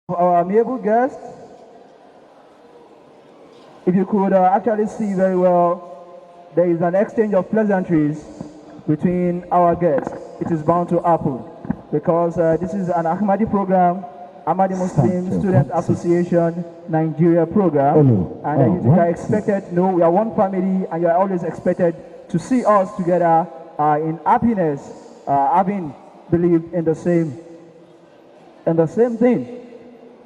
Our amiable guest, if you could actually see very well, there is an exchange of pleasantries between our guests. It is bound to happen because this is an Ahmadi program, Ahmadi Muslim Student Association Nigeria program, and you are expected, no, we are one family, and you are always expected to see us together in happiness, having believed in the same thing.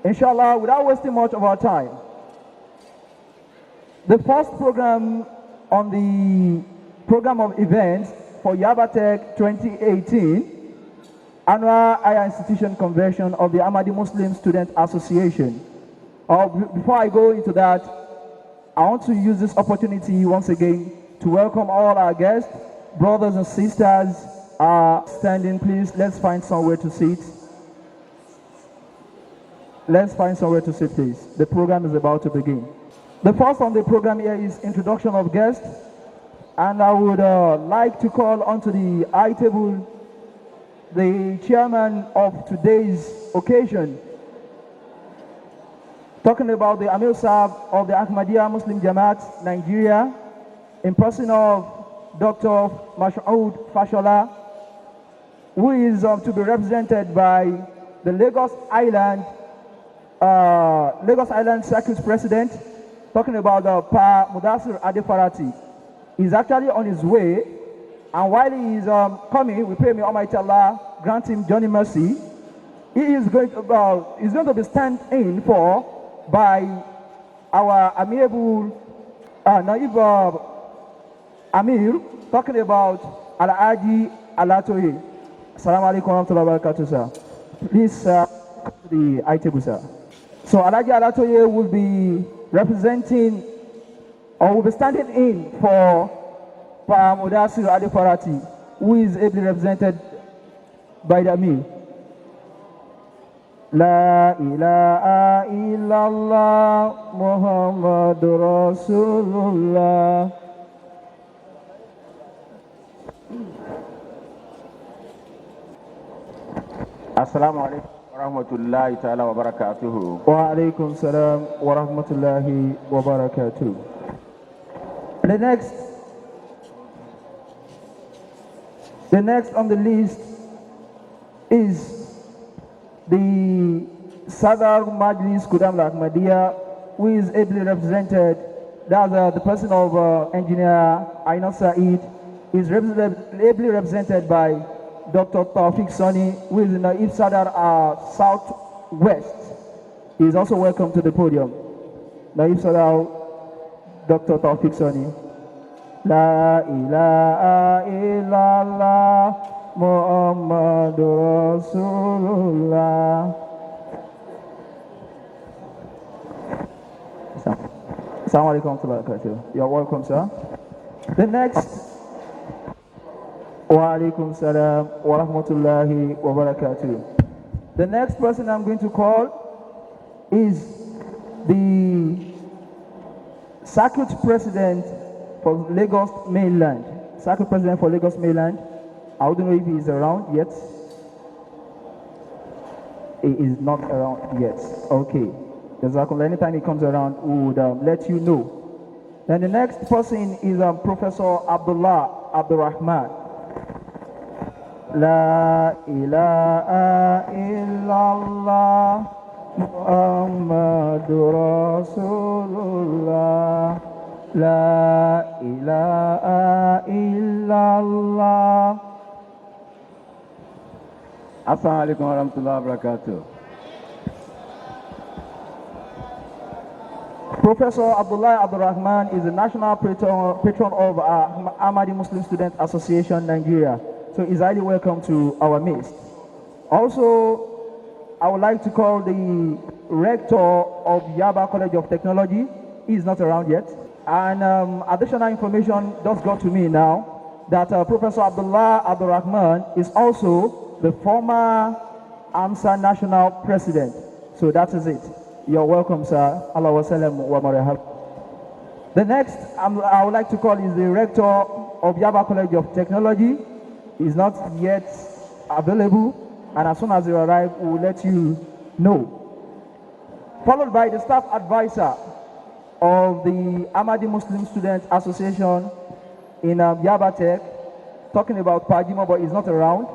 Inshallah, without wasting much of our time, the first program on the program of events for Yaba' 2018 Annual Higher Institution Convention of the Ahmadi Muslim Student Association. Before I go into that, I want to use this opportunity once again to welcome all our guests, brothers and sisters. Standing, please. Let's find somewhere to sit. Let's find somewhere to sit, please. The program is about to begin. The first on the program here is introduction of guests, and I would like to call onto the high table the chairman of today's occasion, talking about the Amsa of the Ahmadiyya Muslim Jamaat Nigeria, in person of Dr. Mashoud Fashola, who is to be represented by the Lagos Island Circuit President, talking about Pa Mudassir Adefarati. He's actually on his way, and while he is coming, we pray may Almighty Allah grant him journey mercy. He is going to be stand in for by our amiable Naib Amir, talking about Al-Adi Alatoye. Assalamu alaikum wa rahmatullahi wa barakatuh, sir. Please, the high table, sir. So Al-Adi Alatoye will be representing, or will be standing in for Pa Mudassir Adefarati, who is ably represented by the Amir. La ilaha illallah Muhammadur Rasulullah. Assalamu alaikum wa rahmatullahi ta'ala wa barakatuhu. Wa alaikum salam wa rahmatullahi wa barakatuh. The next on the list is the Sadar Majlis Kudam Ahmadiyya, who is ably represented. That's the person of engineer Aina Said, is ably represented by Dr. Tawfiq Sani, who is in the East Sadar Southwest. He is also welcome to the podium. Naib Sadar, Dr. Tawfiq Sani. La ilaha illallah Muhammadur Rasulullah. Assalamu alaikum wa rahmatullahi wa barakatuh. You're welcome, sir. The next. Wa alaikum salam wa rahmatullahi wa barakatuh. The next person I'm going to call is the Circuit President for Lagos Mainland. Circuit President for Lagos Mainland. I don't know if he is around yet. He is not around yet. Okay. Anytime he comes around, we would let you know. Then the next person is Professor Abdullah Abdurrahman. La ilaha illallah Muhammadur Rasulullah. La ilaha illallah. Assalamu alaikum wa rahmatullahi wa barakatuh. Professor Abdullah Abdurrahman is the national patron of Ahmadi Muslim Student Association Nigeria. So he's highly welcome to our midst. Also, I would like to call the rector of Yaba College of Technology. He is not around yet. And additional information just got to me now that Professor Abdullah Abdurrahman is also the former Amsa national president. So that is it. You're welcome, sir. Allah wa sallam wa marahab. The next I would like to call is the rector of Yaba College of Technology. He's not yet available, and as soon as he arrives, we will let you know. followed by the staff advisor of the Ahmadi Muslim Student Association in Yaba Tech, talking about Pajima, but he's not around.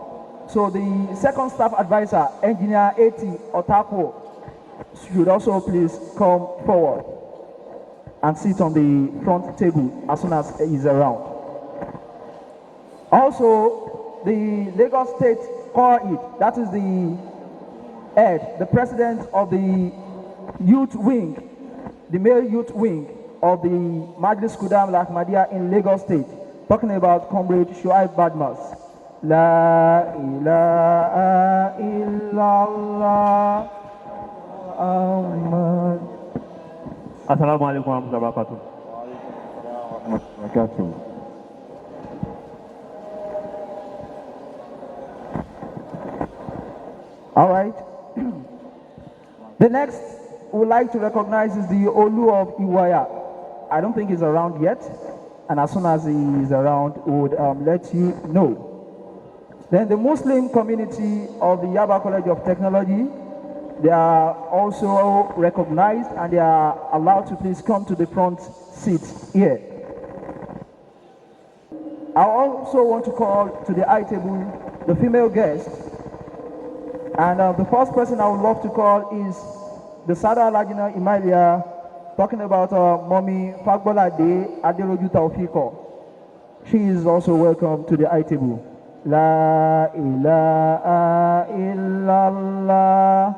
So the second staff advisor, Engineer A.T. Otako, should also please come forward and sit on the front table as soon as he's around. Also, the Lagos State Qaid, that is the head, the president of the youth wing, the male youth wing of the Majlis Kudam Ahmadiyya in Lagos State, talking about Comrade Shuaib Badmas. La ilaha illallah Muhammad. Assalamu alaikum warahmatullahi wabarakatuh. All right. The next we would like to recognize is the Olu of Iwaya. I don't think he's around yet, and as soon as he is around, we would let you know. Then the Muslim community of the Yaba College of Technology, they are also recognized and they are allowed to please come to the front seats here. I also want to call to the high table the female guest. And the first person I would love to call is the Sada Lajina Imalia, talking about Mommy Fagbola De Aderoju Taufiko. She is also welcome to the high table. La ilaha illallah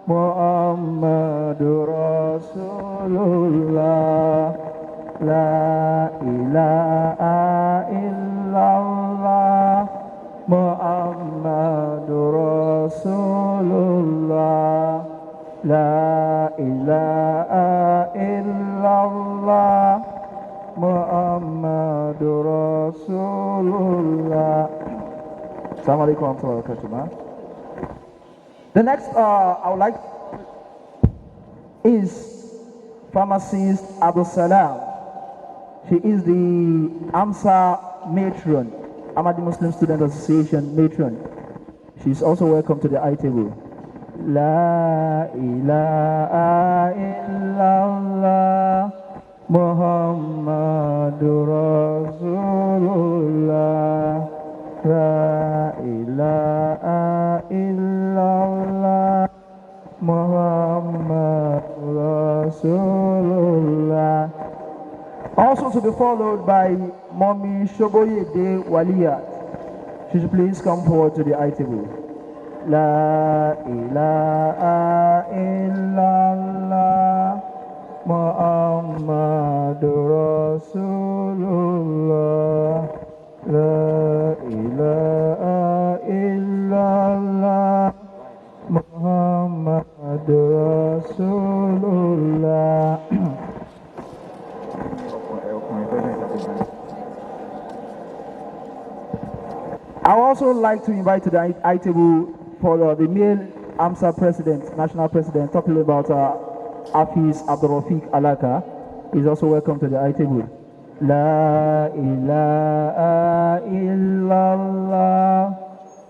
Muhammadur Rasulullah. La ilaha illallah Muhammadur Rasulullah. La ilaha illallah Muhammadur Rasulullah. Assalamu alaikum warahmatullahi wabarakatuh. The next I would like is pharmacist Abdul Salam. She is the Amsa matron, Ahmadi Muslim Student Association matron. She is also welcome to the high table. La ilaha illallah Muhammadur Rasulullah. La ilaha illallah Muhammadur Rasulullah. Also to be followed by Mommy Shoboyede Waliyat. She should please come forward to the high table. La ilaha illallah Muhammadur Rasulullah. La ilaha illallah Muhammadur Rasulullah. I would also like to invite to the high table for the male Amsa president, national president, talking about Hafiz Abdul Rafiq Alaka. He's also welcome to the high table. La ilaha illallah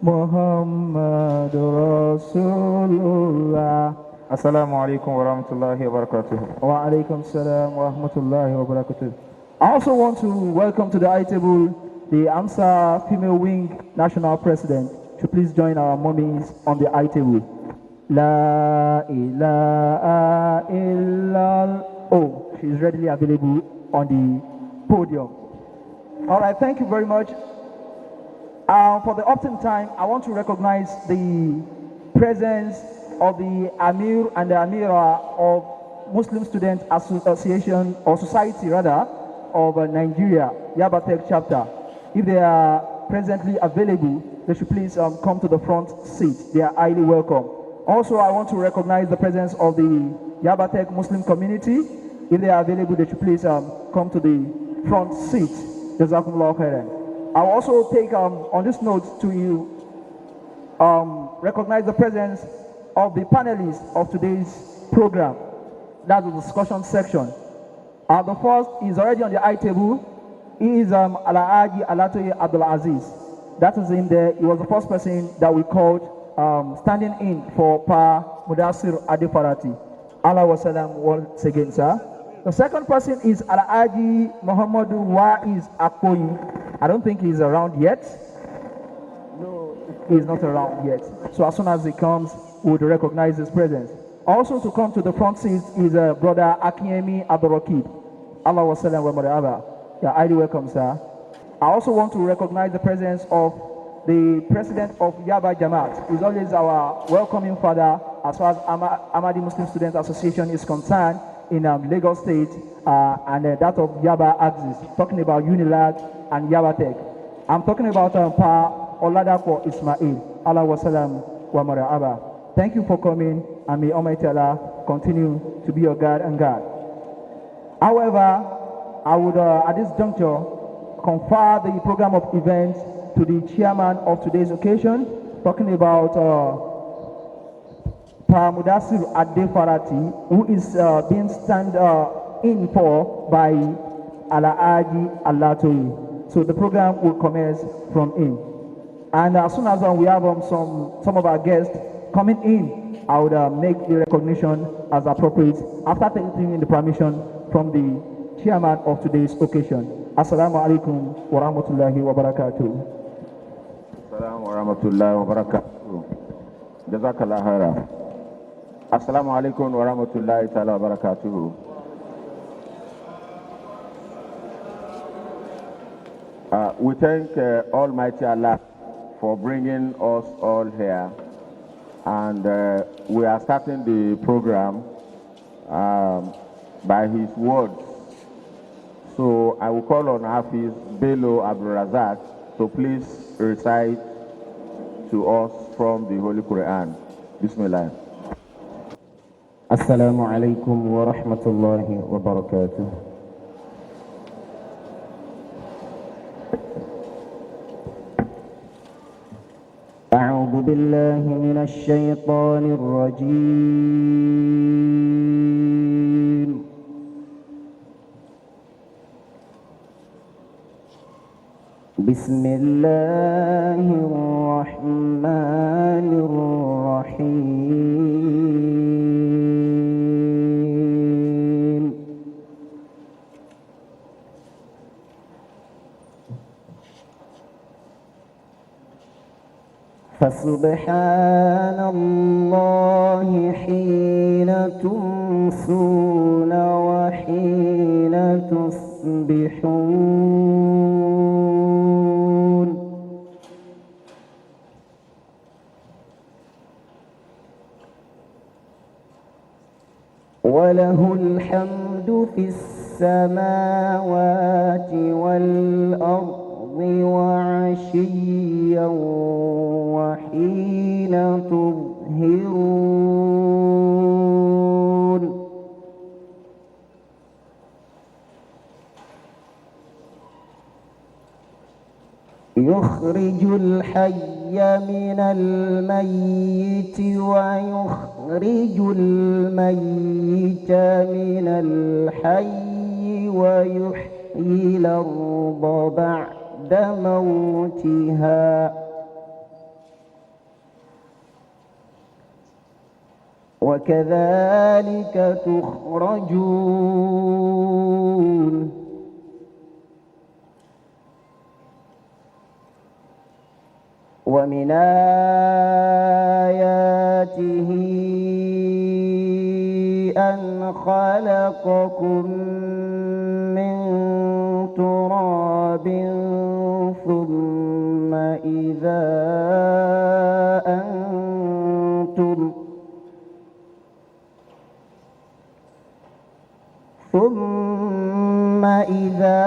Muhammadur Rasulullah. Assalamu alaikum wa rahmatullahi wa barakatuh. Wa alaikum salam wa rahmatullahi wa barakatuh. I also want to welcome to the high table the Amsa female wing national president. To please join our mummies on the high table. La ilaha illallah. Oh, she is readily available on the podium. All right, thank you very much. For the opting time, I want to recognize the presence of the Amir and the Amira of Muslim Student Association, or Society rather, of Nigeria, Yaba' Tech Chapter. If they are presently available, they should please come to the front seat. They are highly welcome. Also, I want to recognize the presence of the Yaba' Tech Muslim community. If they are available, they should please come to the front seat. Jazakumullahu khairan. I'll also take on this note to you recognize the presence of the panelists of today's program. That's the discussion section. The first is already on the high table. He is Alaaji Alatoye Abdul Aziz. That is in there. He was the first person that we called standing in for Pa Mudassir Adefarati. Allah wasalam once again, sir. The second person is Al-Aji Muhammadu Wa'iz Akoyi. I don't think he's around yet. No, he's not around yet. So as soon as he comes, we would recognize his presence. Also to come to the front seat is brother Akinyemi Abdurraqib. Allah wasalam wa marahaba. Yeah, highly welcome, sir. I also want to recognize the presence of the president of Yaba' Jamaat. He's always our welcoming father as far as Ahmadi Muslim Student Association is concerned in Lagos State and that of Yaba' Axis, talking about Unilag and Yaba Tech. I'm talking about Pa Oladako Ismail. Allah wasalam wa marahaba. Thank you for coming, and may Almighty Allah continue to be your guide and guard. However, I would at this juncture confer the program of events to the chairman of today's occasion, talking about Pa Mudassir Adefarati, who is being stand in for by Alaaji Alatoyi. So the program will commence from him. And as soon as we have some of our guests coming in, I would make the recognition as appropriate after taking the permission from the chairman of today's occasion. Assalamu alaikum wa rahmatullahi wa barakatuh. Assalamu wa rahmatullahi wa barakatuh. Jazakallah khaira. Assalamu alaikum wa rahmatullahi ta'ala wa barakatuh. We thank Almighty Allah for bringing us all here, and we are starting the program by his words. So I will call on Hafiz Bello Abdul to please recite to us from the Holy Quran. Bismillah. Assalamu alaikum wa rahmatullahi wa barakatuh. أعوذ بالله من الشيطان الرجيم. بسم الله الرحمن الرحيم. فسبحان الله حين تمسون وحين تصبحون. وله الحمد في السماوات والأرض وعشيا وحين تظهرون. يخرج الحي من الميت ويخرج الميت من الحي ويحيي الأرض بعد موتها. وكذلك تخرجون. ومن آياته أن خلقكم من تراب ثم إذا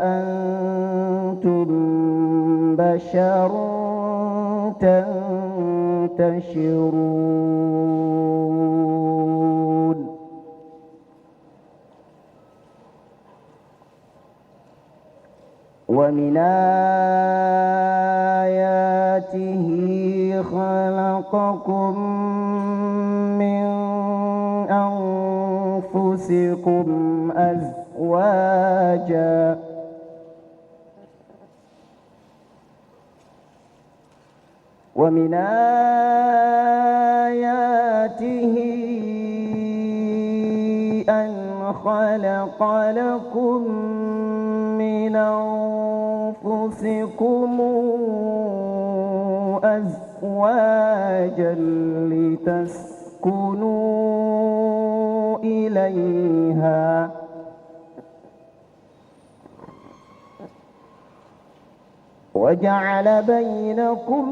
أنتم بشر تنتشرون. ومن آياته خلقكم من أنفسكم أزواجا ومن آياته أن خلق لكم من أنفسكم أزواجا لتسكنوا إليها وجعل بينكم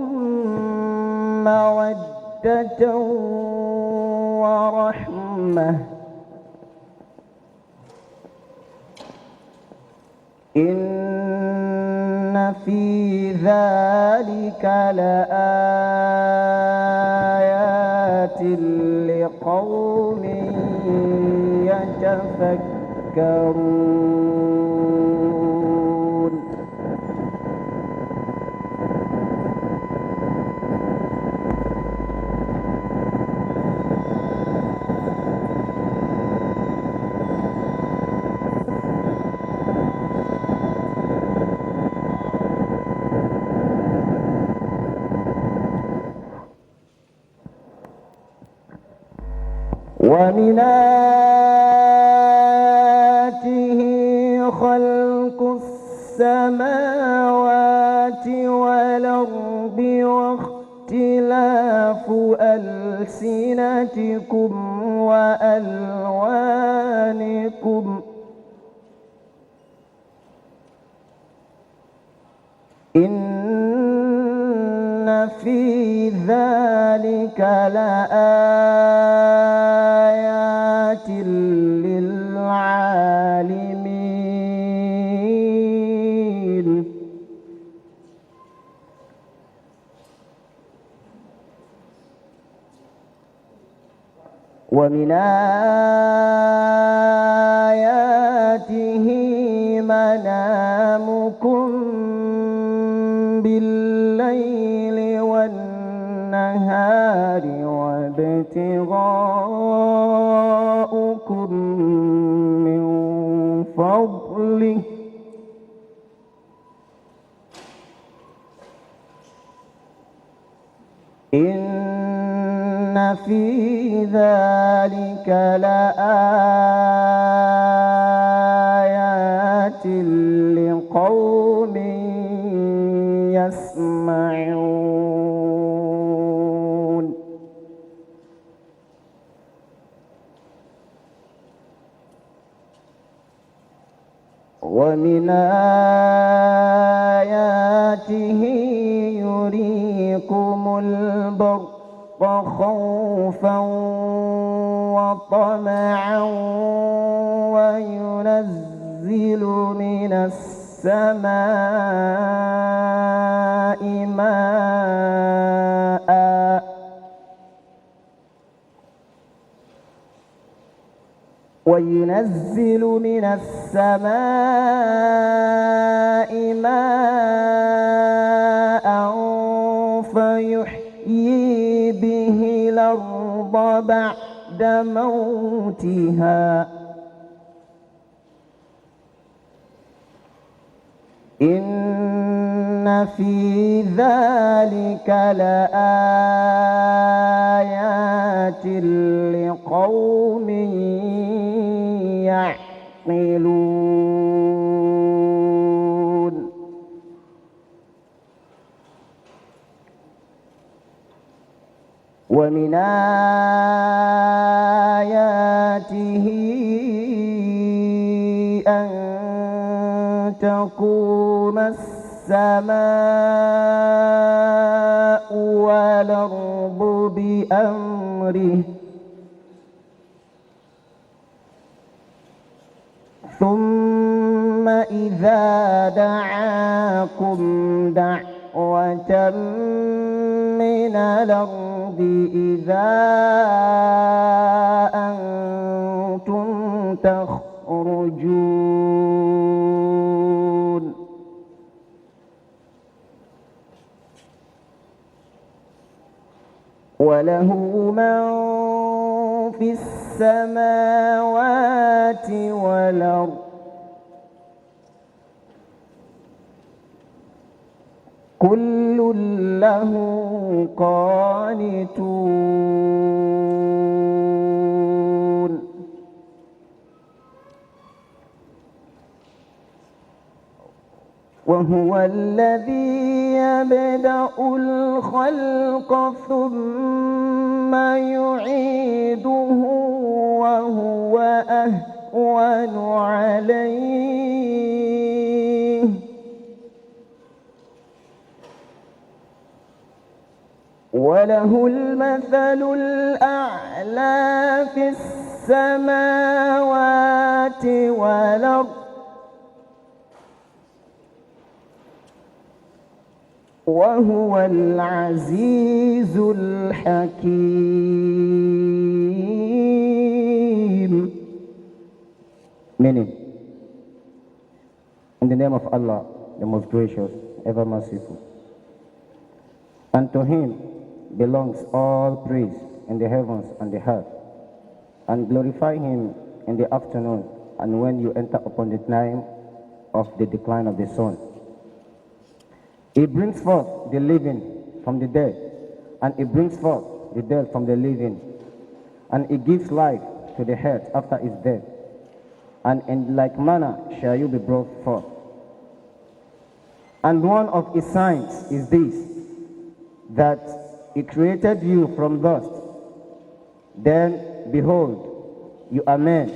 مودة ورحمة إن في ذلك لآيات لقوم يتفكرون. ومن آياته خلق السماوات والأرض واختلاف ألسنتكم وألوانكم إن في ذلك لآيات للعالمين. ومن آياته منامكم بالليل والنهار وابتغاؤكم من فضله إن في ذلك لآيات لقوم يسمعون. ومن آياته يريكم البرق خوفا وطمعا وينزل من السماء ماء فيحيي به الأرض بعد موتها إن في ذلك لآيات لقوم يعقلون. ومن آياته أن تقوم السماء والأرض بأمره ثم إذا دعاكم دعوة من الأرض إذا أنتم تخرجون. وله من في السماوات والأرض كل له قانتون وهو الذي يبدأ الخلق ثم يعيده وهو أهون عليه وله المثل الأعلى في السماوات والأرض وهو العزيز الحكيم. Meaning, in the name of Allah, the most gracious, ever merciful. And to him belongs all praise in the heavens and the earth. And glorify him in the afternoon and when you enter upon the time of the decline of the sun. He brings forth the living from the dead, and he brings forth the dead from the living, and he gives life to the earth after its death. And in like manner shall you be brought forth. And one of his signs is this, that he created you from dust. Then, behold, you are men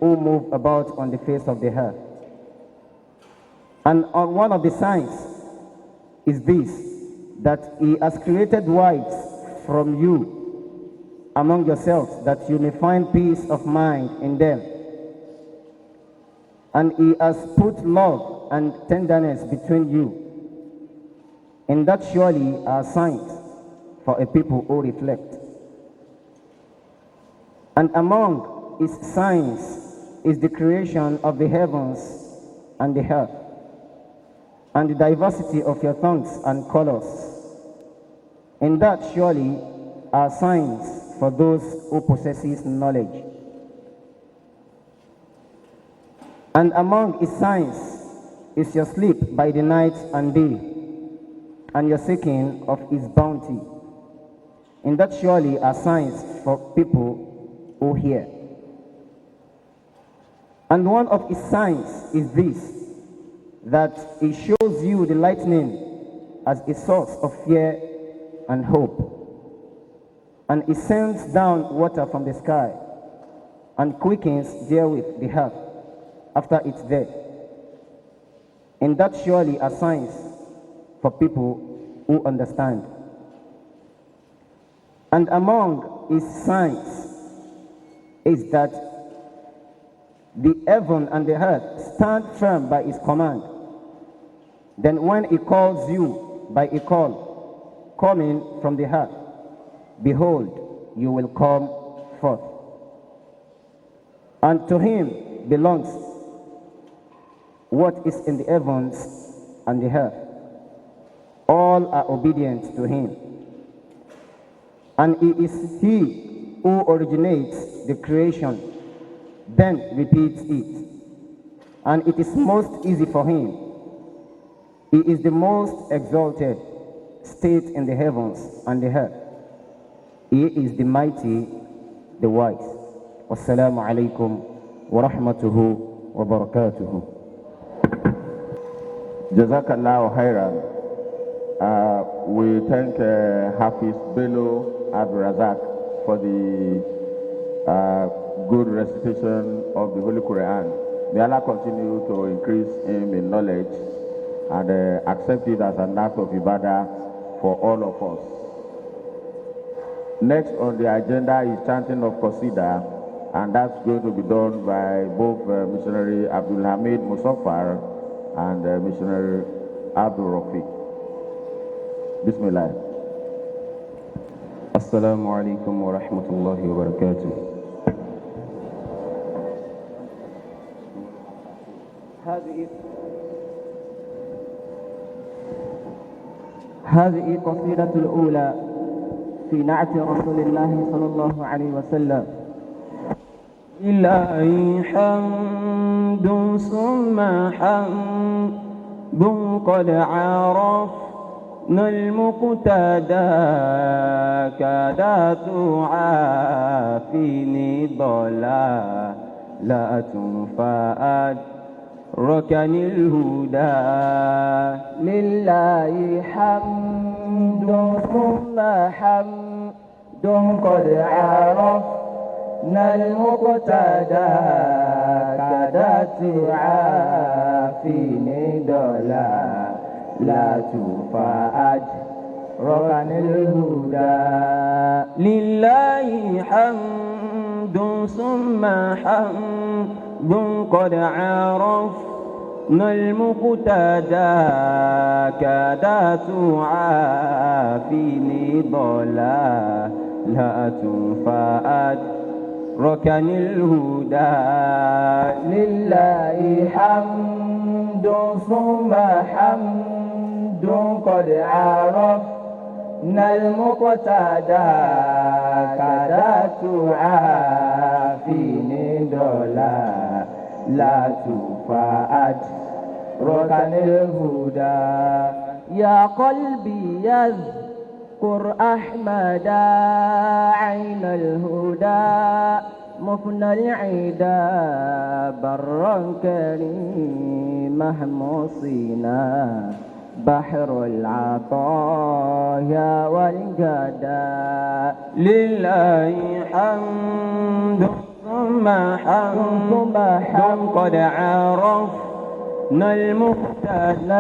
who move about on the face of the earth. And on one of the signs is this, that he has created wives from you among yourselves, that you may find peace of mind in them. And he has put love and tenderness between you. And that surely are signs for a people who reflect. And among his signs is the creation of the heavens and the earth, and the diversity of your tongues and colors. In that surely are signs for those who possesses knowledge. And among his signs is your sleep by the night and day, and your seeking of his bounty. In that surely are signs for people who hear. And one of his signs is this, that he shows you the lightning as a source of fear and hope. And he sends down water from the sky and quickens therewith the earth after its death. And that surely are signs for people who understand. And among his signs is that the heaven and the earth stand firm by his command. Then when he calls you by a call coming from the earth, behold, you will come forth. And to him belongs what is in the heavens and the earth. All are obedient to him. And he is he who originates the creation, then repeats it. And it is most easy for him. He is the most exalted state in the heavens and the earth. He is the mighty, the wise. Wassalamu alaikum wa rahmatuhu wa barakatuhu. Jazakallahu khairan. We thank Hafiz Bello Abdurazak for the good recitation of the Holy Quran. May Allah continue to increase him in knowledge and accept it as an act of ibadah for all of us. Next on the agenda is chanting of Qasida, and that's going to be done by both missionary Abdul Hamid Musaffar and missionary Abdul Rafiq. Bismillah. Assalamu alaikum wa rahmatullahi wa barakatuh. هذه قصيدة الأولى في نعت رسول الله صلى الله عليه وسلم. إلهي حمد ثم حمد قد عرف المقتدى كادت تعافيني ضلالة فأدركني الهدى لله حمد ثم حمد قد عرفنا المقتدى كادت تعافيني ضلالة فأدركني الهدى لله حمد ثم حمد قد عرفنا المقتدى كادت تعافيني ضلالة فأدركني الهدى لله حمد ثم حمد قد عرفنا المقتدى كادت تعافيني ضلالة فأدركني الهدى يا قلبي يذكر أحمد عين الهدى مفنى العدا برا كريمه مصينا بحر العطايا والجدى لله حمد ثم حمد قد عرفنا المقتدى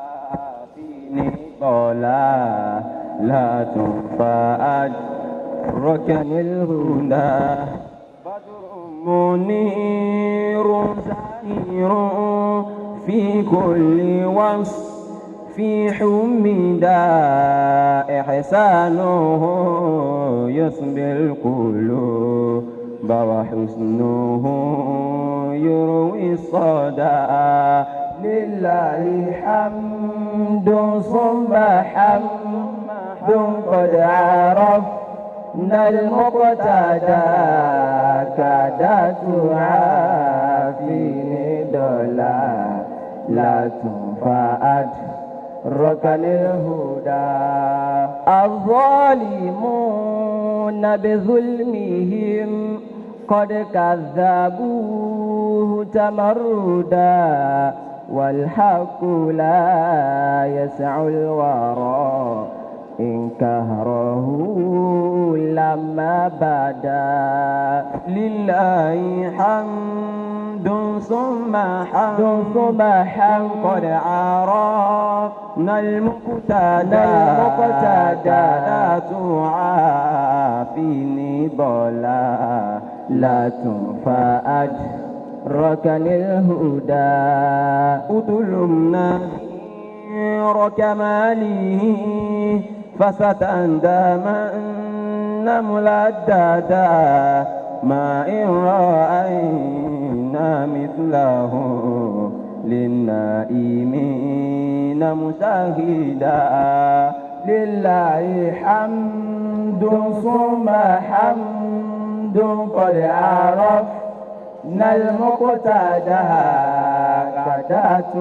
تعافيني ضلالة فأدركني الهدى بدر منير زهير في كل وصف في حمدا إحسانه يصبر القلوب وحسنه يروي الصدى لله حمد ثم حمد قد عرفنا المقتدى كادت تعافيني ضلالة فأدركني الهدى الظالمون بظلمهم قد كذبوه تمردا والحق لا يسع الورى إن كهره لما بدا لله حمد ثم حمد قد عرفنا المقتدى لا تعافيني ضلالة فأدركني الهدى أطلمنا نير كماله فستندمن ملددا ما إن رأينا مثله للنائمين مشاهدا لله حمد ثم حمد قد عرفنا المقتدى كادت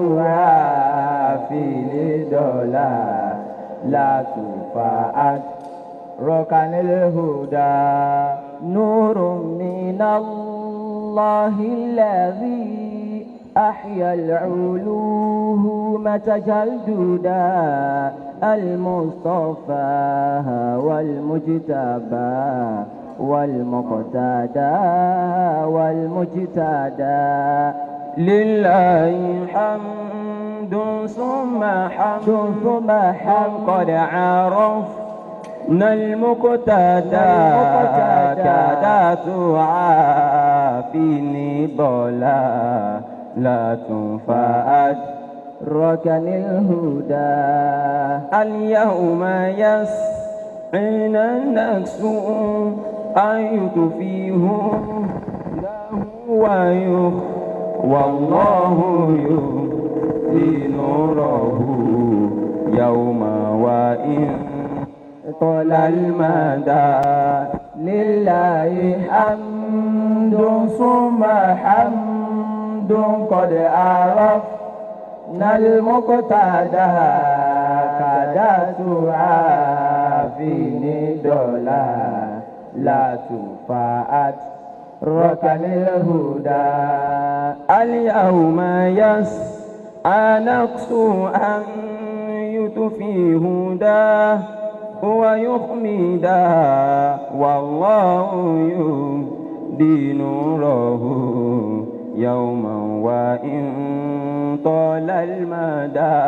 تعافيني ضلالة فأدركني الهدى نور من الله الذي أحيا العلوم تجلدا المصطفى والمجتبى والمجتدى لله حمد ثم حمد قد عرفنا المقتدى كادت تعافيني ضلالة فأدركني الهدى اليوم يسعنا النكس أن يطفيه له والله يهدي نوره يوم وإن طال المدى لله حمد ثم حمد قد عرفنا المقتدى كادت تعافيني دولا لا تفاءت ركن الهدى اليوم يسعى نقص أن يطفي هداه ويخمدا والله يهدي نوره يوما وإن طال المدى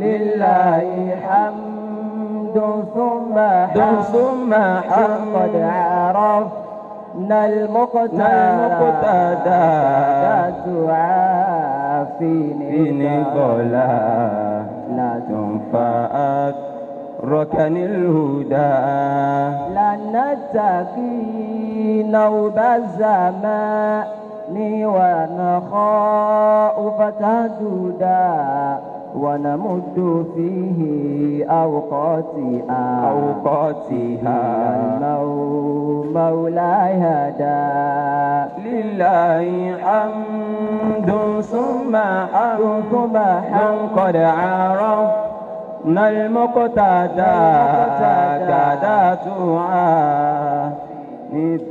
لله حمد ثم حمد قد عرفنا المقتدى تعافيني ضلا لا تنفعت ركن الهدى لن نتقي نوب الزمان ونخاء فتهددا ونمد فيه أوقاتها مولاي هدى لله حمد ثم حمد قد عرفنا المقتدى كادت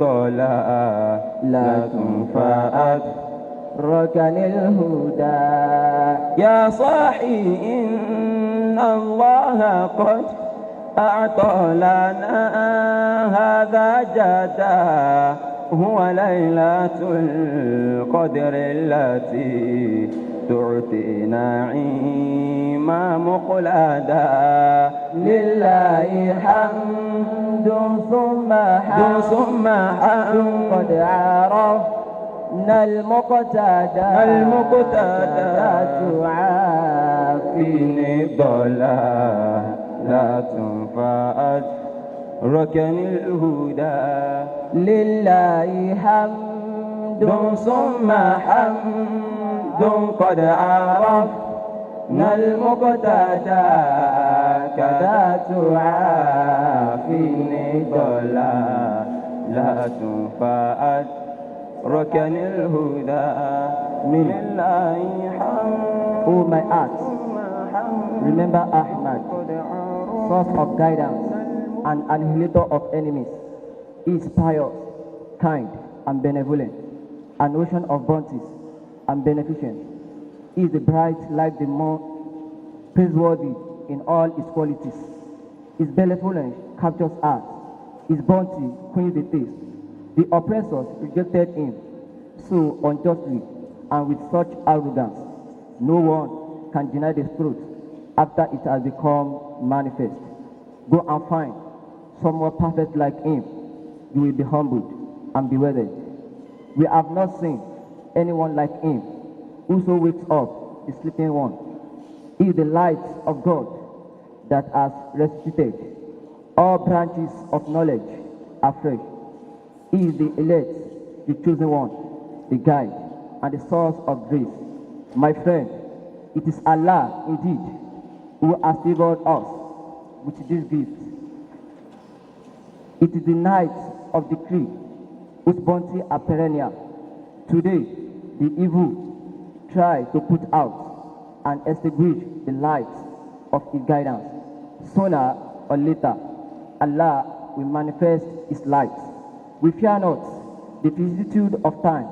طلع لا تنفعت ركن الهدى يا صاحي إن الله قد أعطى لنا هذا جدا هو ليلة القدر التي تعطي نعيما مخلدا لله حمد ثم حمد قد عرفنا المقتدى تعافيني ضلا لا تنفعت ركن الهدى لله حمد ثم حمد قد عرفنا المقتدى كذا تعافيني ضلا لا تنفعت ركن الهدى لله حمد. Oh my heart, remember Ahmad, source of guidance and annihilator of enemies. He is pious, kind, and benevolent, an ocean of bounties and beneficence. He is bright like the moon, praiseworthy in all his qualities. His benevolence captures us, his bounty quenches the thirst. The oppressors rejected him so unjustly and with such arrogance. No one can deny the truth after it has become manifest. Go and find someone perfect like him. You will be humbled and be wedded. We have not seen anyone like him. Whoso wakes up the sleeping one. He is the light of God that has resuscitated. All branches of knowledge are fresh. He is the elect, the chosen one, the guide, and the source of grace. My friend, it is Allah indeed who has favored us with this gift. It is the night of decree whose bounty are perennial. Today, the evil try to put out and extinguish the light of his guidance. Sooner or later, Allah will manifest his light. We fear not the vicissitude of time,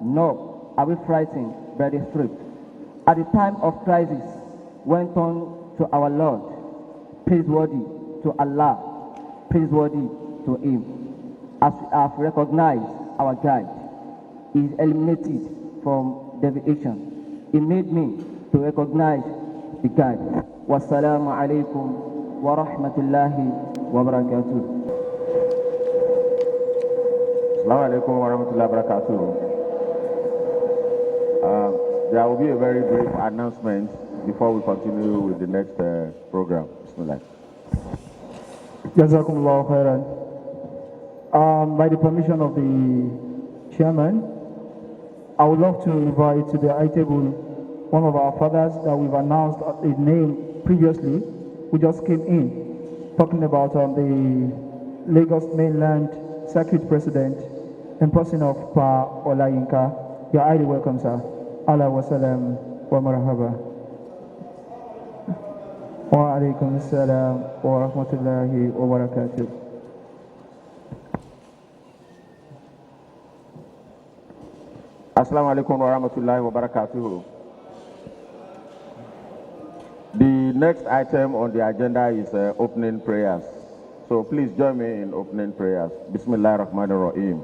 nor are we frightened by the threat. At the time of crisis, when turned to our Lord, praiseworthy to Allah, praiseworthy to Him. As we have recognized our guide, He is eliminated from deviation. He made me to recognize the guide. Wassalamu alaikum wa rahmatullahi wa barakatuh. Assalamu alaikum wa rahmatullahi wa barakatuh. There will be a very brief announcement before we continue with the next program. Bismillah. Jazakumullah khairan. By the permission of the chairman, I would love to invite to the high table one of our fathers that we've announced his name previously, who just came in, talking about the Lagos Mainland Circuit President in person of Pa Olayinka. You're highly welcome, sir. Allah wa salam wa marhaba. وعليكم السلام ورحمة الله وبركاته. Assalamu alaikum wa rahmatullahi wa barakatuh. The next item on the agenda is opening prayers. So please join me in opening prayers. Bismillah ar-Rahman ar-Rahim.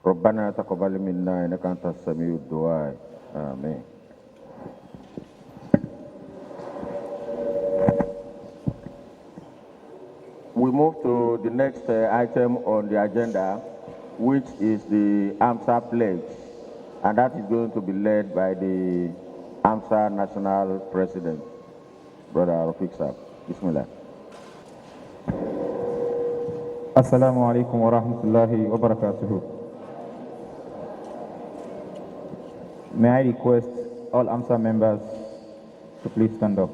ربنا تقبل منا إنك أنت السميع الدعاء آمين. We move to the next item on the agenda, which is the Amsa pledge, and that is going to be led by the Amsa National President, Brother Rafiq Saab. Bismillah. Assalamu alaikum wa rahmatullahi wa barakatuh. May I request all AMSA members to please stand up.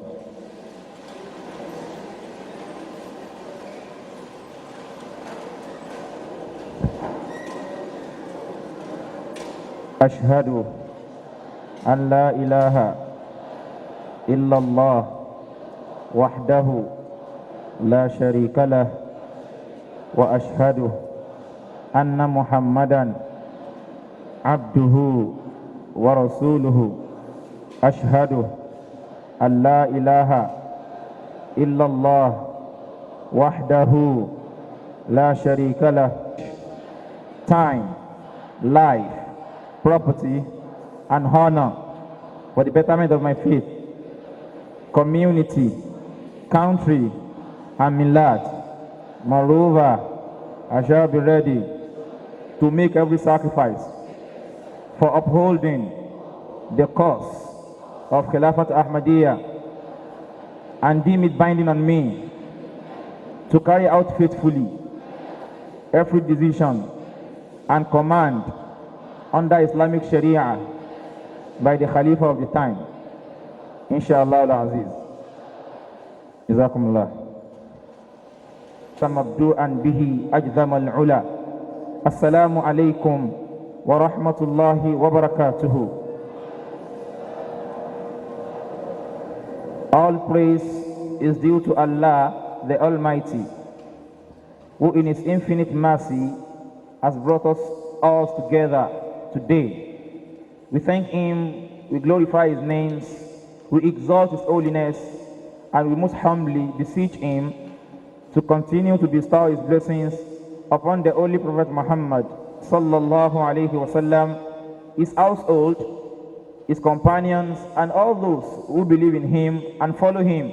أشهد أن لا إله إلا الله وحده لا شريك له وأشهد أن محمدا عبده ورسوله أشهد أن لا إله إلا الله وحده لا شريك له. Time, life, property, and honor for the betterment of my faith, community, country, and milad. Moreover, I shall be ready to make every sacrifice for upholding the cause of Khilafat Ahmadiyya and deem it binding on me to carry out faithfully every decision and command under Islamic Sharia by the Khalifa of the time. Inshallah al-Aziz. Jazakumullah. Samabdu'an bihi ajzam al-ula. Assalamu alaikum wa rahmatullahi wa barakatuhu. All praise is due to Allah, the Almighty, who in His infinite mercy has brought us all together today. We thank Him, we glorify His names, we exalt His holiness, and we most humbly beseech Him to continue to bestow His blessings upon the Holy Prophet Muhammad sallallahu alaihi wasallam, his household, his companions, and all those who believe in Him and follow Him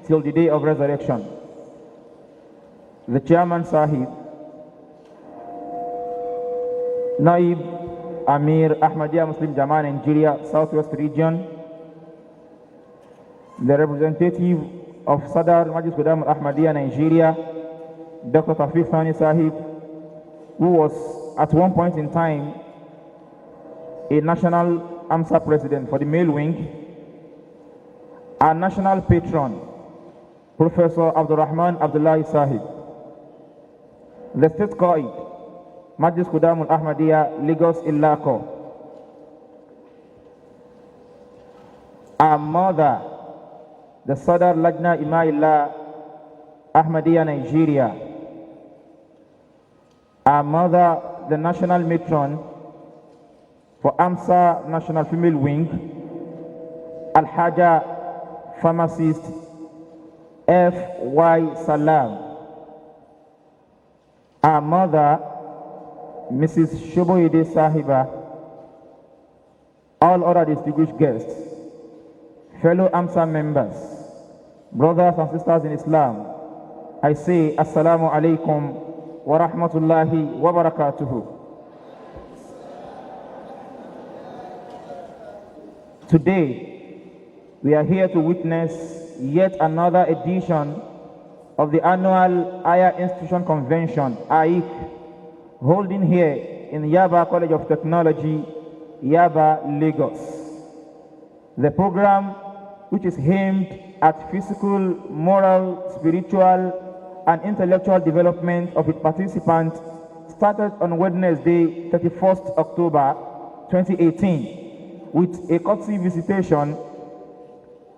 till the day of resurrection. The Chairman Sahib, Naib Amir Ahmadiyya Muslim Jama'ah Nigeria Southwest Region, the representative of Sadar Majlis Qudam Ahmadiyya Nigeria, Dr. Tafiq Thani Sahib, who was at one point in time a national AMSA president for the male wing, our national patron, Professor Abdurrahman Abdullahi Sahib, the state Qaid, Majlis Qudam Ahmadiyya Lagos Illako, our mother, the Sadar Lajna Imaillah Ahmadiyya Nigeria, our mother, the national matron for AMSA National Female Wing, Al-Haja Pharmacist F.Y. Salam, our mother, Mrs. Shoboide Sahiba, all other distinguished guests, fellow AMSA members, brothers and sisters in Islam, I say Assalamu alaikum wa rahmatullahi wa barakatuhu. Today, we are here to witness yet another edition of the annual Higher Institution Convention, Ahic, holding here in Yaba College of Technology, Yaba, Lagos. The program, which is aimed at physical, moral, spiritual, and intellectual development of its participants, started on Wednesday, 31st October 2018, with a courtesy visitation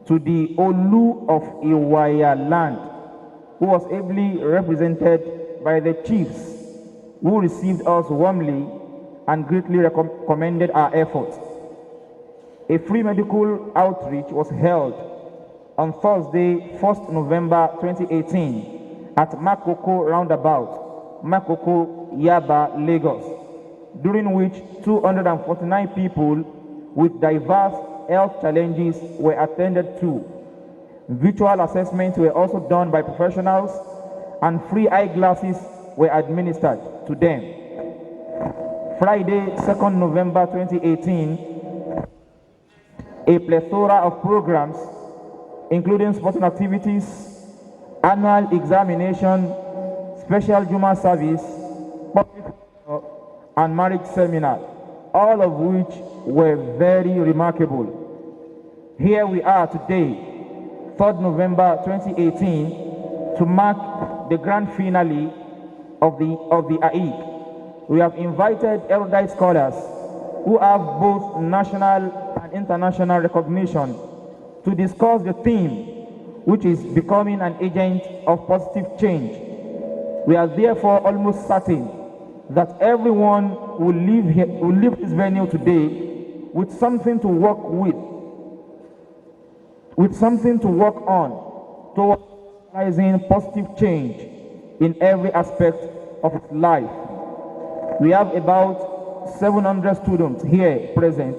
to the Olu of Iwaya land, who was ably represented by the chiefs, who received us warmly and greatly commended our efforts. A free medical outreach was held on Thursday, 1st November 2018 at Makoko Roundabout, Makoko, Yaba, Lagos, during which 249 people with diverse health challenges were attended to. Virtual assessments were also done by professionals, and free eyeglasses were administered to them. Friday, 2nd November 2018, a plethora of programs, including sporting activities, annual examination, special Juma service, public and marriage seminar, all of which were very remarkable. Here we are today, 3rd November 2018, to mark the grand finale of the Ahic. We have invited erudite scholars who have both national and international recognition to discuss the theme, which is becoming an agent of positive change. We are therefore almost certain that everyone will leave this venue today with something to work on towards realizing positive change in every aspect of its life. We have about 700 students here present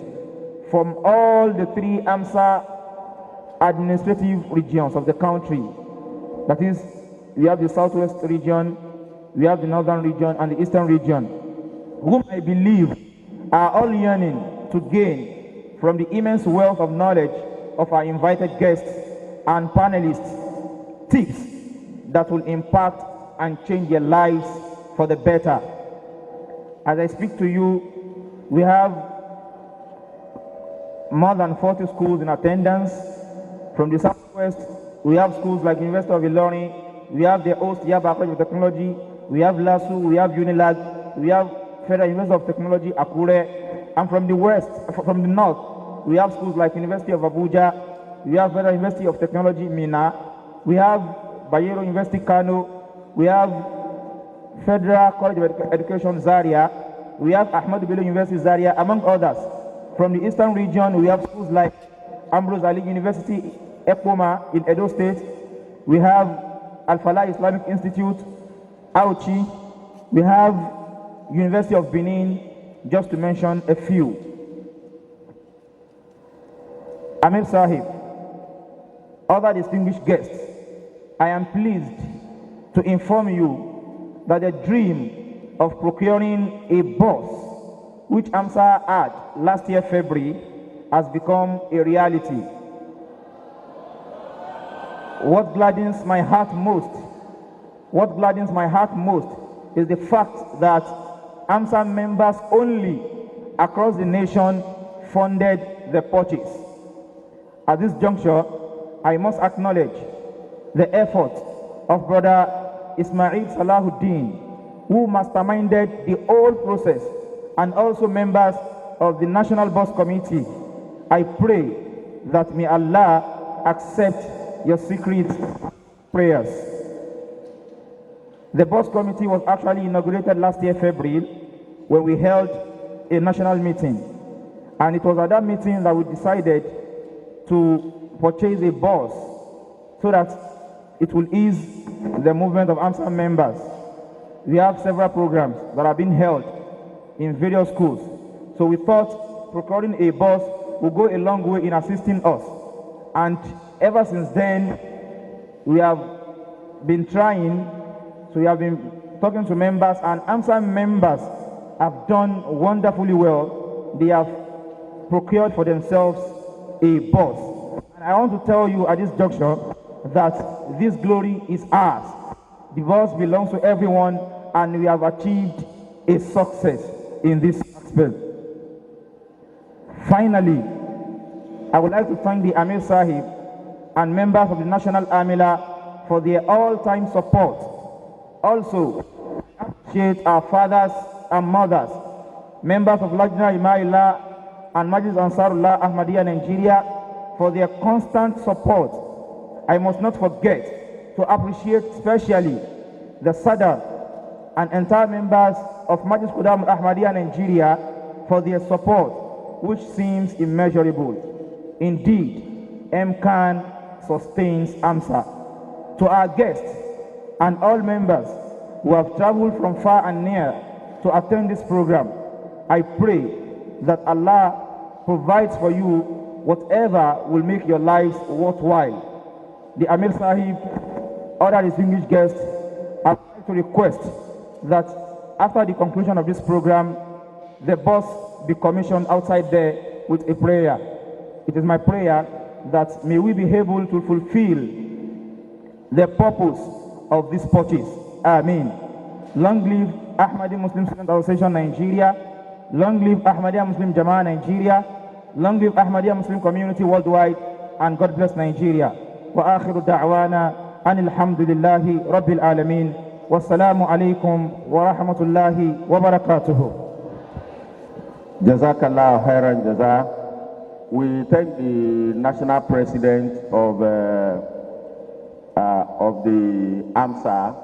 from all the 3 Amsa administrative regions of the country. That is, we have the Southwest region, we have the Northern region, and the Eastern region, whom I believe are all yearning to gain from the immense wealth of knowledge of our invited guests and panelists tips that will impact and change their lives for the better. As I speak to you, we have more than 40 schools in attendance. From the Southwest, we have schools like University of Ilorin, we have the host Yaba College of Technology, we have LASU, we have Unilag, we have Federal University of Technology, Akure, and from the west, from the north, we have schools like University of Abuja, we have Federal University of Technology, Mina, we have Bayero University, Kano, we have Federal College of Education, Zaria, we have Ahmadu Bello University, Zaria, among others. From the Eastern region, we have schools like Ambrose Ali University, Ekpoma in Edo State, we have Al-Falah Islamic Institute, Auchi, we have University of Benin, just to mention a few. Amir Sahib, other distinguished guests, I am pleased to inform you that the dream of procuring a bus, which Amsa had last year February, has become a reality. What gladdens my heart most is the fact that Amsa members only across the nation funded the purchase. At this juncture, I must acknowledge the effort of Brother Ismail Salahuddin, who masterminded the whole process, and also members of the National Bus Committee. I pray that may Allah accept your secret prayers. The bus committee was actually inaugurated last year, February, when we held a national meeting. And it was at that meeting that we decided to purchase a bus so that it will ease the movement of Amsa members. We have several programs that are being held in various schools. So we thought procuring a bus will go a long way in assisting us. And ever since then, we have been trying, so we have been talking to members, and Amsa members have done wonderfully well. They have procured for themselves a boss. And I want to tell you at this juncture that this glory is ours. The boss belongs to everyone, and we have achieved a success in this aspect. Finally, I would like to thank the Amir Sahib and members of the National Amila for their all-time support. Also, appreciate our fathers and mothers, members of Lajna Imaillah and Majlis Ansarullah Ahmadiyya Nigeria for their constant support. I must not forget to appreciate especially the Sadr and entire members of Majlis Qudam Ahmadiyya Nigeria for their support, which seems immeasurable. Indeed, MCAN sustains Amsa. To our guests and all members who have traveled from far and near to attend this program, I pray that Allah provides for you whatever will make your lives worthwhile. The Amir Sahib, other distinguished guests, I would like to request that after the conclusion of this program, the boss be commissioned outside there with a prayer. It is my prayer that may we be able to fulfill the purpose of this purchase. Amen. Long live Ahmadi Muslim Student Association Nigeria. Long live Ahmadiyya Muslim Jama'ah Nigeria. Long live Ahmadiyya Muslim community worldwide. And God bless Nigeria. Wa akhiru da'wana anil hamdulillahi rabbil alameen. Wassalamu alaikum wa rahmatullahi wa barakatuhu. Jazakallah khairan jaza. We thank the national president of the Amsa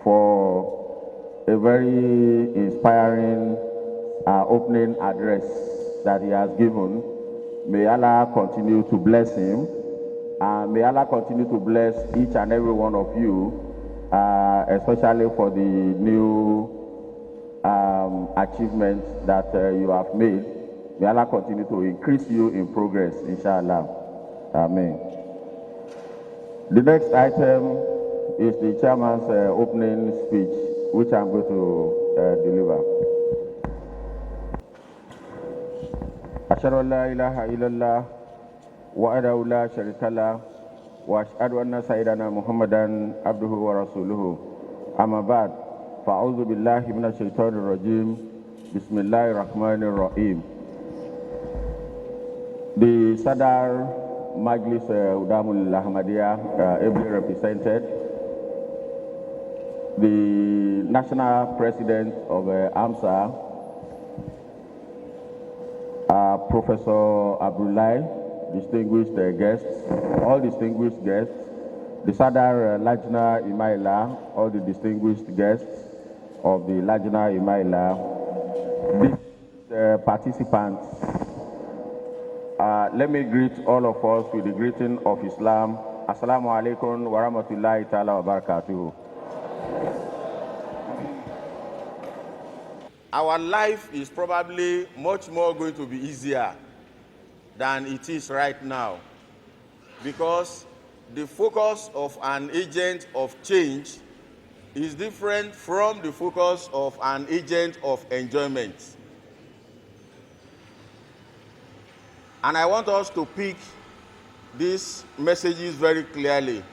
for a very inspiring opening address that he has given. May Allah continue to bless him, and may Allah continue to bless each and every one of you, especially for the new achievements that you have made. May Allah continue to increase you in progress, inshallah. Amen. The next item is the chairman's opening speech, which I'm going to deliver. أشهد أن لا إله إلا الله وحده لا شريك له وأشهد أن سيدنا محمدا عبده ورسوله أما بعد فأعوذ بالله من الشيطان الرجيم بسم الله الرحمن الرحيم. The Sadar Majlis Udamul Ahmadiyya ably represented, the national president of Amsa, Professor Abdullahi, distinguished guests, all distinguished guests, the Sadar Lajna Imaila, all the distinguished guests of the Lajna Imaila, these participants. Let me greet all of us with the greeting of Islam. Assalamu alaikum wa rahmatullahi ta'ala wa barakatuhu. Our life is probably much more going to be easier than it is right now, because the focus of an agent of change is different from the focus of an agent of enjoyment. And I want us to pick these messages very clearly.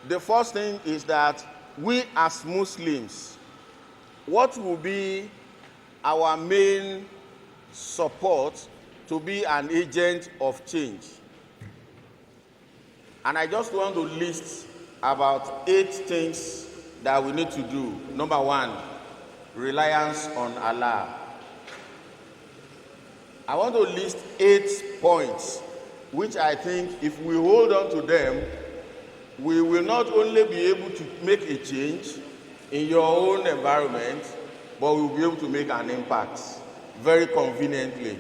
The first thing is that we as Muslims, what will be our main support to be an agent of change? And I just want to list about 8 things that we need to do. Number 1, reliance on Allah. I want to list 8 points, which I think if we hold on to them, we will not only be able to make a change in your own environment, but we will be able to make an impact very conveniently.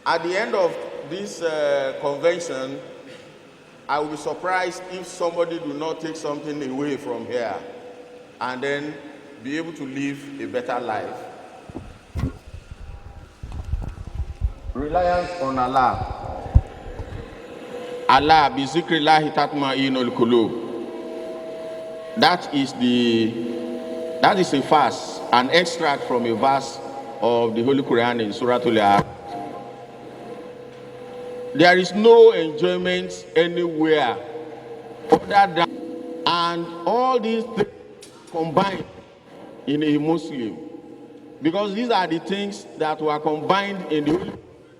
At the end of this convention, I will be surprised if somebody do not take something away from here and then be able to live a better life. Reliance on Allah. Allah bi zikrillahi tatma'innul qulub. That is a verse, an extract from a verse of the Holy Quran in Surah Al-Ahic. There is no enjoyment anywhere other than, and all these things combined in a Muslim. Because these are the things that were combined in the Holy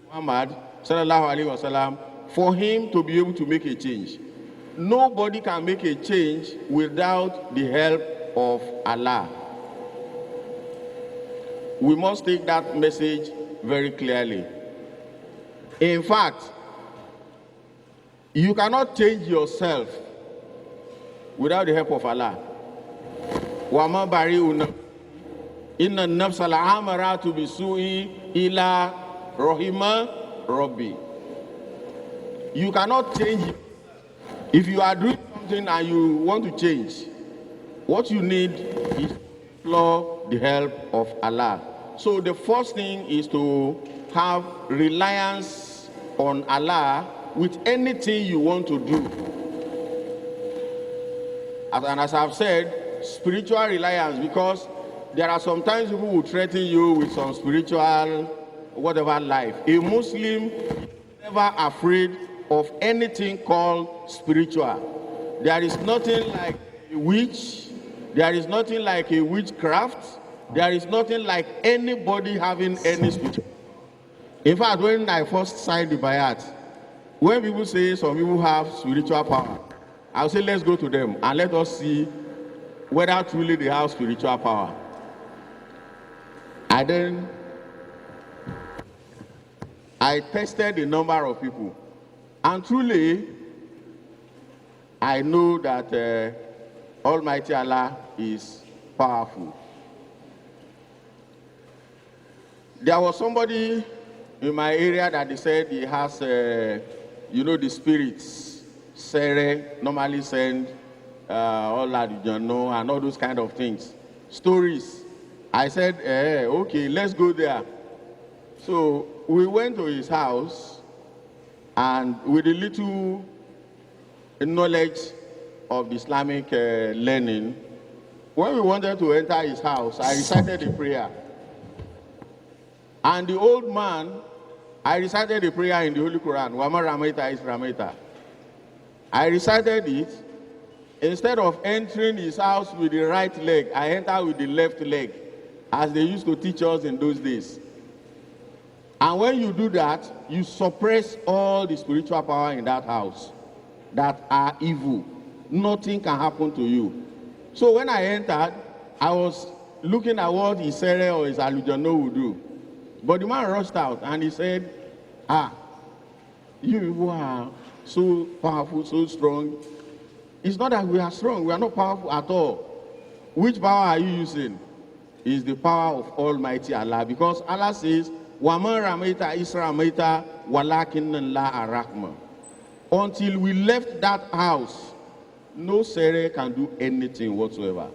Muhammad sallallahu alaihi wasallam for him to be able to make a change. Nobody can make a change without the help of Allah. We must take that message very clearly. In fact, you cannot change yourself without the help of Allah. وَمَا بَرِئُ إِنَّ النَّفْسَ لَعَامَرَاتُ بِسُوءِ إِلَى رَحِمَ رَبِّي. You cannot change it. If you are doing something and you want to change, what you need is to implore the help of Allah. So the first thing is to have reliance on Allah with anything you want to do. And as I've said, spiritual reliance, because there are sometimes people who threaten you with some spiritual whatever life. A Muslim is never afraid of anything called spiritual. There is nothing like a witch. There is nothing like a witchcraft. There is nothing like anybody having any spiritual. In fact, when I first signed the bayat, when people say some people have spiritual power, I'll say let's go to them and let us see whether truly they have spiritual power. And then I tested the number of people. And truly, I know that Almighty Allah is powerful. There was somebody in my area that they said he has, the spirits. Sere normally send all that you know and all those kind of things. Stories. I said, okay, let's go there. So we went to his house, and with a little knowledge of the Islamic learning, when we wanted to enter his house, I recited a prayer. And the old man, I recited a prayer in the Holy Quran, Wama Ramaita is Ramaita. I recited it. Instead of entering his house with the right leg, I entered with the left leg, as they used to teach us in those days. And when you do that, you suppress all the spiritual power in that house that are evil. Nothing can happen to you. So when I entered, I was looking at what his Sere or his Alujano would do. But the man rushed out and he said, you are so powerful, so strong. It's not that we are strong, we are not powerful at all. Which power are you using? Is the power of Almighty Allah. Because Allah says, وَمَا رَمَيْتَ إِسْ رَمَيْتَ وَلَكِنَّ اللَّهَ أَرَحْمَ. Until we left that house, no Sere can do anything whatsoever.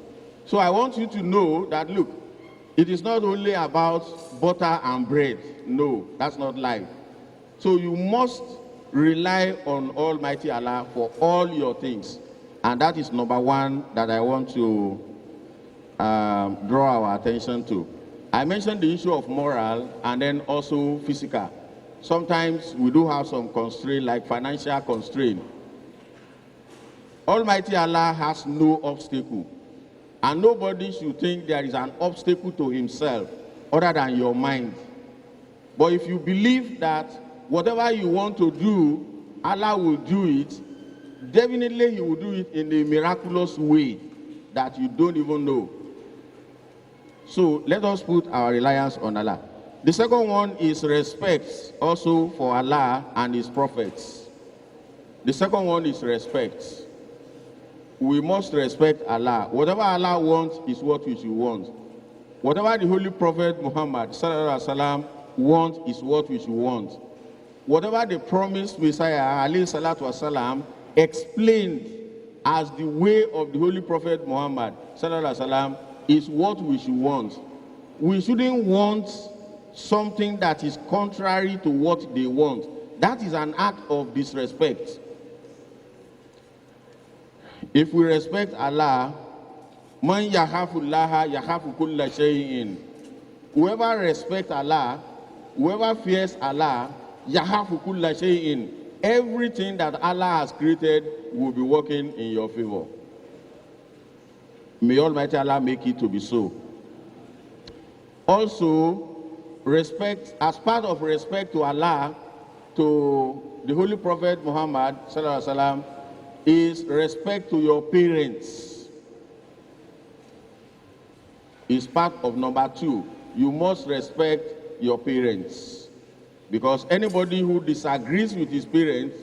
So I want you to know that, look, it is not only about butter and bread. No, that's not life. So you must rely on Almighty Allah for all your things. And that is number one that I want to draw our attention to. I mentioned the issue of moral and then also physical. Sometimes we do have some constraint, like financial constraint. Almighty Allah has no obstacle. And nobody should think there is an obstacle to himself other than your mind. But if you believe that whatever you want to do, Allah will do it, definitely he will do it in a miraculous way that you don't even know. So let us put our reliance on Allah. The second one is respect also for Allah and his prophets. The second one is respect. We must respect Allah. Whatever Allah wants is what we should want. Whatever the Holy Prophet Muhammad sallallahu alaihi wasallam wants is what we should want. Whatever the promised Messiah alayhi salatu wasalam explained as the way of the Holy Prophet Muhammad sallallahu alaihi wasallam is what we should want. We shouldn't want something that is contrary to what they want. That is an act of disrespect. If we respect Allah, man yahafullaha yahafu kulla shay'in. Whoever respects Allah, whoever fears Allah, yahafu kulla shay'in. Everything that Allah has created will be working in your favor. May Almighty Allah make it to be so. Also, respect, as part of respect to Allah, to the Holy Prophet Muhammad sallallahu alaihi wasallam, is respect to your parents. Is part of number 2. You must respect your parents, because anybody who disagrees with his parents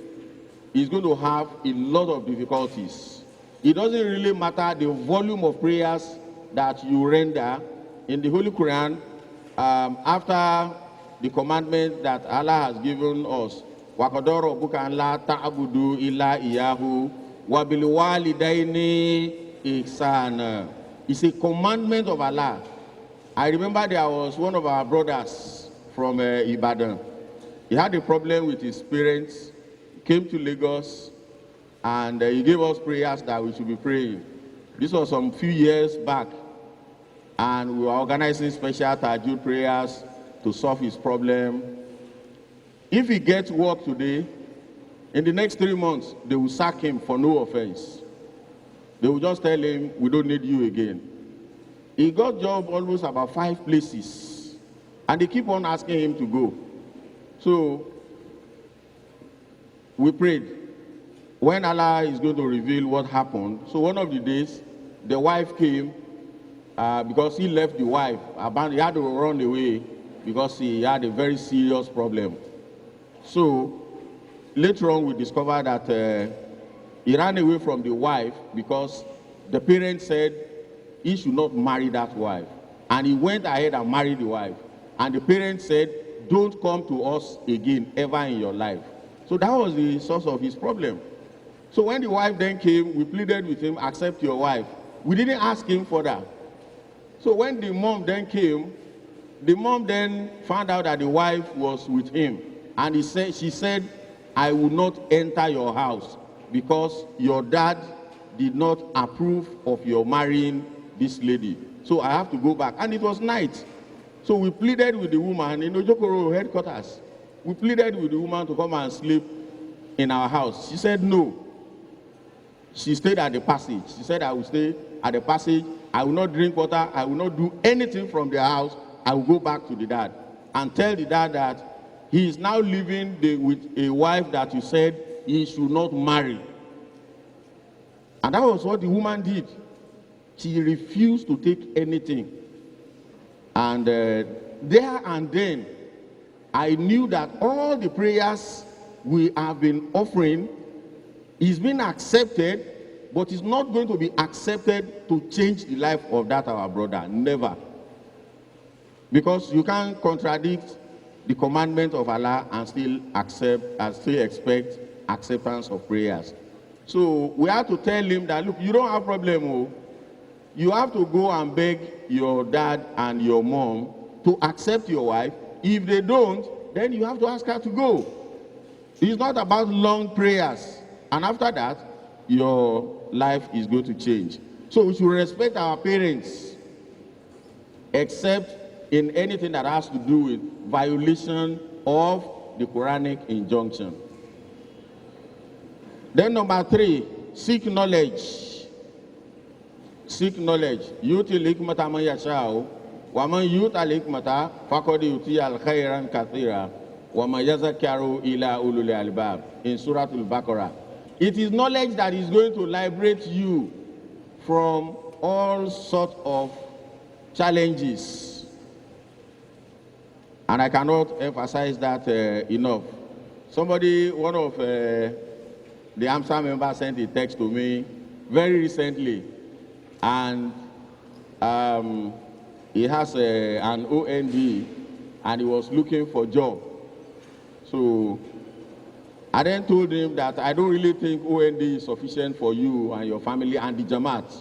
is going to have a lot of difficulties. It doesn't really matter the volume of prayers that you render. In the Holy Quran, after the commandment that Allah has given us, وَقَدَرَ رَبُّكَ أَنْ لَا تَعْبُدُوا إِلَّا إِيَّاهُ وَبِالْوَالِدَيْنِ إِحْسَانًا. It's a commandment of Allah. I remember there was one of our brothers from Ibadan. He had a problem with his parents, came to Lagos, and he gave us prayers that we should be praying. This was some few years back, and we were organizing special tahajjud prayers to solve his problem. If he gets work today, in the next 3 months, they will sack him for no offense. They will just tell him, we don't need you again. He got job almost about 5 places, and they keep on asking him to go. So we prayed. When Allah is going to reveal what happened, so one of the days, the wife came, because he left the wife, he had to run away because he had a very serious problem. So later on, we discovered that he ran away from the wife because the parents said he should not marry that wife. And he went ahead and married the wife. And the parents said, don't come to us again ever in your life. So that was the source of his problem. So when the wife then came, we pleaded with him, accept your wife. We didn't ask him for that. So when the mom then came, the mom then found out that the wife was with him. And she said, I will not enter your house because your dad did not approve of your marrying this lady. So I have to go back. And it was night. So we pleaded with the woman in Ojokoro headquarters. We pleaded with the woman to come and sleep in our house. She said no. She stayed at the passage. She said, I will stay at the passage. I will not drink water. I will not do anything from the house. I will go back to the dad and tell the dad that he is now living with a wife that you said he should not marry. And that was what the woman did. She refused to take anything. And there and then, I knew that all the prayers we have been offering is being accepted, but it's not going to be accepted to change the life of that our brother. Never. Because you can't contradict the commandment of Allah and still expect acceptance of prayers. So we have to tell him that, look, you don't have problem. Oh. You have to go and beg your dad and your mom to accept your wife. If they don't, then you have to ask her to go. It's not about long prayers. And after that, your life is going to change. So we should respect our parents, except in anything that has to do with violation of the Quranic injunction. Then number 3, seek knowledge. Seek knowledge. Yuti likmata man yasha'u, wa man yuta likmata faqad yutiya al-khayran kathira, wa man yazakkaru ila ulul albab. In Surah Al-Baqarah. It is knowledge that is going to liberate you from all sorts of challenges. And I cannot emphasize that enough. One of the Amsa members sent a text to me very recently. And he has an OND and he was looking for a job. So I then told him that I don't really think OND is sufficient for you and your family and the Jamaat.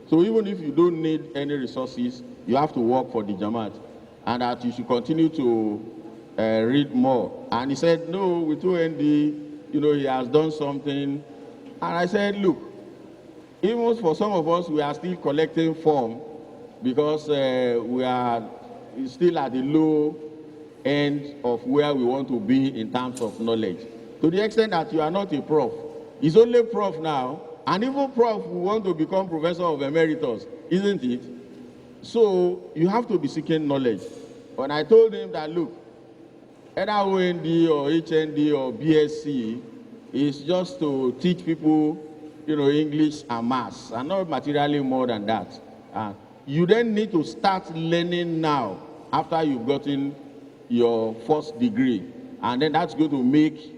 So even if you don't need any resources, you have to work for the Jamaat. And that you should continue to read more. And he said, no, with OND, he has done something. And I said, look, even for some of us, we are still collecting form because we are still at the low end of where we want to be in terms of knowledge. To the extent that you are not a prof. It's only prof now, and even prof will want to become professor of emeritus, isn't it? So you have to be seeking knowledge. When I told him that, look, either OND or HND or BSc is just to teach people, English and maths, and not materially more than that. You then need to start learning now after you've gotten your first degree, and then that's going to make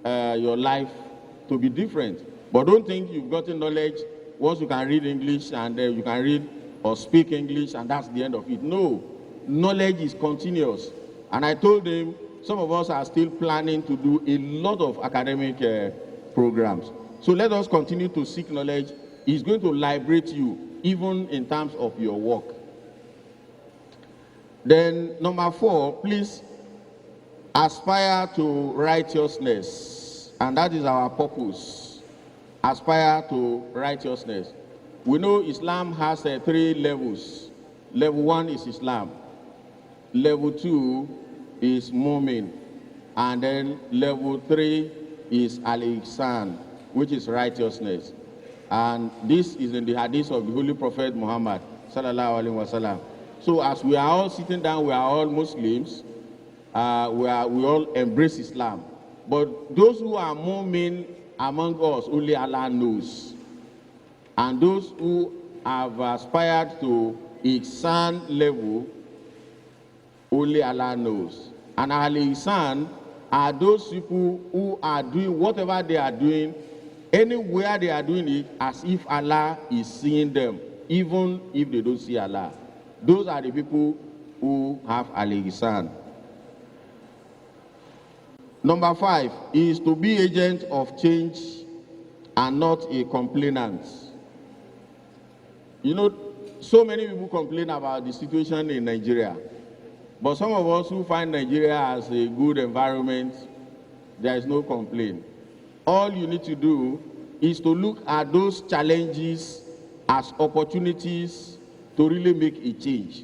your life to be different. But don't think you've gotten knowledge once you can read English and you can read or speak English and that's the end of it. No, knowledge is continuous. And I told him some of us are still planning to do a lot of academic programs. So let us continue to seek knowledge. It's going to liberate you even in terms of your work. Then number 4, please aspire to righteousness, and that is our purpose. Aspire to righteousness. We know Islam has 3 levels. Level 1 is Islam. Level 2 is Mu'min. And then level 3 is Al-Ihsan, which is righteousness. And this is in the hadith of the Holy Prophet Muhammad sallallahu alaihi wasallam. So as we are all sitting down, we are all Muslims. We all embrace Islam. But those who are Mu'min among us, only Allah knows. And those who have aspired to Ihsan level, only Allah knows. And Al-Ihsan are those people who are doing whatever they are doing, anywhere they are doing it, as if Allah is seeing them, even if they don't see Allah. Those are the people who have Al-Ihsan. Number 5 is to be agent of change and not a complainant. So many people complain about the situation in Nigeria. But some of us who find Nigeria as a good environment, there is no complaint. All you need to do is to look at those challenges as opportunities to really make a change.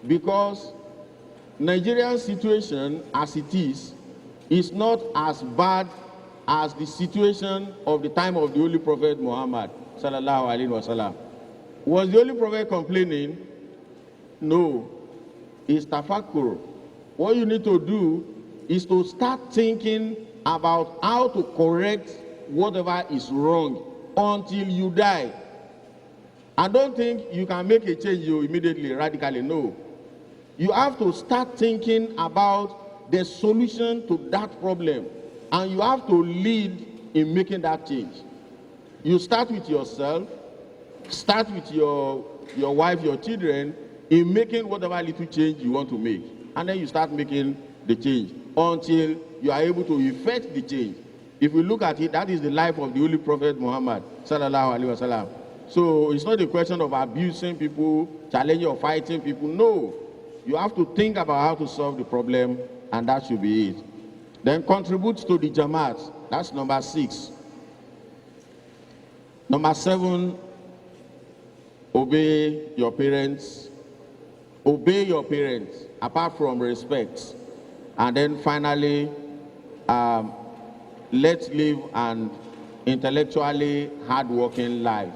Because Nigeria's situation as it is not as bad as the situation of the time of the Holy Prophet Muhammad sallallahu alaihi wasallam. Was the Holy Prophet complaining? No. It's tafakkur. What you need to do is to start thinking about how to correct whatever is wrong until you die. And don't think you can make a change immediately, radically. No. You have to start thinking about the solution to that problem, and you have to lead in making that change. You start with yourself, start with your wife, your children, in making whatever little change you want to make. And then you start making the change until you are able to effect the change. If we look at it, that is the life of the Holy Prophet Muhammad sallallahu alaihi wasallam. So it's not a question of abusing people, challenging or fighting people. No. You have to think about how to solve the problem, and that should be it. Then contribute to the Jamaat. That's number 6. Number 7, obey your parents. Obey your parents, apart from respect. And then finally, let's live an intellectually hardworking life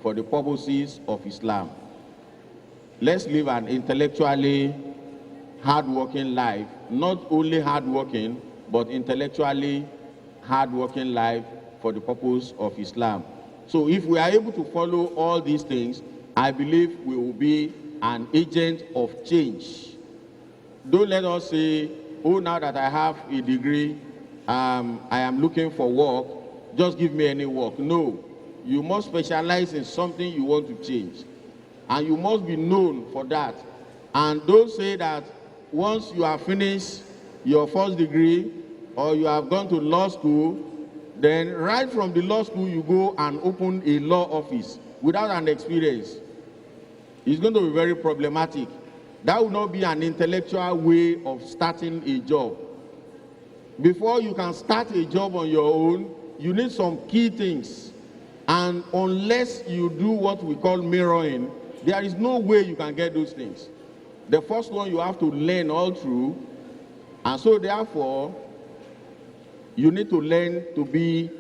for the purposes of Islam. Let's live an intellectually hardworking life, not only hardworking, but intellectually hardworking life for the purpose of Islam. So if we are able to follow all these things, I believe we will be an agent of change. Don't let us say, oh, now that I have a degree, I am looking for work, just give me any work. No, you must specialize in something you want to change. And you must be known for that. And don't say that once you have finished your first degree or you have gone to law school, then right from the law school you go and open a law office without an experience. It's going to be very problematic. That will not be an intellectual way of starting a job. Before you can start a job on your own, you need some key things. And unless you do what we call mirroring, there is no way you can get those things. The first one you have to learn all through, and so therefore, you need to learn to be,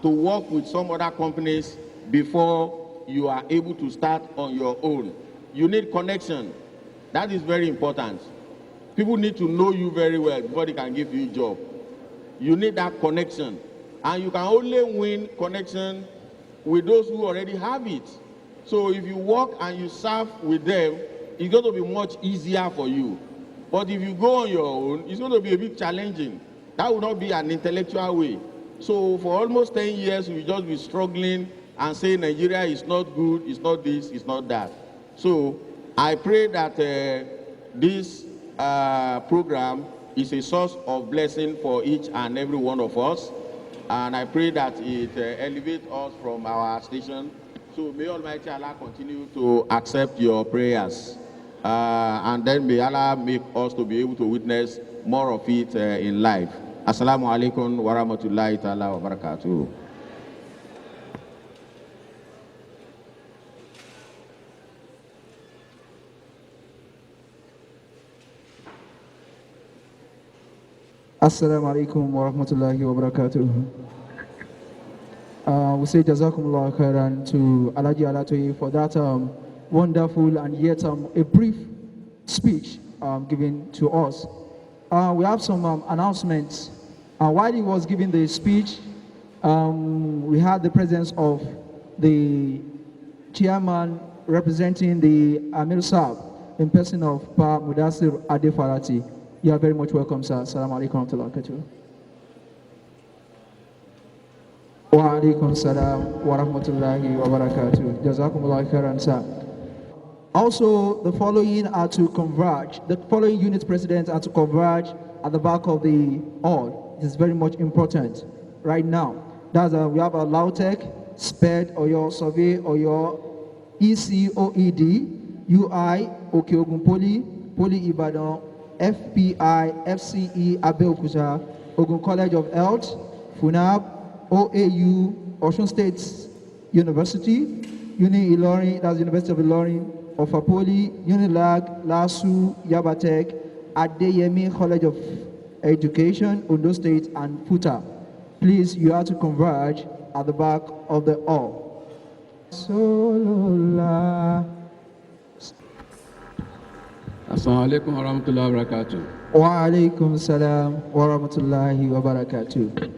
to work with some other companies before you are able to start on your own. You need connection. That is very important. People need to know you very well before they can give you a job. You need that connection. And you can only win connection with those who already have it. So if you work and you serve with them, it's going to be much easier for you. But if you go on your own, it's going to be a bit challenging. That will not be an intellectual way. So for almost 10 years, we'll just be struggling and saying Nigeria is not good, it's not this, it's not that. So I pray that this program is a source of blessing for each and every one of us. And I pray that it elevates us from our station. So may Almighty Allah continue to accept your prayers. And then may Allah make us to be able to witness more of it in life. Assalamu alaikum wa rahmatullahi ta'ala wa barakatuh. Assalamu alaikum wa rahmatullahi wa barakatuh. We say Jazakumullah khairan to Alhaji Alatoye for that wonderful and yet a brief speech given to us. We have some announcements. While he was giving the speech, we had the presence of the chairman representing the Amir Saab in person of Pa Mudassir Adefarati. You are very much welcome, sir. Assalamu alaikum wa rahmatullahi wa barakatuh. Wa alaikum salam wa rahmatullahi wa barakatuh. Jazakumullah khairan, sir. Also, the following are to converge. The following unit presidents are to converge at the back of the hall. This is very much important right now. That's we have a Lautech, SPED, or your survey, or your ECOED, UI, Okeogun Poly, Poly Ibadan, FPI, FCE, Abeokuta, Ogun College of Health, FUNAB, OAU, Ocean State University, Uni Ilorin, that's University of Ilorin, Ofapoli, Unilag, LASU, Yaba'18, Adeyemi College of Education, Ondo State, and FUTA. Please, you have to converge at the back of the hall. Solula. Assalamu alaikum wa rahmatullahi wa barakatuh. Wa alaikum salam wa rahmatullahi wa barakatuh.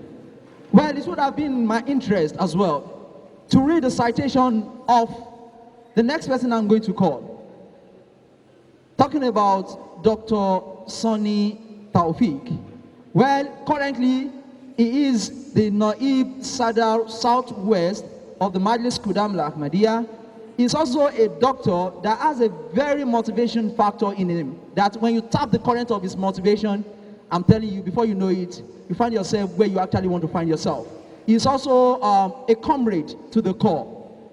Well, this would have been my interest as well to read the citation of the next person I'm going to call. Talking about Dr. Sonny Taufik. Well, currently he is the Naib Sadar Southwest of the Majlis Kudamla Ahmadiyya. He's also a doctor that has a very motivation factor in him. That when you tap the current of his motivation, I'm telling you, before you know it, you find yourself where you actually want to find yourself. He's also a comrade to the core.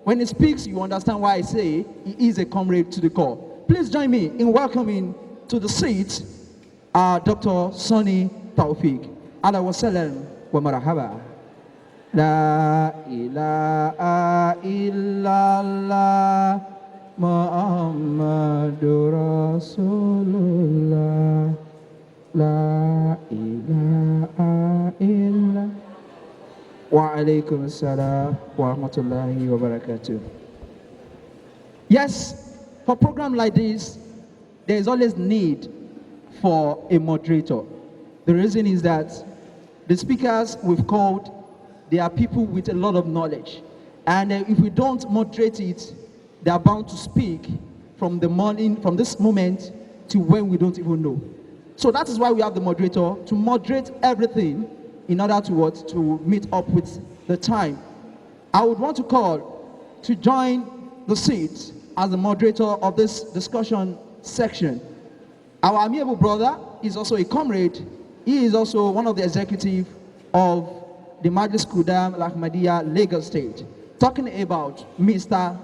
When he speaks, you understand why I say he is a comrade to the core. Please join me in welcoming to the seat Dr. Sonny Taufik. Ala wa salam wa marhaba. La ilaha illallah Muhammadur Rasulullah. La ilaha illallah. Wa alaikum assalam wa rahmatullahi wa barakatuh. Yes, for a program like this, there is always need for a moderator. The reason is that the speakers we've called, they are people with a lot of knowledge. And if we don't moderate it, they are bound to speak from the morning, from this moment to when we don't even know. So that is why we have the moderator to moderate everything in order to what? To meet up with the time. I would want to call to join the seat as the moderator of this discussion section. Our amiable brother is also a comrade. He is also one of the executive of the Majlis Kudam Ahmadiyya Lagos State. Talking about Mr.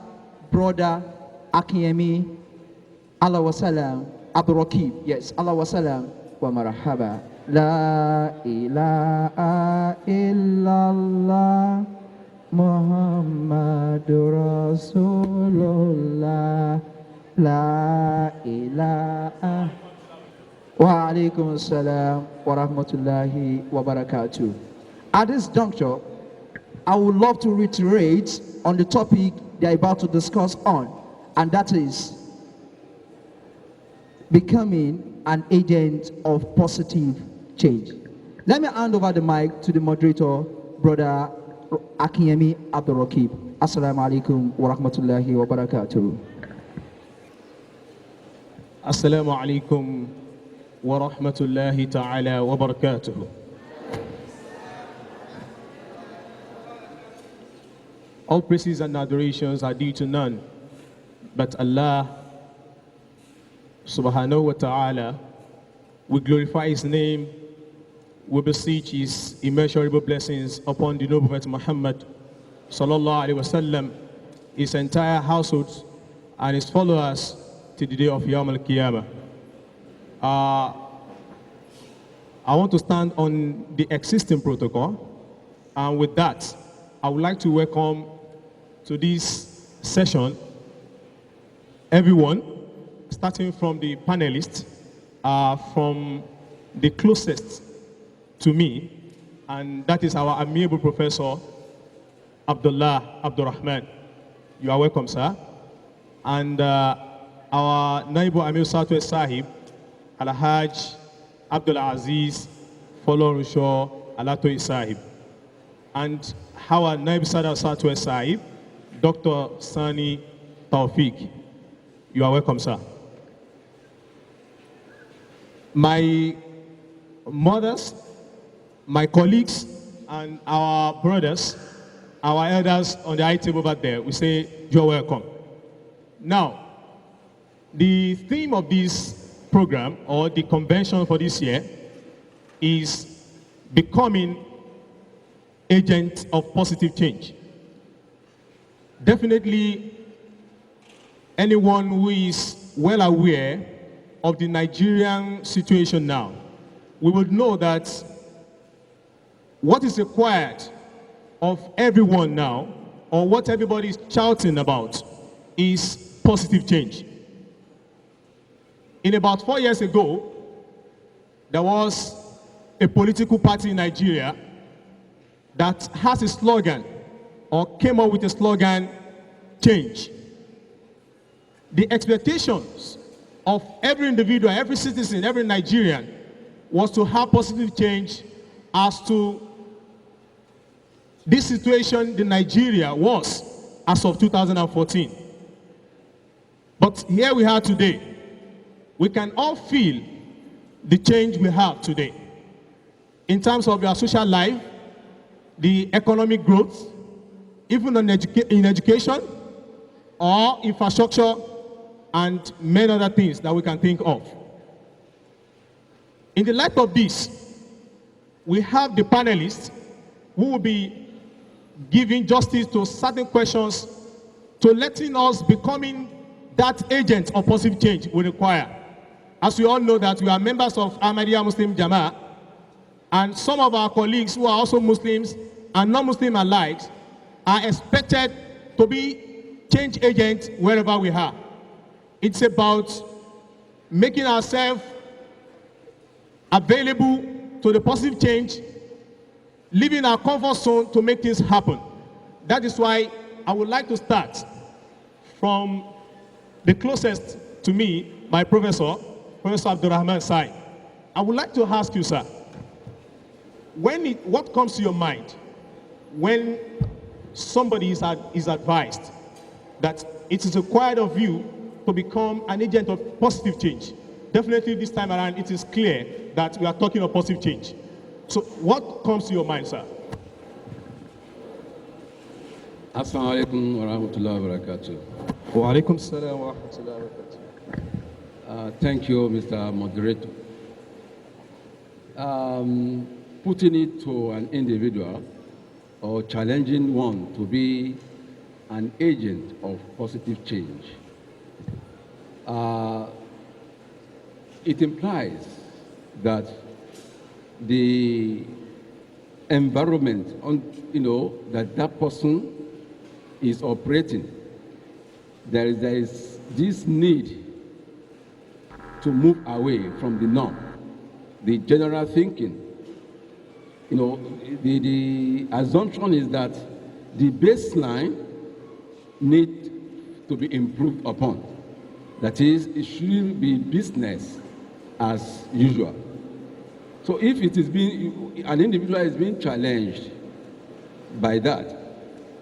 Brother Akinyemi, Allah wa salam, Abdul Rakib. Yes, Allah wa salam wa marhaba. La ilaha illallah Muhammadur Rasulullah. La ilaha wa alaikum assalam wa rahmatullahi wa barakatuh. At this juncture, I would love to reiterate on the topic they are about to discuss on, and that is becoming an agent of positive change. Let me hand over the mic to the moderator, Brother Akinyemi Abdul Rakib. Assalamu alaikum wa rahmatullahi wa barakatuh. Assalamu alaikum wa rahmatullahi ta'ala wa barakatuh. All praises and adorations are due to none but Allah subhanahu wa ta'ala. We glorify His name. We beseech His immeasurable blessings upon the noble Prophet Muhammad sallallahu alaihi wasallam, his entire household, and his followers to the day of Yawm al-Qiyamah. I want to stand on the existing protocol, and with that, I would like to welcome to this session everyone, starting from the panelists, from the closest to me, and that is our amiable professor, Abdullah Abdurrahman. You are welcome, sir. And our Naibu Amir Southwest Sahib, Al-Hajj Abdul Aziz Folorusho Alatoi Sahib. And our Naibu Sada Southwest Sahib, Dr. Sani Taufik. You are welcome, sir. My mothers, my colleagues, and our brothers, our elders on the high table over there, we say, you're welcome. Now, the theme of this program, or the convention for this year, is becoming agent of positive change. Definitely, anyone who is well aware of the Nigerian situation now, we would know that what is required of everyone now, or what everybody is shouting about, is positive change. In about 4 years ago, there was a political party in Nigeria that has a slogan, or came up with a slogan, change. The expectations of every individual, every citizen, every Nigerian was to have positive change as to this situation the Nigeria was as of 2014. But here we are today. We can all feel the change we have today in terms of our social life, the economic growth, even in education or infrastructure, and many other things that we can think of. In the light of this, we have the panelists who will be giving justice to certain questions, to letting us becoming that agent of positive change we require. As we all know that we are members of Ahmadiyya Muslim Jama', and some of our colleagues who are also Muslims and non-Muslim alike are expected to be change agents wherever we are. It's about making ourselves available to the positive change, leaving our comfort zone to make things happen. That is why I would like to start from the closest to me, my professor, Professor Abdurrahman Sai. I would like to ask you, sir, what comes to your mind when somebody is advised that it is required of you to become an agent of positive change? Definitely this time around, it is clear that we are talking of positive change. So what comes to your mind, sir? Assalamu alaikum wa rahmatullahi wa barakatuh. Wa alaikum assalam wa rahmatullahi wa barakatuh. Thank you, Mr. Moderator. Putting it to an individual or challenging one to be an agent of positive change, it implies that the environment that person is operating, there is this need to move away from the norm, the general thinking. You know, the assumption is that the baseline needs to be improved upon. That is, it shouldn't be business as usual. So if it is being, an individual is being challenged by that,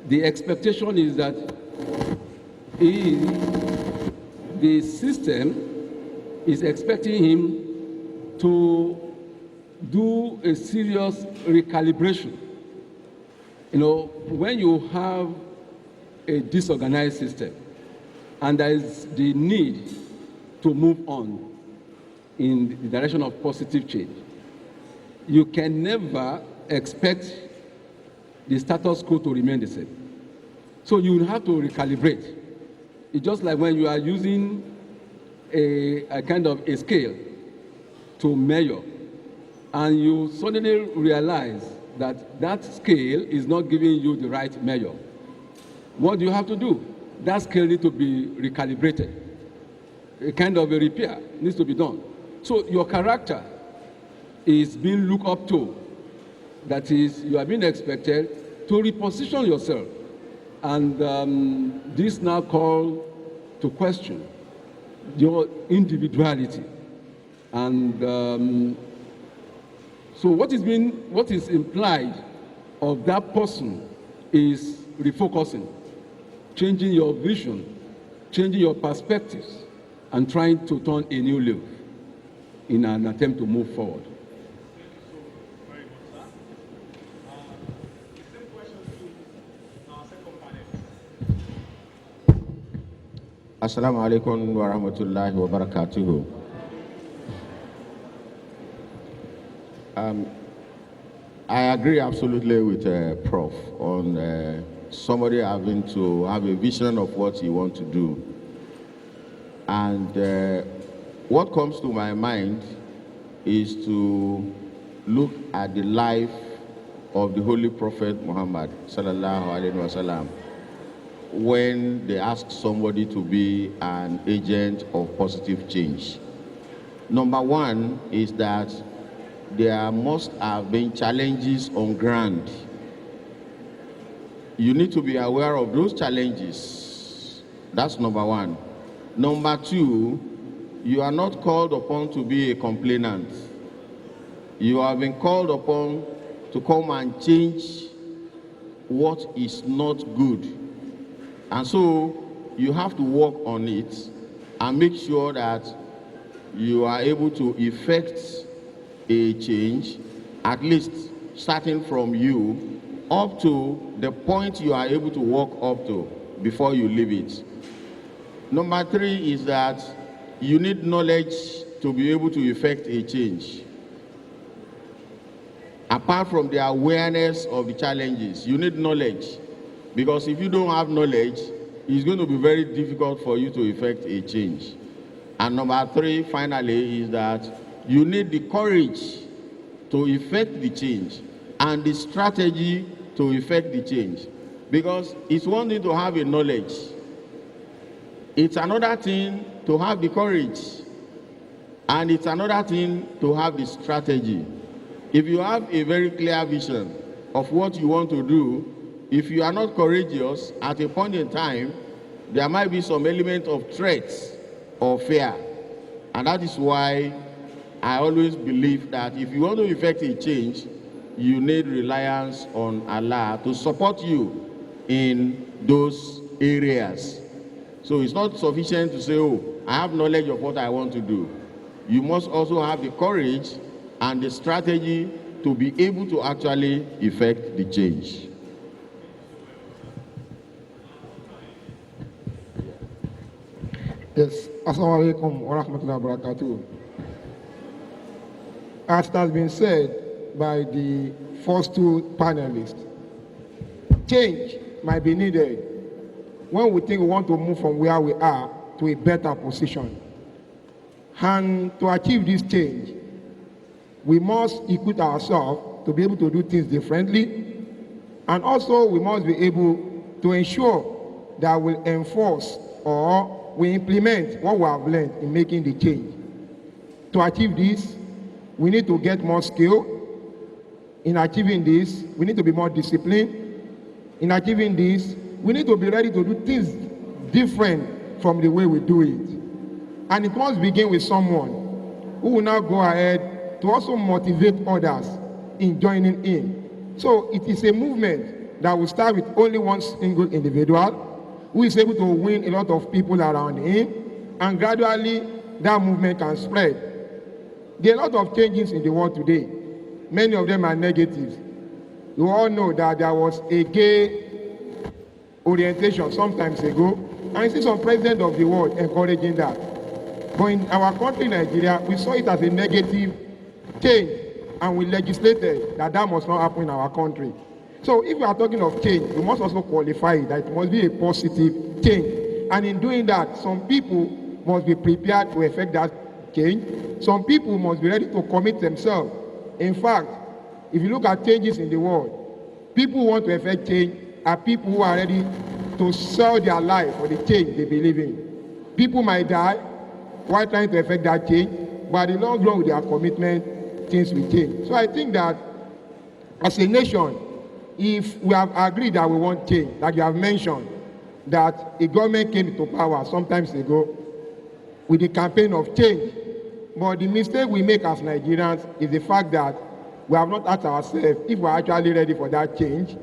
the expectation is that the system is expecting him to do a serious recalibration. You know, when you have a disorganized system and there is the need to move on in the direction of positive change, you can never expect the status quo to remain the same. So you have to recalibrate. It's just like when you are using a kind of a scale to measure, and you suddenly realize that that scale is not giving you the right measure. What do you have to do? That scale needs to be recalibrated. A kind of a repair needs to be done. So your character is being looked up to. That is, you are being expected to reposition yourself. And this now calls to question your individuality. And so what is implied of that person is refocusing, changing your vision, changing your perspectives, and trying to turn a new leaf in an attempt to move forward. Assalamu alaikum wa rahmatullahi wa barakatuhu. I agree absolutely with Prof on somebody having to have a vision of what he wants to do. And what comes to my mind is to look at the life of the Holy Prophet Muhammad sallallahu alaihi wasallam when they ask somebody to be an agent of positive change. Number one is that there must have been challenges on ground. You need to be aware of those challenges. That's number one. Number two, you are not called upon to be a complainant. You have been called upon to come and change what is not good. And so you have to work on it and make sure that you are able to effect a change, at least starting from you up to the point you are able to walk up to before you leave it. Number three is that you need knowledge to be able to effect a change. Apart from the awareness of the challenges, you need knowledge. Because if you don't have knowledge, it's going to be very difficult for you to effect a change. And number three, finally, is that you need the courage to effect the change and the strategy to effect the change. Because it's one thing to have a knowledge. It's another thing to have the courage. And it's another thing to have the strategy. If you have a very clear vision of what you want to do, if you are not courageous, at a point in time, there might be some element of threat or fear. And that is why I always believe that if you want to effect a change, you need reliance on Allah to support you in those areas. So it's not sufficient to say, oh, I have knowledge of what I want to do. You must also have the courage and the strategy to be able to actually effect the change. Yes, Assalamu alaikum wa rahmatullahi wa barakatuh. As it has been said by the first two panelists, change might be needed when we think we want to move from where we are to a better position. And to achieve this change, we must equip ourselves to be able to do things differently. And also we must be able to ensure that we enforce or we implement what we have learned in making the change. To achieve this, we need to get more skill. In achieving this, we need to be more disciplined. In achieving this, we need to be ready to do things different from the way we do it. And it must begin with someone who will now go ahead to also motivate others in joining in. So it is a movement that will start with only one single individual who is able to win a lot of people around him, and gradually that movement can spread. There are a lot of changes in the world today. Many of them are negatives. You all know that there was a gay orientation some times ago, and I see some president of the world encouraging that. But in our country, Nigeria, we saw it as a negative change, and we legislated that that must not happen in our country. So if we are talking of change, we must also qualify it, that it must be a positive change. And in doing that, some people must be prepared to effect that change. Some people must be ready to commit themselves. In fact, if you look at changes in the world, people who want to effect change are people who are ready to sell their life for the change they believe in. People might die while trying to effect that change, but in the long run with their commitment, things will change. So I think that as a nation, if we have agreed that we want change, like you have mentioned, that a government came into power sometimes ago with the campaign of change, but the mistake we make as Nigerians is the fact that we have not asked ourselves if we are actually ready for that change,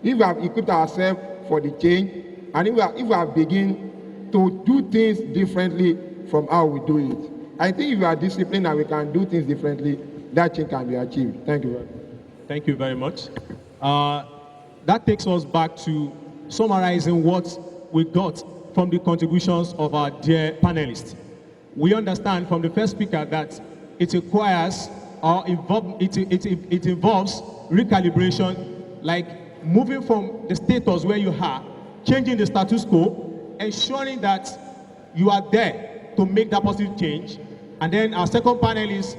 if we have equipped ourselves for the change, and if we have begun to do things differently from how we do it. I think if we are disciplined and we can do things differently, that change can be achieved. Thank you very much. Thank you very much. That takes us back to summarizing what we got from the contributions of our dear panelists. We understand from the first speaker that it requires or it involves recalibration, like moving from the status where you are, changing the status quo, ensuring that you are there to make that positive change. And then our second panelist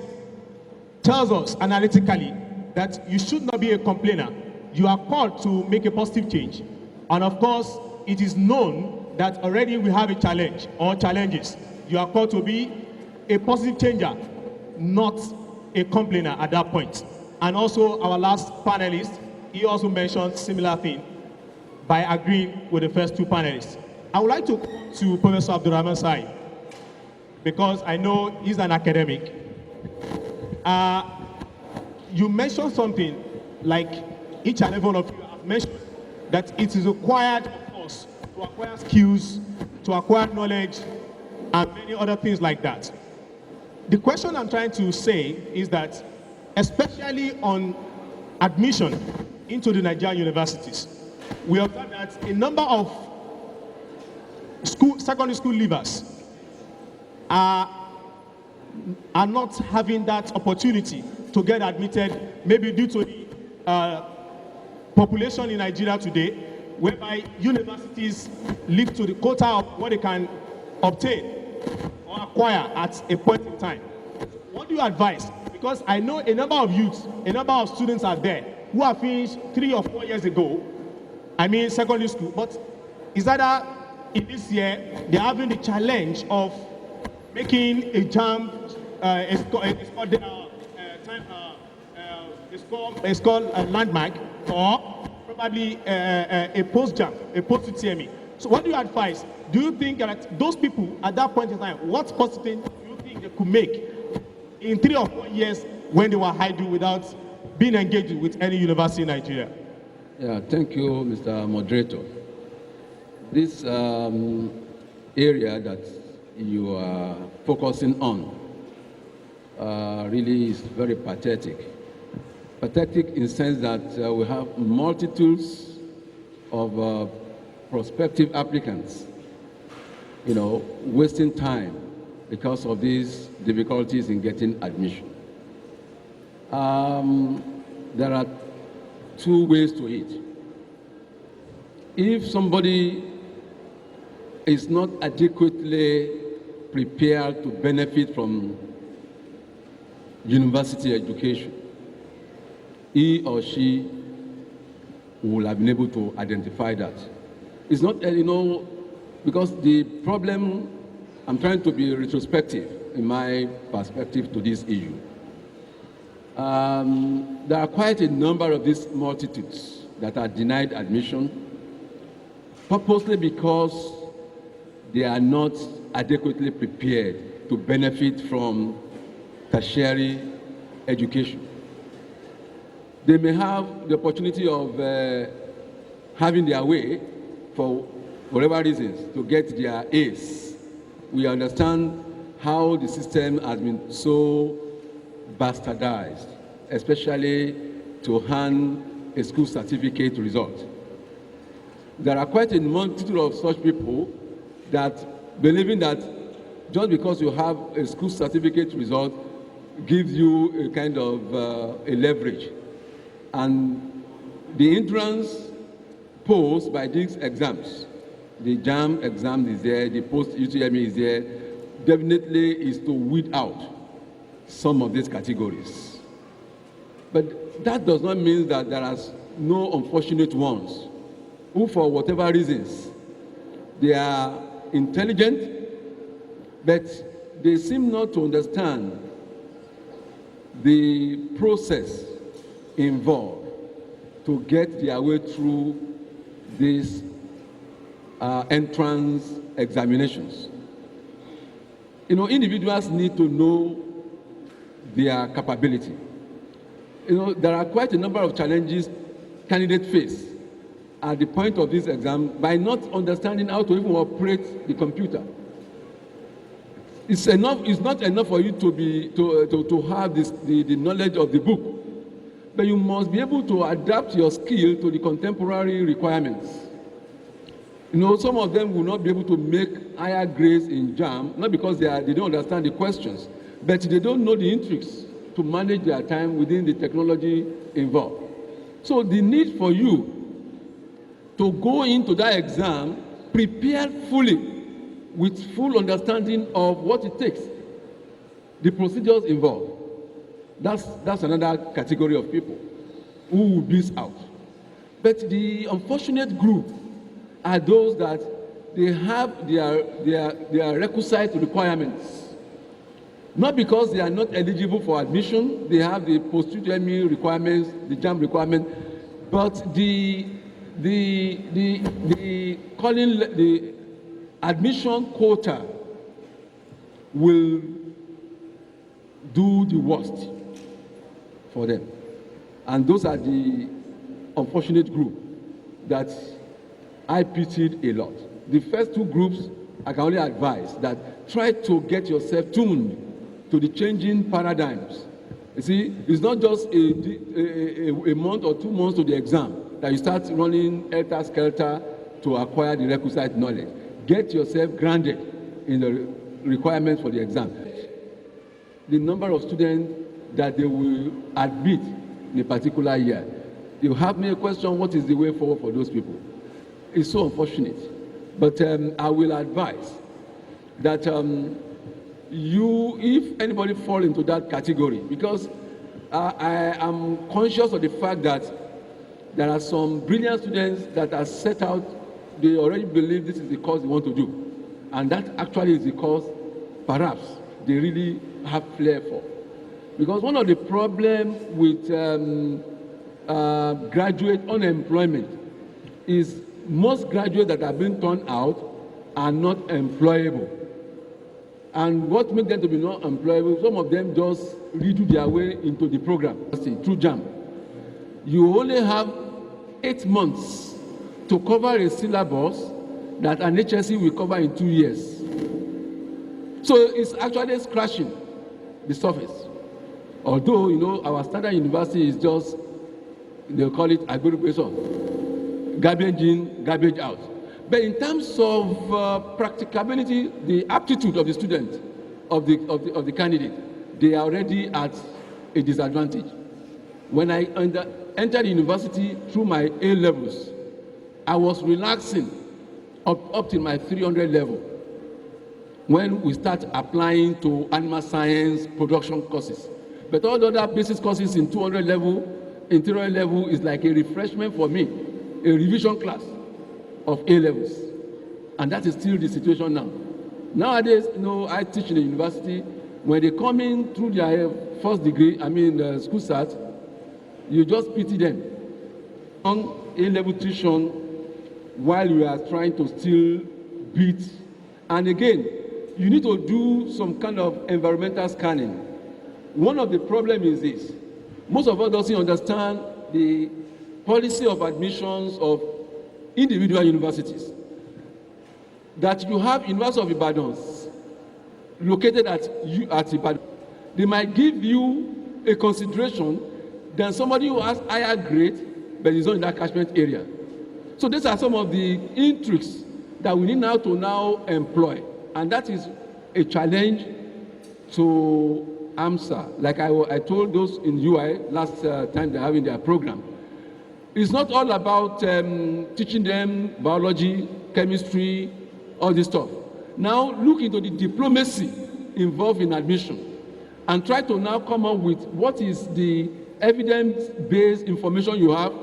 tells us analytically that you should not be a complainer. You are called to make a positive change. And of course, it is known that already we have a challenge or challenges. You are called to be a positive changer, not a complainer at that point. And also our last panelist, he also mentioned similar thing by agreeing with the first two panelists. I would like to come to Professor Abdurrahman Sai, because I know he's an academic. You mentioned something like each and every one of you have mentioned that it is required of us to acquire skills, to acquire knowledge, and many other things like that. The question I'm trying to say is that, especially on admission into the Nigerian universities, we observe that a number of secondary school leavers are not having that opportunity to get admitted, maybe due to the population in Nigeria today, whereby universities live to the quota of what they can obtain or acquire at a point in time. What do you advise? Because I know a number of youths, a number of students are there who have finished 3 or 4 years ago, secondary school, but is that in this year, they're having the challenge of making a jump, it's called a landmark, or probably a post jump, a post UTME. So what do you advise? Do you think that those people at that point in time, what positive do you think they could make in 3 or 4 years when they were idle without being engaged with any university in Nigeria? Yeah, thank you, Mr. Moderator. This area that you are focusing on really is very pathetic. Pathetic in the sense that we have multitudes of prospective applicants, wasting time because of these difficulties in getting admission. There are 2 ways to it. If somebody is not adequately prepared to benefit from university education, he or she will have been able to identify that. It's not, because the problem I'm trying to be retrospective in my perspective to this issue. There are quite a number of these multitudes that are denied admission purposely because they are not adequately prepared to benefit from tertiary education. They may have the opportunity of having their way for whatever reasons to get their A's. We understand how the system has been so bastardized, especially to hand a school certificate result. There are quite a multitude of such people that believing that just because you have a school certificate result gives you a kind of a leverage. And the hindrance posed by these exams, the JAM exam is there, the post-UTME is there, definitely is to weed out some of these categories. But that does not mean that there are no unfortunate ones who, for whatever reasons, they are intelligent, but they seem not to understand the process involved to get their way through these entrance examinations. You know, individuals need to know their capability. You know, there are quite a number of challenges candidates face at the point of this exam by not understanding how to even operate the computer. It's not enough for you to have the knowledge of the book, but you must be able to adapt your skill to the contemporary requirements. You know, some of them will not be able to make higher grades in JAM, not because they don't understand the questions, but they don't know the intrigues to manage their time within the technology involved. So the need for you to go into that exam prepared fully with full understanding of what it takes, the procedures involved. That's another category of people who will miss out. But the unfortunate group are those that they have their requisite requirements. Not because they are not eligible for admission, they have the post-UTME requirements, the JAM requirement, but the admission quota will do the worst for them. And those are the unfortunate group that I pitied a lot. The first two groups, I can only advise that try to get yourself tuned to the changing paradigms. You see, it's not just a month or 2 months to the exam that you start running helter-skelter to acquire the requisite knowledge. Get yourself grounded in the requirements for the exam. The number of students that they will admit in a particular year. You have me a question, what is the way forward for those people? It's so unfortunate. But I will advise that if anybody fall into that category, because I am conscious of the fact that there are some brilliant students that are set out, they already believe this is the course they want to do. And that actually is the course perhaps they really have flair for. Because one of the problems with graduate unemployment is most graduates that are being turned out are not employable. And what makes them to be not employable, some of them just redo their way into the program through JAM. You only have 8 months to cover a syllabus that an HSC will cover in 2 years. So it's actually scratching the surface. Although, you know, our standard university is just, they call it aggregation, garbage in, garbage out. But in terms of practicability, the aptitude of the student, of the candidate, they are already at a disadvantage. When I entered university through my A levels, I was relaxing up till my 300 level. When we start applying to animal science production courses. But all the other basic courses in 200 level, in 300 level is like a refreshment for me, a revision class of A levels. And that is still the situation now. Nowadays, I teach in the university. When they come in through their first degree, school start, you just pity them. On A-level tuition, while you are trying to still beat. And again, you need to do some kind of environmental scanning. One of the problems is this. Most of us don't understand the policy of admissions of individual universities. That you have University of Ibadan located at Ibadan. They might give you a consideration than somebody who has higher grade but is not in that catchment area. So these are some of the intrigues that we need now to employ. And that is a challenge to Amsa. Like I told those in UI last time they're having their program. It's not all about teaching them biology, chemistry, all this stuff. Now look into the diplomacy involved in admission and try to now come up with what is the evidence-based information you have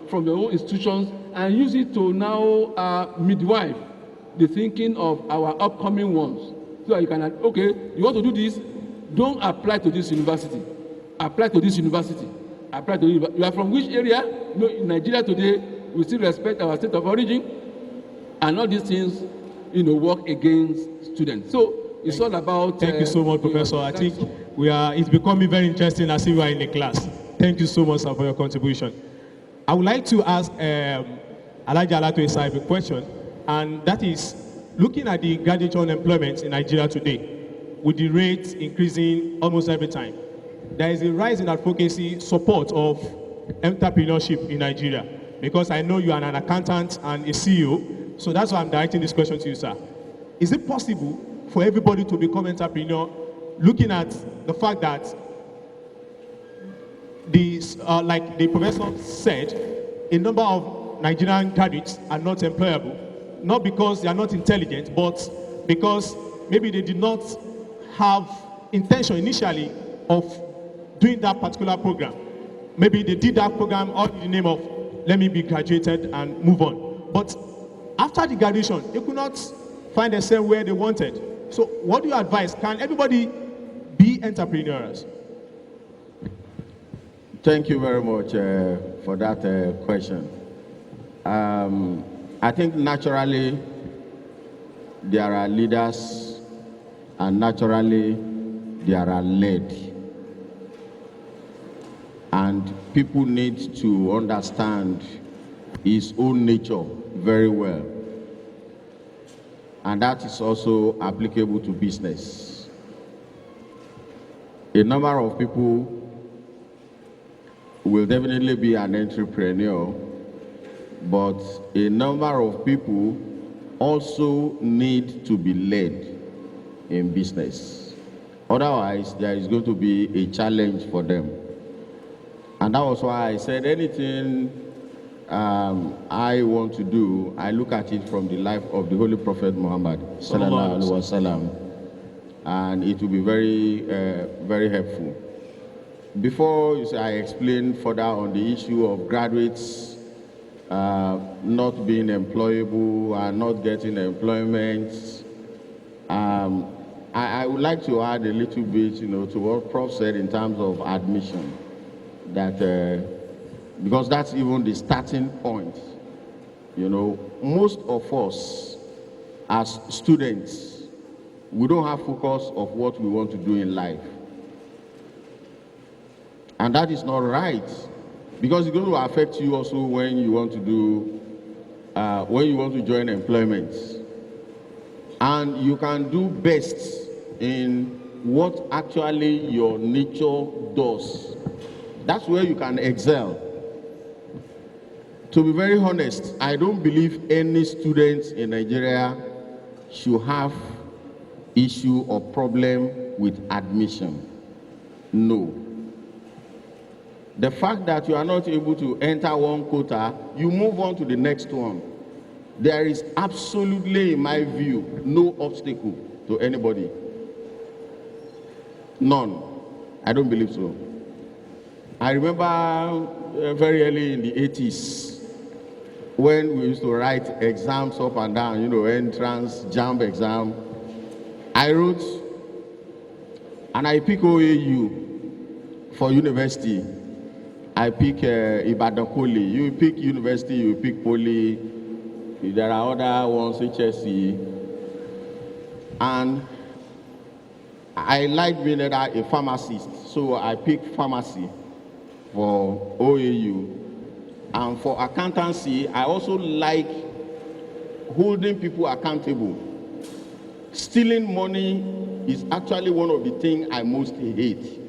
from your own institutions and use it to now midwife the thinking of our upcoming ones. So that you can, okay, you want to do this, don't apply to this university. Apply to this university. Apply to this. You are from which area? In Nigeria today, we still respect our state of origin, and all these things, work against students. So it's all about. Thank you so much, Professor. I think it's becoming very interesting as if we are in a class. Thank you so much, sir, for your contribution. I would like to ask Alhaji Alatu Isai a question, and that is, looking at the graduate unemployment in Nigeria today, with the rate increasing almost every time, there is a rise in advocacy support of entrepreneurship in Nigeria. Because I know you are an accountant and a CEO, so that's why I'm directing this question to you, sir. Is it possible for everybody to become entrepreneur, looking at the fact that like the professor said, a number of Nigerian graduates are not employable, not because they are not intelligent, but because maybe they did not have intention initially of doing that particular program. Maybe they did that program all in the name of, let me be graduated and move on. But after the graduation, they could not find themselves where they wanted. So what do you advise? Can everybody be entrepreneurs? Thank you very much for that question. I think naturally there are leaders and naturally there are led. And people need to understand his own nature very well. And that is also applicable to business. A number of people will definitely be an entrepreneur, but a number of people also need to be led in business. Otherwise, there is going to be a challenge for them. And that was why I said anything I want to do, I look at it from the life of the Holy Prophet Muhammad, sallallahu alaihi wasallam, and it will be very, very helpful. Before I explain further on the issue of graduates not being employable and not getting employment, I would like to add a little bit, to what Prof said in terms of admission. That because that's even the starting point. Most of us as students, we don't have focus of what we want to do in life. And that is not right, because it's going to affect you also when you want to do, when you want to join employment. And you can do best in what actually your nature does. That's where you can excel. To be very honest, I don't believe any student in Nigeria should have issue or problem with admission. No. The fact that you are not able to enter one quota, you move on to the next one. There is absolutely, in my view, no obstacle to anybody. None. I don't believe so. I remember very early in the 80s when we used to write exams up and down, entrance, JAMB exam. I wrote, and I pick OAU for university. I pick Ibadan Poly. You pick university, you pick Poly. There are other ones, HSC. And I like being a pharmacist, so I picked pharmacy for OAU. And for accountancy, I also like holding people accountable. Stealing money is actually one of the things I most hate.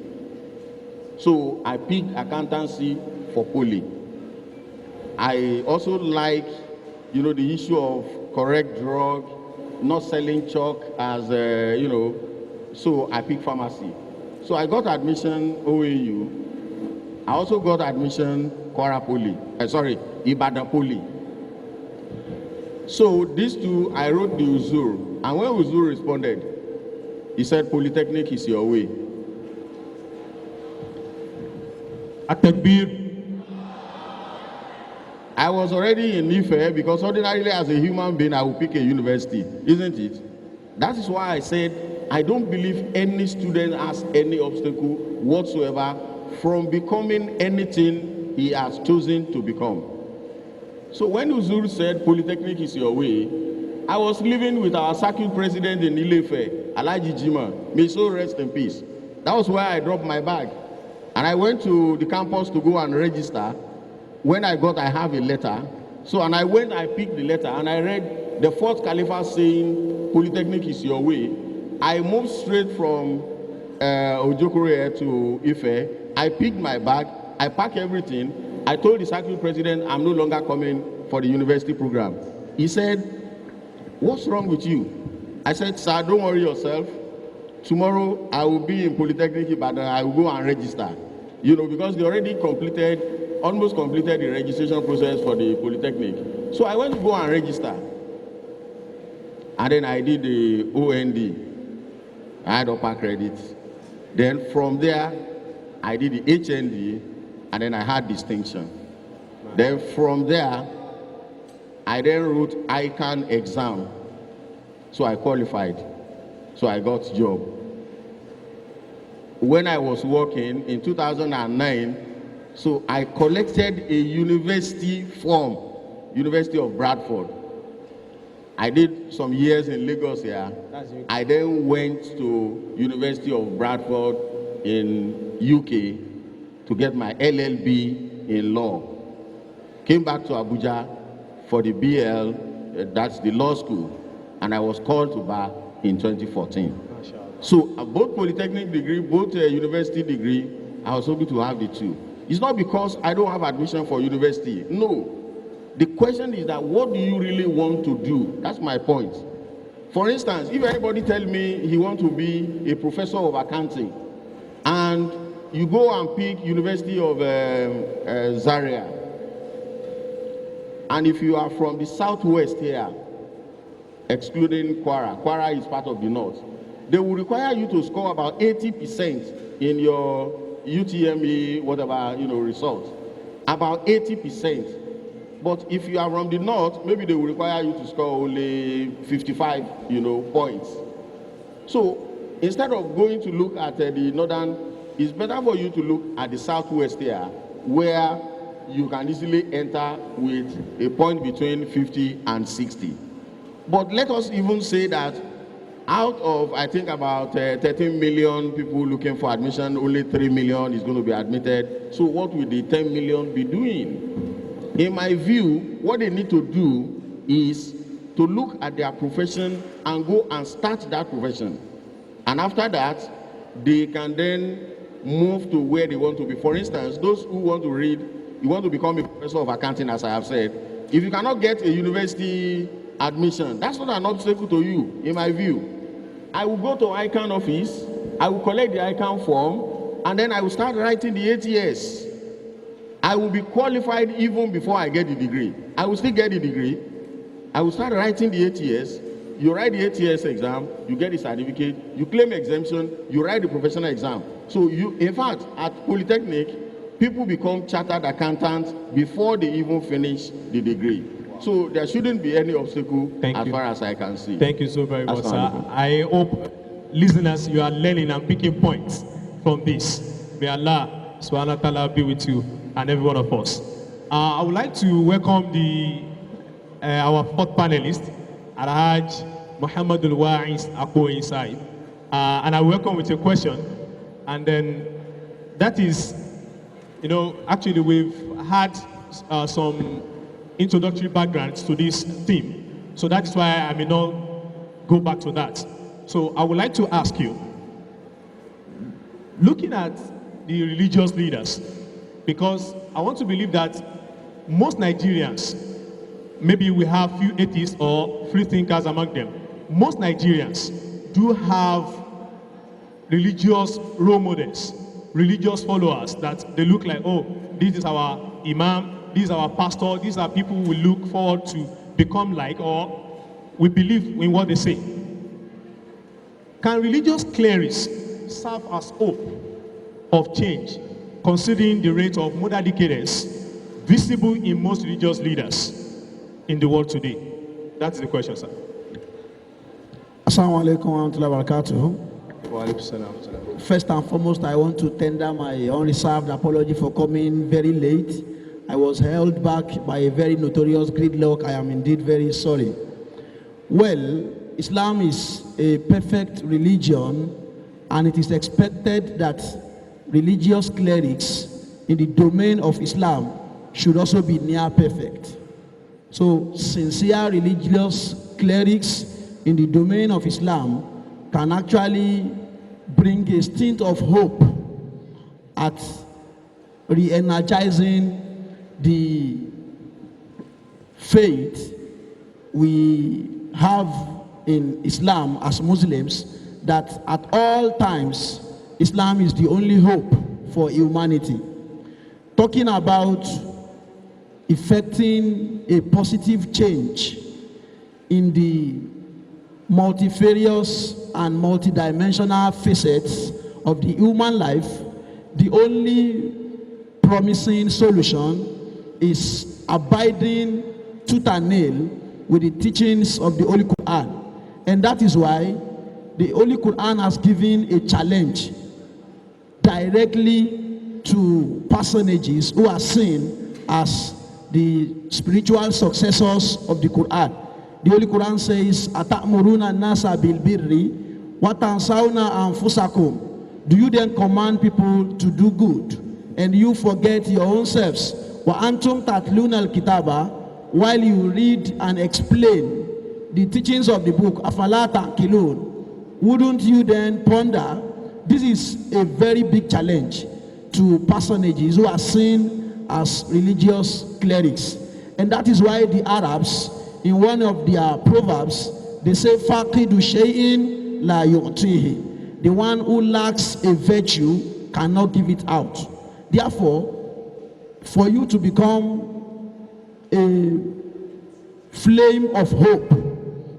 So I picked accountancy for Poly. I also like, the issue of correct drug, not selling chalk as, so I picked pharmacy. So I got admission OAU. I also got admission Kwara Poly, Ibadan Poly. So these two, I wrote the Uzur. And when Uzur responded, he said, Polytechnic is your way. Atakbir. I was already in Ife because ordinarily as a human being, I would pick a university, isn't it? That is why I said, I don't believe any student has any obstacle whatsoever from becoming anything he has chosen to become. So when Uzur said Polytechnic is your way, I was living with our circuit president in Ilefe, Alaji Jima. May he so rest in peace. That was where I dropped my bag. And I went to the campus to go and register. When I have a letter. So, and I went, I picked the letter, and I read the fourth Caliph saying, Polytechnic is your way. I moved straight from Ojokore to Ife. I picked my bag, I packed everything. I told the circuit president, I'm no longer coming for the university program. He said, what's wrong with you? I said, sir, don't worry yourself. Tomorrow, I will be in Polytechnic, but I will go and register. Because they already almost completed the registration process for the Polytechnic. So I went to go and register. And then I did the OND. I had upper credit. Then from there, I did the HND, and then I had distinction. Then from there, I then wrote ICANN exam. So I qualified. So I got job. When I was working in 2009, so I collected a university form, University of Bradford. I did some years in Lagos here. I then went to University of Bradford in UK to get my LLB in law. Came back to Abuja for the BL, that's the law school, and I was called to bar in 2014. So both polytechnic degree, both university degree, I was able to have the two. It's not because I don't have admission for university. No. The question is that what do you really want to do? That's my point. For instance, if anybody tell me he wants to be a professor of accounting, and you go and pick University of Zaria, and if you are from the southwest here, excluding Kwara, Kwara is part of the north, they will require you to score about 80% in your UTME, whatever, results. About 80%. But if you are from the north, maybe they will require you to score only 55, points. So instead of going to look at the northern, it's better for you to look at the southwest here, where you can easily enter with a point between 50 and 60. But let us even say that out of, I think, about 13 million people looking for admission, only 3 million is going to be admitted. So what will the 10 million be doing? In my view, what they need to do is to look at their profession and go and start that profession. And after that, they can then move to where they want to be. For instance, those who want to read, you want to become a professor of accounting, as I have said, if you cannot get a university admission, that's not an obstacle to you, in my view. I will go to ICANN office, I will collect the ICANN form, and then I will start writing the ATS. I will be qualified even before I get the degree. I will still get the degree. I will start writing the ATS. You write the ATS exam, you get the certificate, you claim exemption, you write the professional exam. So in fact, at Polytechnic, people become chartered accountants before they even finish the degree. Wow. So there shouldn't be any obstacle Thank as you. far as I can see. Thank you so very much, sir. Assalamu alaikum. I hope listeners, you are learning and picking points from this. May Allah subhanahu wa ta'ala be with you and every one of us. I would like to welcome our fourth panelist, Ahic Muhammadul Wa'is Akbo inside. And I welcome with a question. And then that is, actually we've had some introductory backgrounds to this theme. So that is why I may not go back to that. So I would like to ask you, looking at the religious leaders, because I want to believe that most Nigerians, maybe we have few atheists or free thinkers among them, most Nigerians do have religious role models, religious followers that they look like, oh, this is our imam, this is our pastor, these are people we look forward to become like, or we believe in what they say. Can religious clerics serve as hope of change, considering the rate of moral decadence visible in most religious leaders in the world today? That's the question, sir. Assalamu alaikum wa rahmatullahi wa barakatuh. First and foremost, I want to tender my unreserved apology for coming very late. I was held back by a very notorious gridlock. I am indeed very sorry. Well, Islam is a perfect religion, and it is expected that religious clerics in the domain of Islam should also be near perfect. So, sincere religious clerics in the domain of Islam can actually bring a stint of hope at re-energizing the faith we have in Islam as Muslims, that at all times Islam is the only hope for humanity. Talking about effecting a positive change in the multifarious and multidimensional facets of the human life, the only promising solution is abiding tooth and nail with the teachings of the Holy Quran. And that is why the Holy Quran has given a challenge directly to personages who are seen as the spiritual successors of the Quran. The Holy Quran says, "Atamuruna nasa bil birri wa tansawna anfusakum." Do you then command people to do good, and you forget your own selves? Wa antum tatluna al-kitaba, while you read and explain the teachings of the book. Afala ta'qilun. Wouldn't you then ponder? This is a very big challenge to personages who are seen as religious clerics, and that is why the Arabs, in one of their proverbs, they say, "Faqidu shay'in la yu'tihi." The one who lacks a virtue cannot give it out. Therefore, for you to become a flame of hope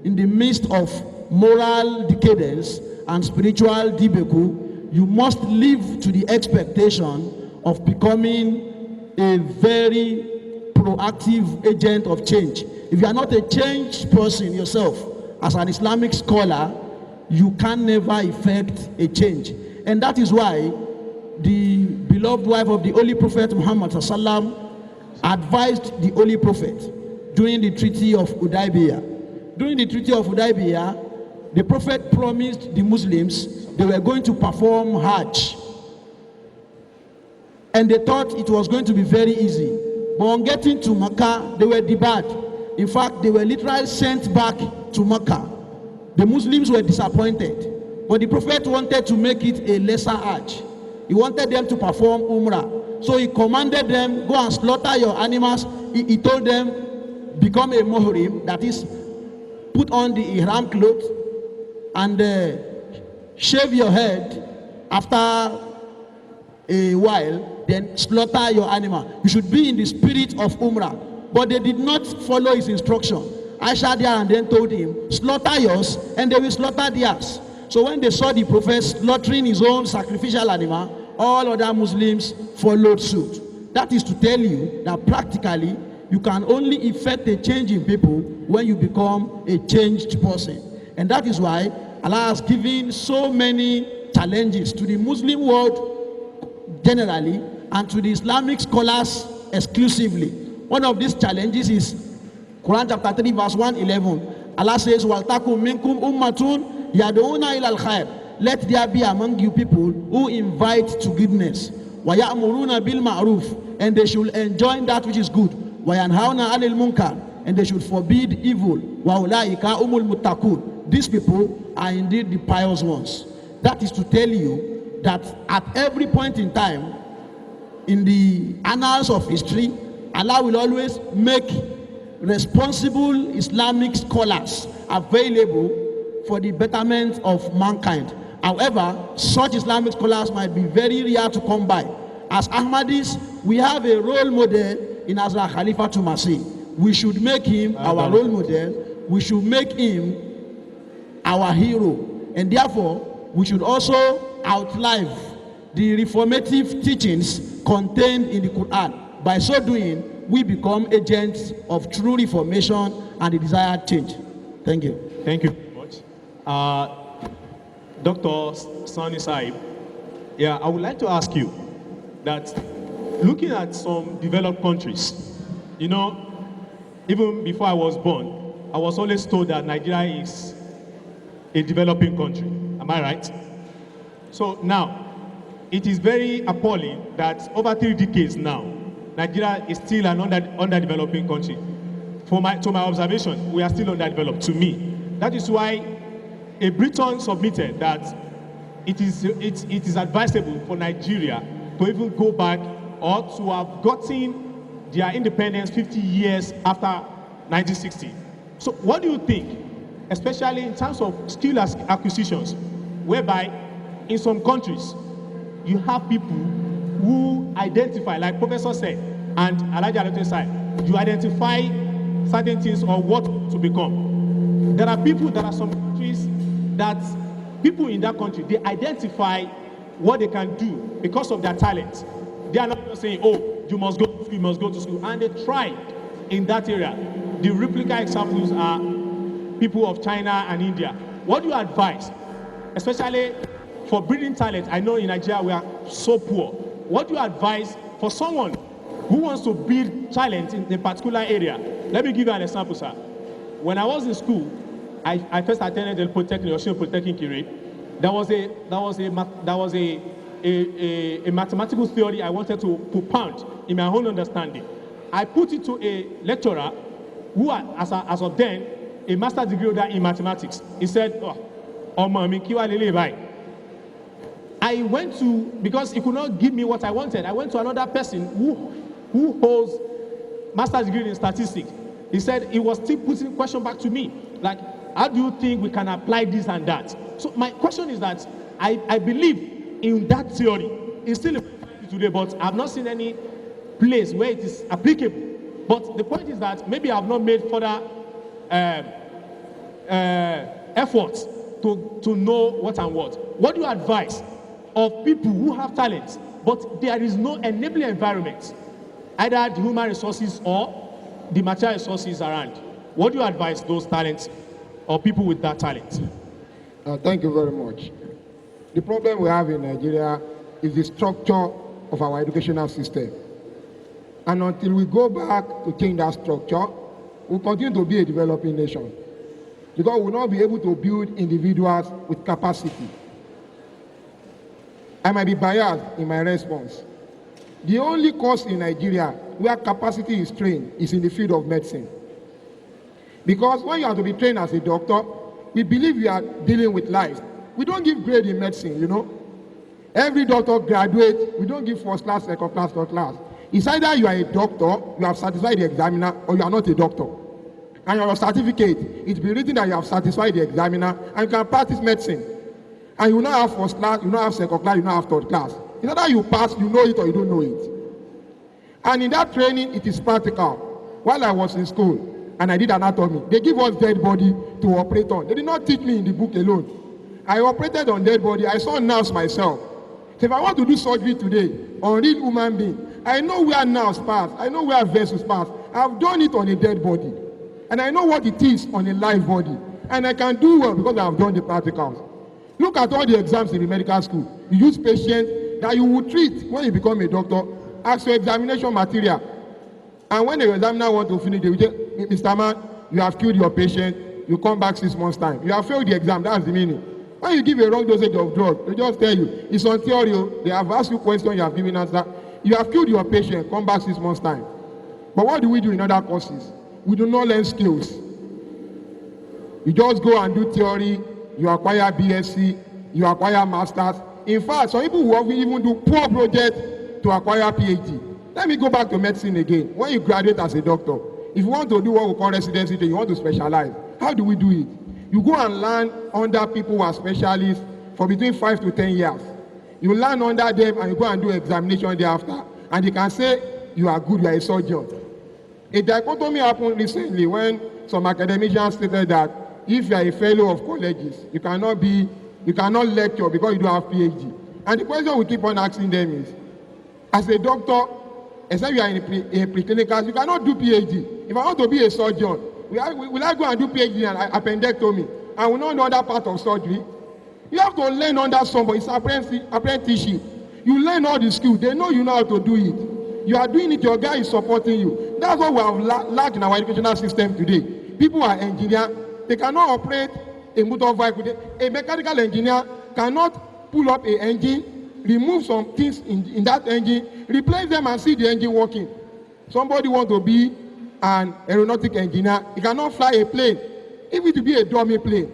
in the midst of moral decadence and spiritual debacle, you must live to the expectation of becoming a very proactive agent of change. If you are not a changed person yourself, as an Islamic scholar, you can never effect a change. And that is why the beloved wife of the Holy Prophet Muhammad sallam advised the Holy Prophet during the Treaty of Hudaybiyah. During the Treaty of Hudaybiyah, the Prophet promised the Muslims they were going to perform Hajj. And they thought it was going to be very easy. But on getting to Makkah, they were debarred. In fact, they were literally sent back to Makkah. The Muslims were disappointed. But the Prophet wanted to make it a lesser Hajj. He wanted them to perform Umrah. So he commanded them, go and slaughter your animals. He told them, become a muhrim, that is, put on the ihram cloth and shave your head after a while, then slaughter your animal. You should be in the spirit of Umrah. But they did not follow his instruction. Aisha there and then told him, slaughter yours and they will slaughter theirs. So when they saw the Prophet slaughtering his own sacrificial animal, all other Muslims followed suit. That is to tell you that practically You can only effect a change in people when you become a changed person. And that is why Allah has given so many challenges to the Muslim world generally and to the Islamic scholars exclusively. One of these challenges is Quran chapter 3 verse 111. Allah says, وَلْتَكُمْ مِنْكُمْ أُمَّةٌ يَدْعُونَ إِلَى الْخَيْرِ. Let there be among you people who invite to goodness. وَيَأْمُرُونَ بِالْمَعْرُوفِ. And they should enjoin that which is good. وَيَنْهَوْنَ عَنِ الْمُنْكَرِ. And they should forbid evil. وَأُولَٰئِكَ هُمُ الْمُتَّقُونَ. These people are indeed the pious ones. That is to tell you that at every point in time in the annals of history, Allah will always make responsible Islamic scholars available for the betterment of mankind. However, such Islamic scholars might be very rare to come by. As Ahmadis, we have a role model in Hazrat Khalifa Masih. We should make him our role model. We should make him our hero. And therefore, we should also outlive the reformative teachings contained in the Quran. By so doing, we become agents of true reformation and the desired change. Thank you. Thank you very much. Dr. Sani Saib, yeah, I would like to ask you that looking at some developed countries, you know, even before I was born, I was always told that Nigeria is a developing country. Am I right? So now, it is very appalling that over 3 decades now, Nigeria is still an underdeveloping country. To my observation, we are still underdeveloped, to me. That is why a Britain submitted that it is advisable for Nigeria to even go back or to have gotten their independence 50 years after 1960. So what do you think, especially in terms of skill acquisitions, whereby in some countries you have people who identify, like Professor said, and Alhaji Alete said, you identify certain things or what to become. There are people, there are some countries that people in that country, they identify what they can do because of their talent. They are not just saying, oh, you must go to school, you must go to school. And they try in that area. The replica examples are people of China and India. What do you advise, especially for breeding talent? I know in Nigeria we are so poor. What do you advise for someone who wants to build talent in a particular area? Let me give you an example, sir. When I was in school, I first attended the Polytechnic, Osun Polytechnic Kiri. There was a mathematical theory I wanted to propound in my own understanding. I put it to a lecturer who, as of then, a master's degree holder in mathematics. He said, oh, mommy, kiwa lele bai. I went to, because he could not give me what I wanted, I went to another person who holds master's degree in statistics. He said he was still putting question back to me, like, how do you think we can apply this and that? So my question is that I believe in that theory. It's still applicable today, but I've not seen any place where it is applicable. But the point is that maybe I've not made further efforts to know what and what. What do you advise of people who have talents, but there is no enabling environment, either the human resources or the material resources around? What do you advise those talents or people with that talent? Thank you very much. The problem we have in Nigeria is the structure of our educational system. And until we go back to change that structure, we'll continue to be a developing nation. Because we'll not be able to build individuals with capacity. I might be biased in my response. The only course in Nigeria where capacity is trained is in the field of medicine. Because when you have to be trained as a doctor, we believe you are dealing with life. We don't give grade in medicine, you know. Every doctor graduates, we don't give first class, second class, third class. It's either you are a doctor, you have satisfied the examiner, or you are not a doctor. And your certificate, it's been written that you have satisfied the examiner, and you can practice medicine. And you not have first class, you not have second class, you not have third class. It's either you pass, you know it, or you don't know it. And in that training, it is practical. While I was in school, and I did anatomy, they give us dead body to operate on. They did not teach me in the book alone. I operated on dead body. I saw nerves myself. So if I want to do surgery today on real human being, I know where nerves pass. I know where vessels pass. I've done it on a dead body. And I know what it is on a live body. And I can do well because I've done the practicals. Look at all the exams in the medical school. You use patients that you will treat when you become a doctor as your examination material. And when the examiner wants to finish, they will say, Mr. Man, you have killed your patient. You come back 6 months' time. You have failed the exam. That's the meaning. When you give a wrong dosage of drug, they just tell you, it's on theory. They have asked you questions, you have given answer. You have killed your patient. Come back 6 months' time. But what do we do in other courses? We do not learn skills. You just go and do theory. You acquire BSc. You acquire masters. In fact, some people will even do poor project to acquire PhD. Let me go back to medicine again. When you graduate as a doctor, if you want to do what we call residency, you want to specialize. How do we do it? You go and learn under people who are specialists for between 5 to 10 years. You learn under them and you go and do examination thereafter. And they can say, you are good, you are a surgeon. A dichotomy happened recently when some academicians stated that if you are a fellow of colleges, you cannot lecture because you don't have PhD. And the question we keep on asking them is, as a doctor, except you are in a preclinical, you cannot do PhD. If I want to be a surgeon, will I go and do PhD and appendectomy? I will not know that part of surgery. You have to learn under somebody. It's apprenticeship. You learn all the skills. They know you know how to do it. You are doing it. Your guy is supporting you. That's what we have lacked in our educational system today. People are engineers. They cannot operate a motor vehicle. A mechanical engineer cannot pull up an engine, remove some things in that engine, replace them and see the engine working. Somebody want to be an aeronautic engineer. He cannot fly a plane, even to be a dummy plane.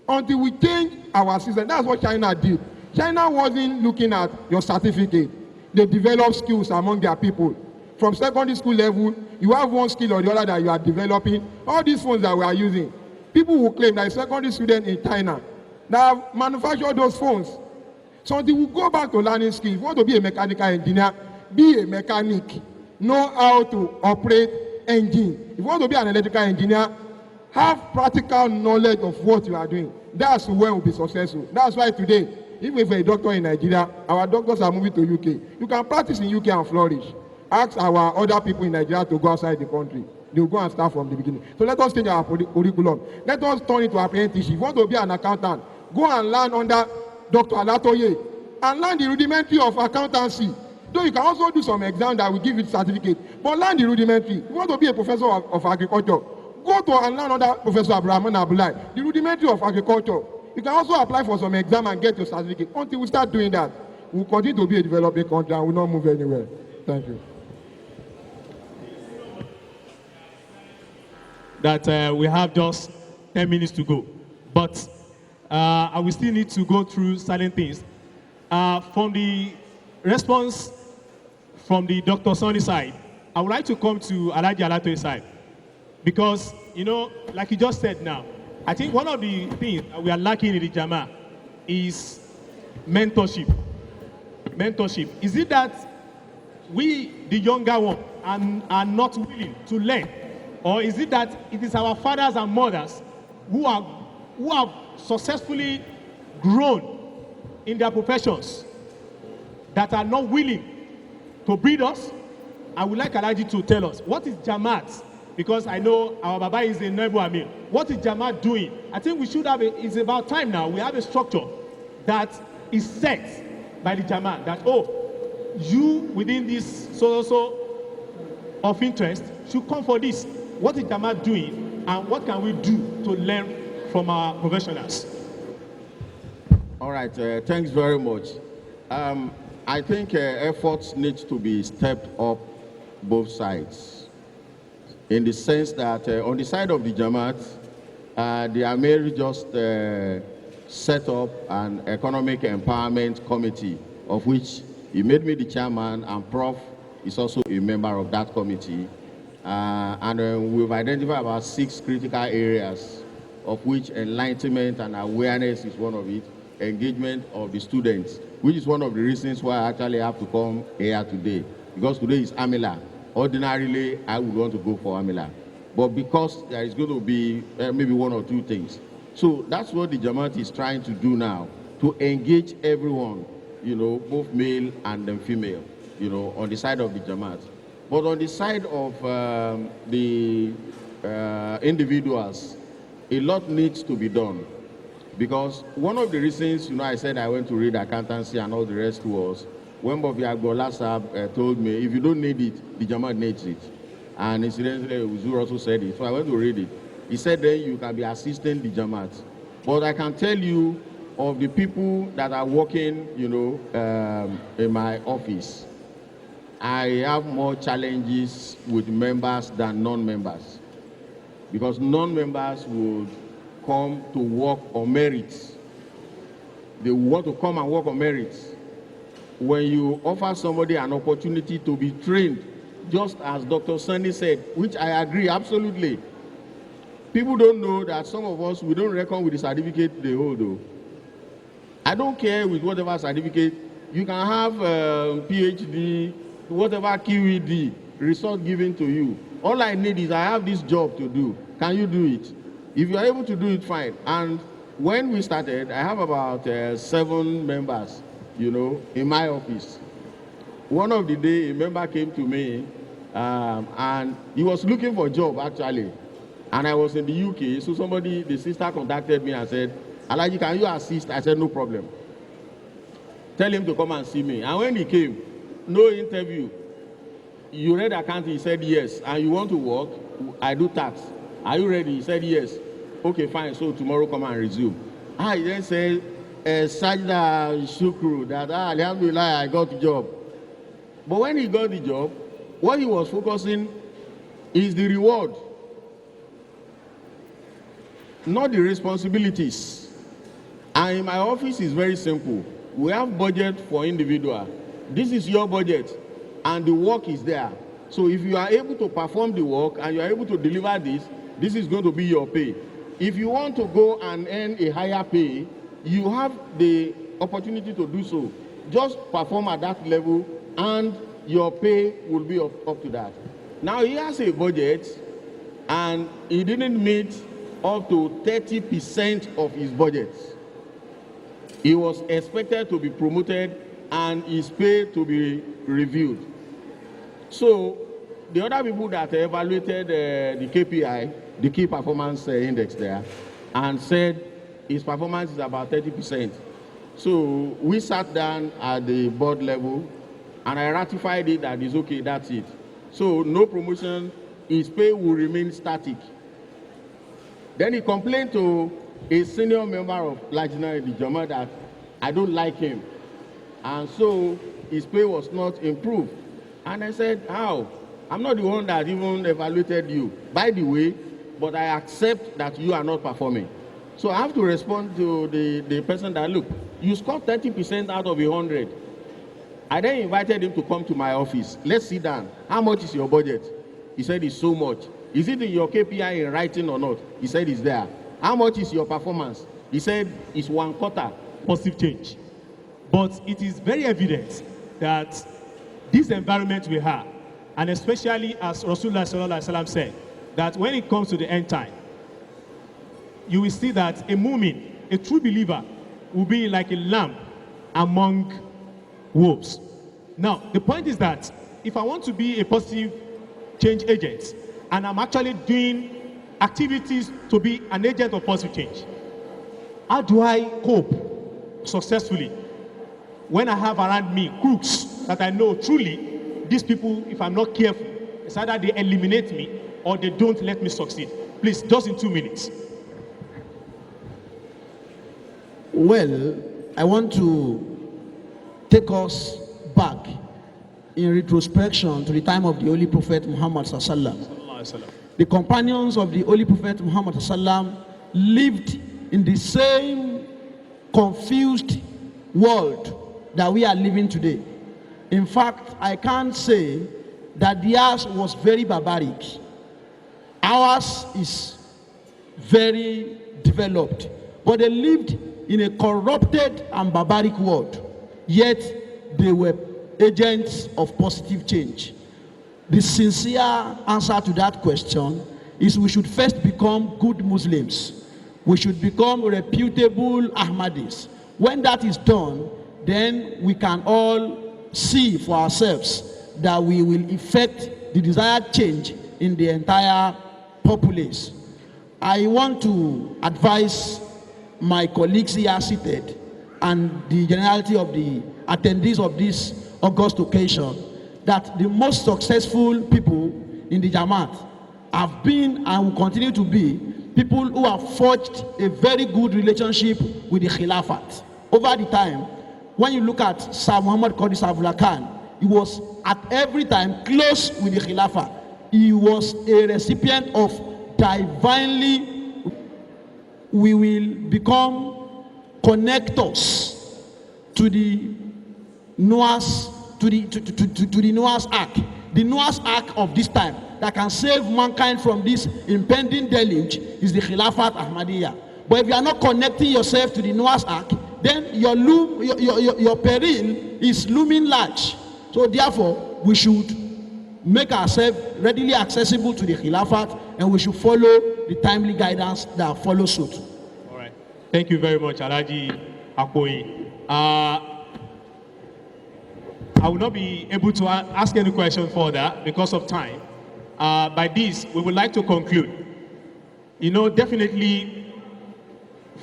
Until we change our system. That's what China did. China wasn't looking at your certificate. They develop skills among their people. From secondary school level, you have one skill or the other that you are developing. All these phones that we are using, people will claim that a secondary student in China that have manufactured those phones. So until we go back to learning skills, if you want to be a mechanical engineer, be a mechanic. Know how to operate engine. If you want to be an electrical engineer, have practical knowledge of what you are doing. That's when we'll be successful. That's why today, even if you're a doctor in Nigeria, our doctors are moving to UK. You can practice in UK and flourish. Ask our other people in Nigeria to go outside the country. They will go and start from the beginning. So let us change our curriculum. Let us turn it to apprenticeship. If you want to be an accountant, go and learn under Dr. Alatoye and learn the rudimentary of accountancy. Though you can also do some exam that will give you certificate, but learn the rudimentary. If you want to be a professor of agriculture, go to and learn under Professor Abraham Abulai, the rudimentary of agriculture. You can also apply for some exam and get your certificate. Until we start doing that, we'll continue to be a developing country and will not move anywhere. Thank you. That we have just 10 minutes to go. But I will still need to go through certain things. From the response from the Dr. Sonny side, I would like to come to Alhaji Alatoye's side. Because, you know, like you just said now, I think one of the things that we are lacking in the Jama is mentorship. Mentorship. Is it that we, the younger one, are not willing to learn? Or is it that it is our fathers and mothers who have successfully grown in their professions that are not willing to breed us? I would like Alhaji to tell us, what is Jamaat? Because I know our Baba is a Nebu Amir. What is Jamaat doing? I think we should have it's about time now. We have a structure that is set by the Jamaat that, oh, you within this so of interest should come for this. What is Jamaat doing and what can we do to learn from our professionals? All right, thanks very much. I think efforts need to be stepped up both sides. In the sense that on the side of the Jamaat, the Amir just set up an economic empowerment committee, of which he made me the chairman, and Prof is also a member of that committee. And we've identified about 6 critical areas, of which enlightenment and awareness is one of it, engagement of the students, which is one of the reasons why I actually have to come here today, because today is Amila. Ordinarily, I would want to go for Amila, but because there is going to be maybe 1 or 2 things. So that's what the Jamaat is trying to do now, to engage everyone, you know, both male and female, you know, on the side of the Jamaat. But on the side of the individuals, a lot needs to be done. Because one of the reasons, I said I went to read accountancy and all the rest was, when Bobby Agbola Sahab told me, if you don't need it, the Jamaat needs it. And incidentally, Uzur also said it. So I went to read it. He said then you can be assisting the Jamaat. But I can tell you of the people that are working, in my office, I have more challenges with members than non-members. Because non-members would come to work on merits. They want to come and work on merits. When you offer somebody an opportunity to be trained, just as Dr. Sunny said, which I agree absolutely, people don't know that some of us, we don't reckon with the certificate they hold though. I don't care with whatever certificate. You can have PhD, whatever QED, result given to you. All I need is I have this job to do. Can you do it? If you are able to do it, fine. And when we started, I have about 7 members, in my office. One of the day, a member came to me, and he was looking for a job, actually. And I was in the UK, so the sister contacted me and said, Alaji, can you assist? I said, no problem. Tell him to come and see me. And when he came, no interview. You read accounting, he said yes. And you want to work? I do tax. Are you ready? He said yes. Okay, fine. So tomorrow come and resume. I then said, Sajda Shukru, that alhamdulillah, I got the job. But when he got the job, what he was focusing is the reward, not the responsibilities. And in my office is very simple. We have budget for individual. This is your budget, and the work is there. So if you are able to perform the work and you are able to deliver this is going to be your pay. If you want to go and earn a higher pay, you have the opportunity to do so. Just perform at that level and your pay will be up to that. Now he has a budget and he didn't meet up to 30% of his budget. He was expected to be promoted and his pay to be reviewed. So the other people that evaluated the KPI, the key performance index there, and said his performance is about 30%. So we sat down at the board level and I ratified it that it's okay, that's it. So no promotion, his pay will remain static. Then he complained to a senior member of Lajna in the Jama that I don't like him. And so his pay was not improved. And I said, how? I'm not the one that even evaluated you. By the way, but I accept that you are not performing. So I have to respond to the person that, look, you scored 30% out of 100. I then invited him to come to my office. Let's sit down. How much is your budget? He said it's so much. Is it in your KPI in writing or not? He said it's there. How much is your performance? He said it's 1/4. Positive change. But it is very evident that this environment we have, and especially as Rasulullah Sallallahu Alaihi Wasallam said, that when it comes to the end time, you will see that a mu'min, a true believer, will be like a lamb among wolves. Now, the point is that if I want to be a positive change agent, and I'm actually doing activities to be an agent of positive change, how do I cope successfully when I have around me crooks that I know truly these people, if I'm not careful, it's either they eliminate me or they don't let me succeed? Please, just in 2 minutes. Well, I want to take us back in retrospection to the time of the Holy Prophet Muhammad Sallallahu. The companions of the Holy Prophet Muhammad Sallallahu lived in the same confused world that we are living today. In fact, I can't say that theirs was very barbaric. Ours is very developed. But they lived in a corrupted and barbaric world, yet they were agents of positive change. The sincere answer to that question is we should first become good Muslims. We should become reputable Ahmadis. When that is done, then we can all see for ourselves that we will effect the desired change in the entire populace. I want to advise my colleagues here seated and the generality of the attendees of this august occasion that the most successful people in the Jamaat have been and will continue to be people who have forged a very good relationship with the Khilafat. Over the time, when you look at Sir Muhammad Qadri Abdullah Khan, he was at every time close with the Khilafah. He was a recipient of divinely. We will become connectors to the Noah's to the Noah's Ark, the Noah's Ark of this time that can save mankind from this impending deluge is the Khilafat Ahmadiyya. But if you are not connecting yourself to the Noah's Ark, then your peril is looming large. So therefore, we should make ourselves readily accessible to the Khilafat, and we should follow the timely guidance that follows suit. All right. Thank you very much, Alhaji Akoi. I will not be able to ask any question further because of time. By this, we would like to conclude. You know, definitely,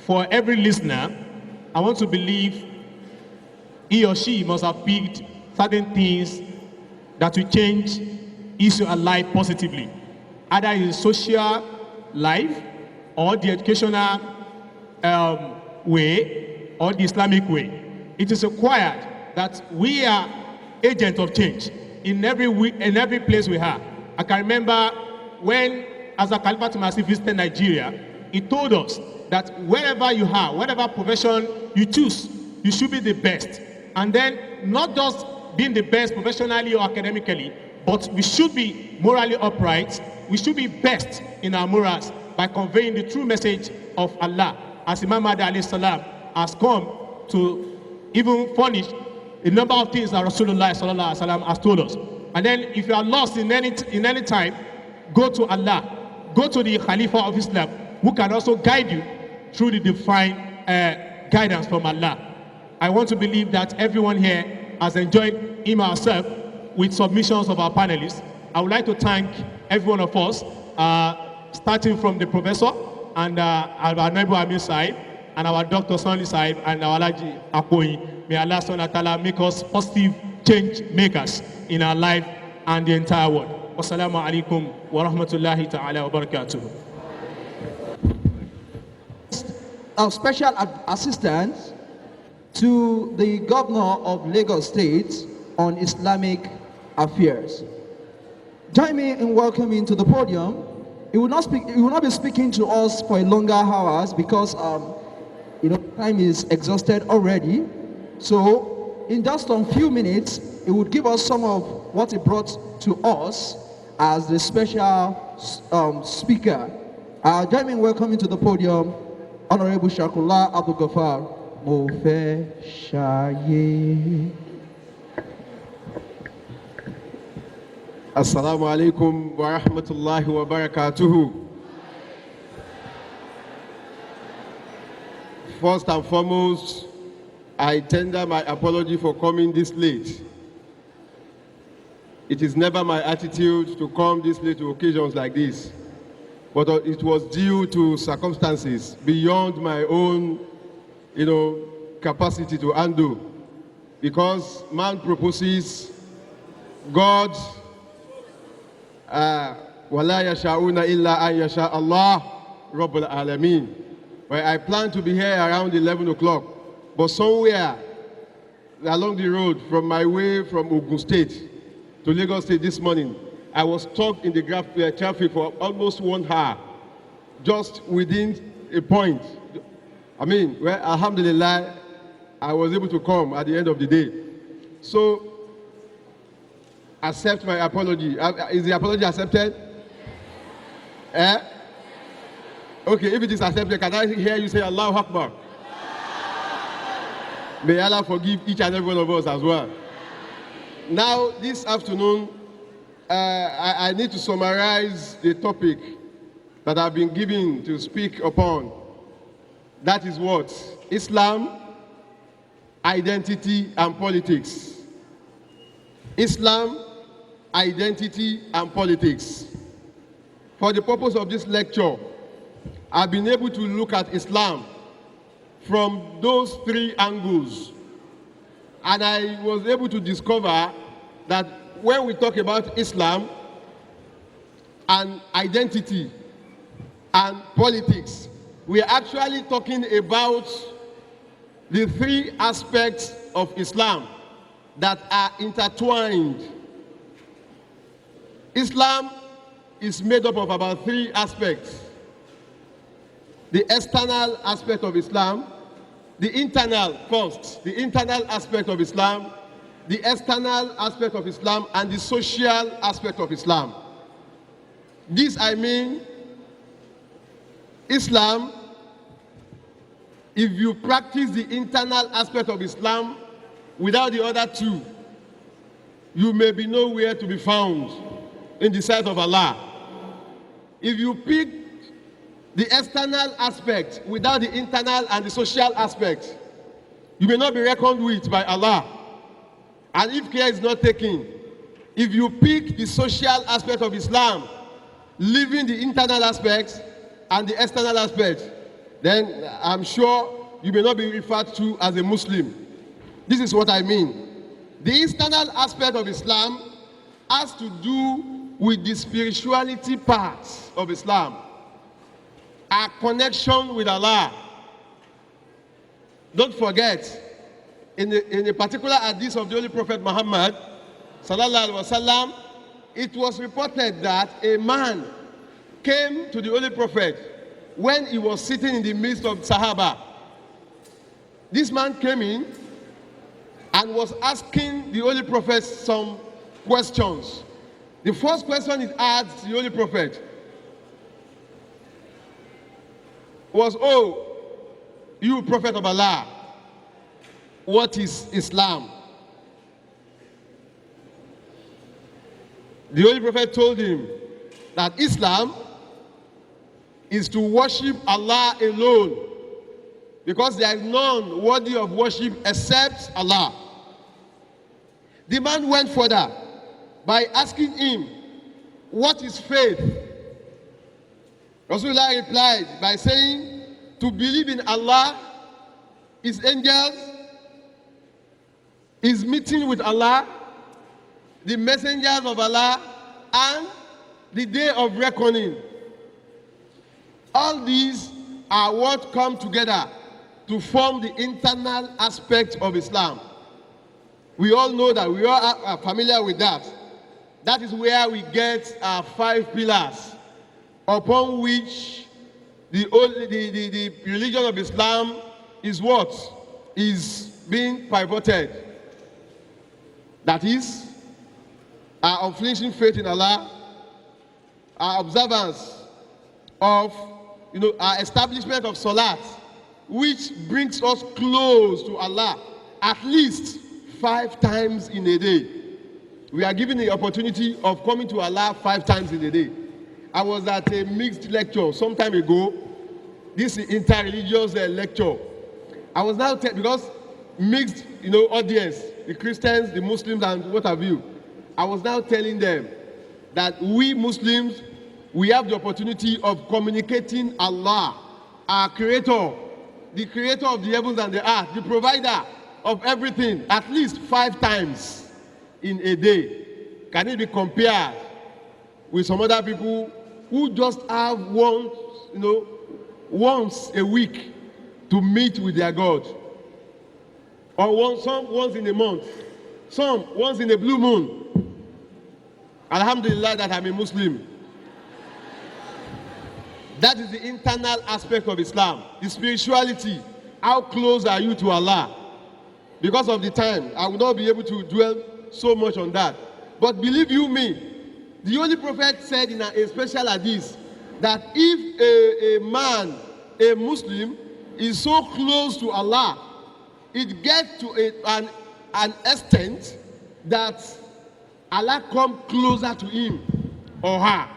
for every listener, I want to believe he or she must have picked certain things that will change his or her life positively, either in social life or the educational way or the Islamic way. It is required that we are agents of change in every place we are. I can remember when Azza Khalifa Tumasi visited Nigeria, he told us that wherever you are, whatever profession you choose, you should be the best. And then not just being the best professionally or academically, but we should be morally upright. We should be best in our morals by conveying the true message of Allah, as Imam Mahdi alayhi salam has come to even furnish a number of things that Rasulullah sallallahu alaihi wasallam has told us. And then if you are lost in any time, go to Allah, go to the Khalifa of Islam, who can also guide you through the divine guidance from Allah. I want to believe that everyone here has enjoyed him or herself with submissions of our panelists. I would like to thank every one of us, starting from the professor and our neighbor Amir side, and our Dr. Sonny side, and our Alhaji Akoi. May Allah subhanahu wa ta'ala make us positive change makers in our life and the entire world. Wassalamu alaikum wa rahmatullahi ta'ala wa barakatuh. Our special assistant to the governor of Lagos State on Islamic affairs. Join me in welcoming to the podium. He will not be speaking to us for a longer hours because time is exhausted already. So in just a few minutes, he would give us some of what he brought to us as the special speaker. Join me in welcoming to the podium Honorable Shakullah Abdul Ghaffar Mofe Shaye. Assalamu alaikum wa rahmatullahi wa barakatuhu. First and foremost, I tender my apology for coming this late. It is never my attitude to come this late to occasions like this, but it was due to circumstances beyond my own, capacity to undo. Because man proposes, God, وَلَا يَشَاءُونَ إِلَّا أَن يَشَاءَ اللَّهُ رَبُّ الْعَالَمِينَ. Well, I plan to be here around 11 o'clock, but somewhere along the road from my way from Ogun State to Lagos State this morning, I was stuck in the traffic for almost 1 hour, just within a point. Alhamdulillah, I was able to come at the end of the day. So, accept my apology. Is the apology accepted? Okay, if it is accepted, can I hear you say Allahu Akbar? May Allah forgive each and every one of us as well. Now, this afternoon, I need to summarize the topic that I've been given to speak upon. That is what? Islam, identity, and politics. Islam, identity, and politics. For the purpose of this lecture, I've been able to look at Islam from those three angles. And I was able to discover that when we talk about Islam and identity and politics, we are actually talking about the three aspects of Islam that are intertwined. Islam is made up of about three aspects: the external aspect of Islam, the internal first, the internal aspect of Islam, the external aspect of Islam, and the social aspect of Islam. This, I mean, Islam, if you practice the internal aspect of Islam without the other two, you may be nowhere to be found in the sight of Allah. If you pick the external aspect without the internal and the social aspect, you may not be reckoned with by Allah. And if care is not taken, if you pick the social aspect of Islam, leaving the internal aspects and the external aspect, then I'm sure you may not be referred to as a Muslim. This is what I mean. The external aspect of Islam has to do with the spirituality parts of Islam, our connection with Allah. Don't forget, in a particular hadith of the Holy Prophet Muhammad sallallahu alaihi wasallam, it was reported that a man came to the Holy Prophet when he was sitting in the midst of Sahaba. This man came in and was asking the Holy Prophet some questions. The first question he asked the Holy Prophet was, "Oh, you Prophet of Allah, what is Islam?" The Holy Prophet told him that Islam is to worship Allah alone, because there is none worthy of worship except Allah. The man went further by asking him, "What is faith?" Rasulullah replied by saying, "To believe in Allah, His angels, His meeting with Allah, the messengers of Allah, and the day of reckoning." All these are what come together to form the internal aspect of Islam. We all know that, we all are familiar with that. That is where we get our 5 pillars upon which the religion of Islam is what? Is being pivoted. That is, our unflinching faith in Allah, our observance of, our establishment of Salat, which brings us close to Allah at least 5 times in a day. We are given the opportunity of coming to Allah 5 times in a day. I was at a mixed lecture some time ago. This is inter-religious lecture. I was now because mixed, audience, the Christians, the Muslims, and what have you. I was now telling them that we Muslims, we have the opportunity of communicating Allah, our Creator, the Creator of the heavens and the earth, the provider of everything, at least 5 times in a day. Can it be compared with some other people who just have once a week to meet with their God? Or some once in a month, some once in a blue moon. Alhamdulillah that I'm a Muslim. That is the internal aspect of Islam, the spirituality. How close are you to Allah? Because of the time, I will not be able to dwell so much on that. But believe you me, the Holy Prophet said in a special hadith that if a man, a Muslim, is so close to Allah, it gets to an extent that Allah comes closer to him or her.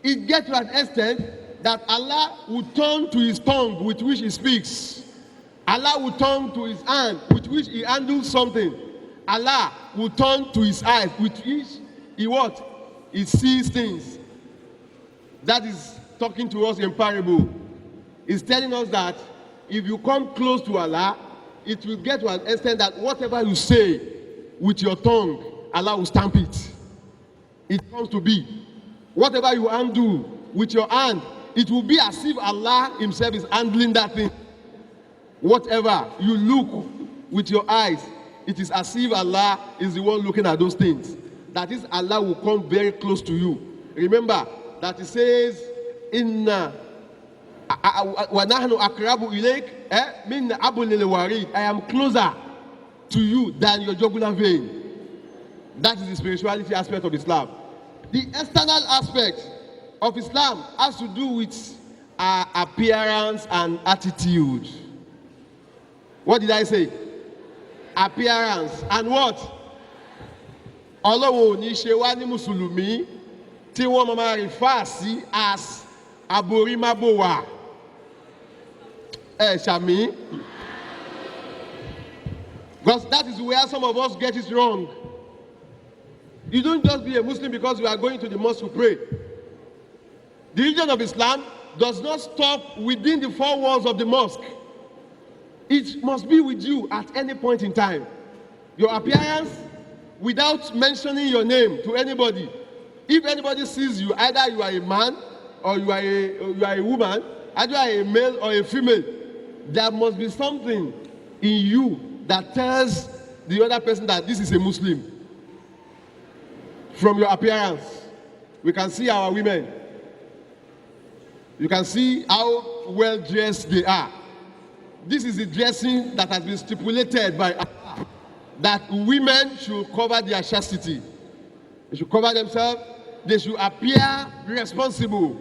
It gets to an extent that Allah will turn to his tongue with which he speaks. Allah will turn to his hand with which he handles something. Allah will turn to his eyes with which he what? He sees things. That is talking to us in parable. It's telling us that if you come close to Allah, it will get to an extent that whatever you say with your tongue, Allah will stamp it. It comes to be. Whatever you undo with your hand, it will be as if Allah himself is handling that thing. Whatever you look with your eyes, it is as if Allah is the one looking at those things. That is, Allah will come very close to you. Remember that it says, Inna wa nahnu akrabu ilayk min abulil warid. I am closer to you than your jugular vein. That is the spirituality aspect of Islam. The external aspect of Islam has to do with our appearance and attitude. What did I say? Appearance and what? Ọlọ́run ò ní ṣe wá ní Mùsùlùmí tí wọ́n máa refer sí as aborímábòwà. Ṣàmì. Because that is where some of us get it wrong. You don't just be a Muslim because you are going to the mosque to pray. The religion of Islam does not stop within the four walls of the mosque. It must be with you at any point in time. Your appearance, without mentioning your name to anybody. If anybody sees you, either you are a man or you are a woman, either you are a male or a female, there must be something in you that tells the other person that this is a Muslim. From your appearance, we can see our women. You can see how well dressed they are. This is the dressing that has been stipulated by Allah, that women should cover their chastity. They should cover themselves. They should appear responsible.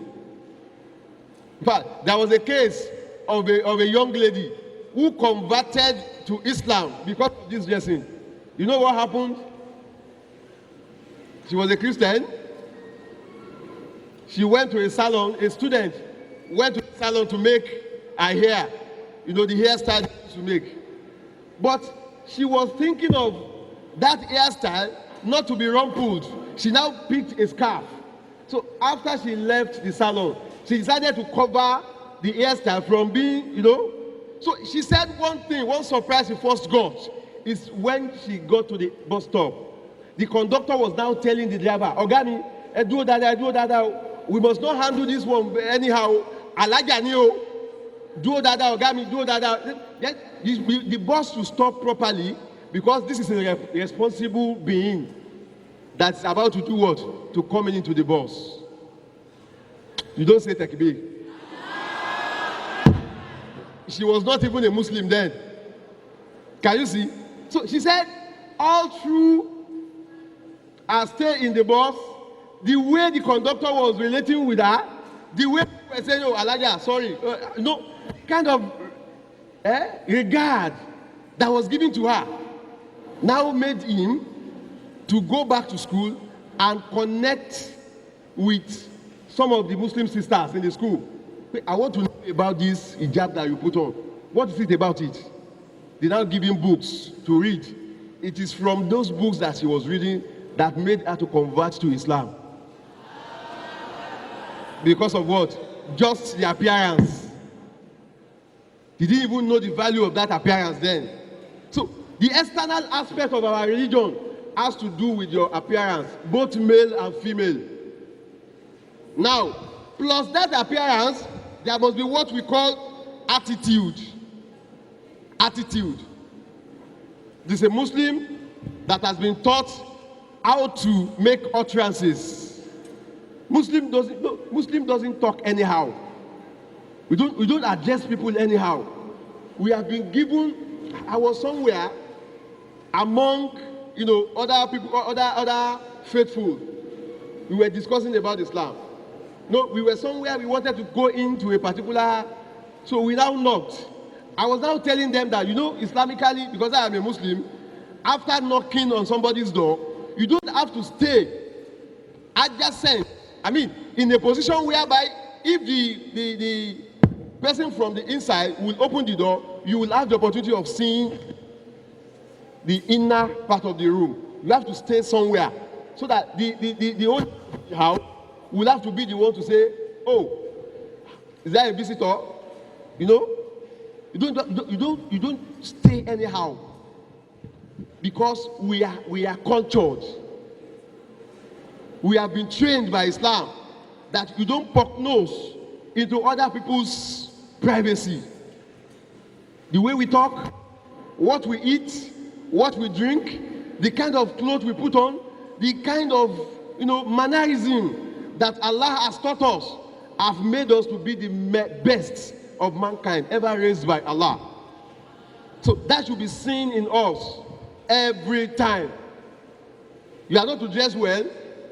In fact, there was a case of a young lady who converted to Islam because of this dressing. You know what happened? She was a Christian. She went to a salon, a student went to a salon to make her hair. You know, the hairstyle to make. But she was thinking of that hairstyle not to be rumpled. She now picked a scarf. So after she left the salon, she decided to cover the hairstyle from being, you know. So she said one thing, one surprise she first got is when she got to the bus stop. The conductor was now telling the driver, Ogani, do that, we must not handle this one anyhow. Alajani, do that, Ogami, do that. The bus should stop properly because this is a responsible being that's about to do what? To come into the bus. You don't say takbir. She was not even a Muslim then. Can you see? So she said, all through her stay in the bus, the way the conductor was relating with her, the way people were saying, oh, Alaja, sorry, no, kind of regard that was given to her now made him to go back to school and connect with some of the Muslim sisters in the school. I want to know about this hijab that you put on. What is it about it? They now give him books to read. It is from those books that she was reading that made her to convert to Islam. Because of what? Just the appearance. He didn't even know the value of that appearance then. So the external aspect of our religion has to do with your appearance, both male and female. Now, plus that appearance, there must be what we call attitude. Attitude. This is a Muslim that has been taught how to make utterances. Muslim doesn't talk anyhow. We don't address people anyhow. We have been given. I was somewhere among other people, other faithful. We were discussing about Islam. No, we were somewhere. We wanted to go into a particular. So we now knocked. I was now telling them that Islamically, because I am a Muslim, after knocking on somebody's door, you don't have to stay adjacent. I mean, in a position whereby if the person from the inside will open the door, you will have the opportunity of seeing the inner part of the room. You have to stay somewhere so that the owner of the house will have to be the one to say, oh, is there a visitor? You know, you don't stay anyhow, because we are cultured. We have been trained by Islam that you don't poke nose into other people's privacy. The way we talk, what we eat, what we drink, the kind of clothes we put on, the kind of mannerism that Allah has taught us have made us to be the best of mankind ever raised by Allah. So that should be seen in us every time. You are not to dress well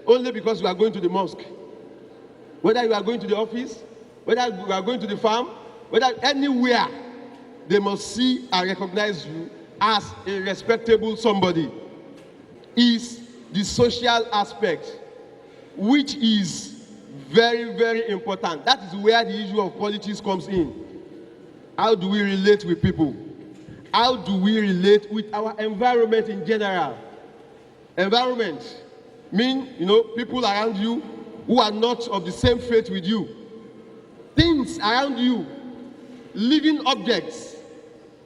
only because you are going to the mosque. Whether you are going to the office, whether you are going to the farm, whether anywhere, they must see and recognize you as a respectable somebody. Is the social aspect, which is very, very important. That is where the issue of politics comes in. How do we relate with people? How do we relate with our environment in general? Environment mean, people around you who are not of the same faith with you. Things around you, living objects,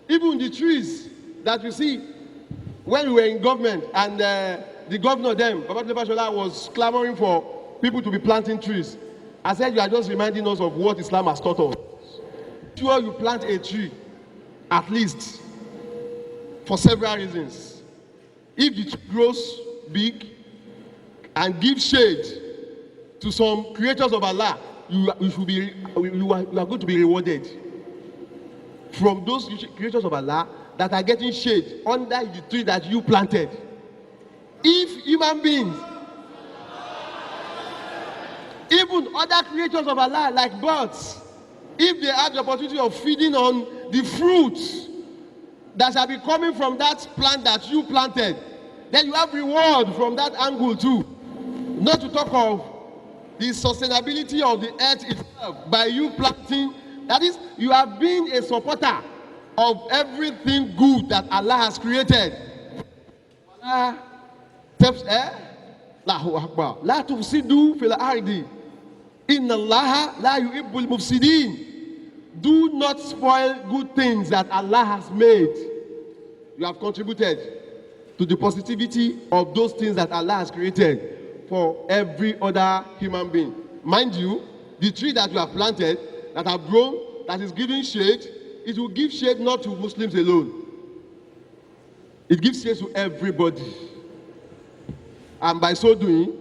even the trees that you see. When we were in government and the governor then, Babatola Fashola, was clamoring for people to be planting trees, I said, you are just reminding us of what Islam has taught us. Sure, you plant a tree, at least, for several reasons. If the tree grows big and gives shade to some creatures of Allah, you are going to be rewarded from those creatures of Allah that are getting shade under the tree that you planted. If human beings, even other creatures of Allah like birds, if they have the opportunity of feeding on the fruits that shall be coming from that plant that you planted, then you have reward from that angle too. Not to talk of the sustainability of the earth itself by you planting. That is, you have been a supporter of everything good that Allah has created. Allahu Akbar. La tufsidu fil ardi. Inna Allah la yuhibbul mufsidin. Do not spoil good things that Allah has made. You have contributed to the positivity of those things that Allah has created for every other human being. Mind you, the tree that you have planted, that have grown, that is giving shade, it will give shade not to Muslims alone. It gives shade to everybody. And by so doing,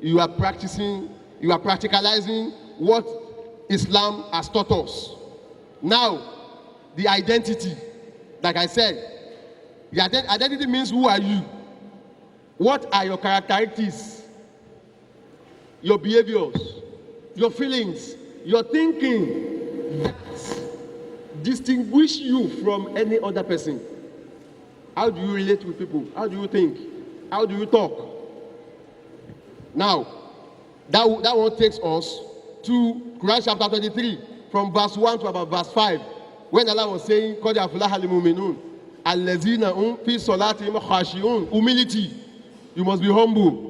you are practicalizing what Islam has taught us. Now, the identity, like I said, the identity means who are you? What are your characteristics? Your behaviors, your feelings, your thinking that distinguish you from any other person. How do you relate with people? How do you think? How do you talk? Now, that one takes us to Quran chapter 23, from verse 1 to about verse 5, when Allah was saying, "Qad aflaha al-mu'minun, allazina hum fi salatihim khashi'un." Humility, you must be humble.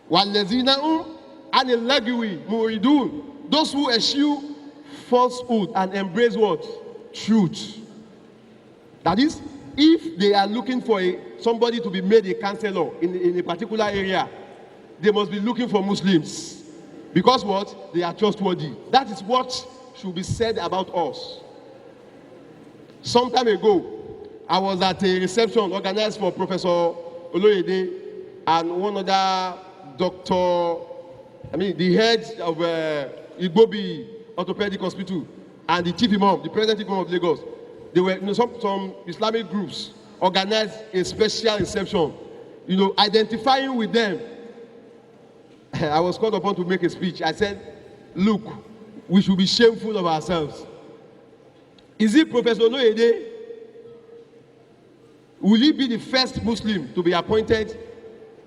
Wallazina hum anil lagwi muridun, those who eschew falsehood and embrace what? Truth. That is, if they are looking for somebody to be made a counselor in a particular area, they must be looking for Muslims. Because what? They are trustworthy. That is what should be said about us. Some time ago, I was at a reception organized for Professor Oloyede and one other doctor, the head of Igbobi Orthopedic Hospital and the chief imam, the present imam of Lagos. They were, some Islamic groups organized a special reception, identifying with them. I was called upon to make a speech. I said, look, we should be shameful of ourselves. Is it Professor Oloyede? Will he be the first Muslim to be appointed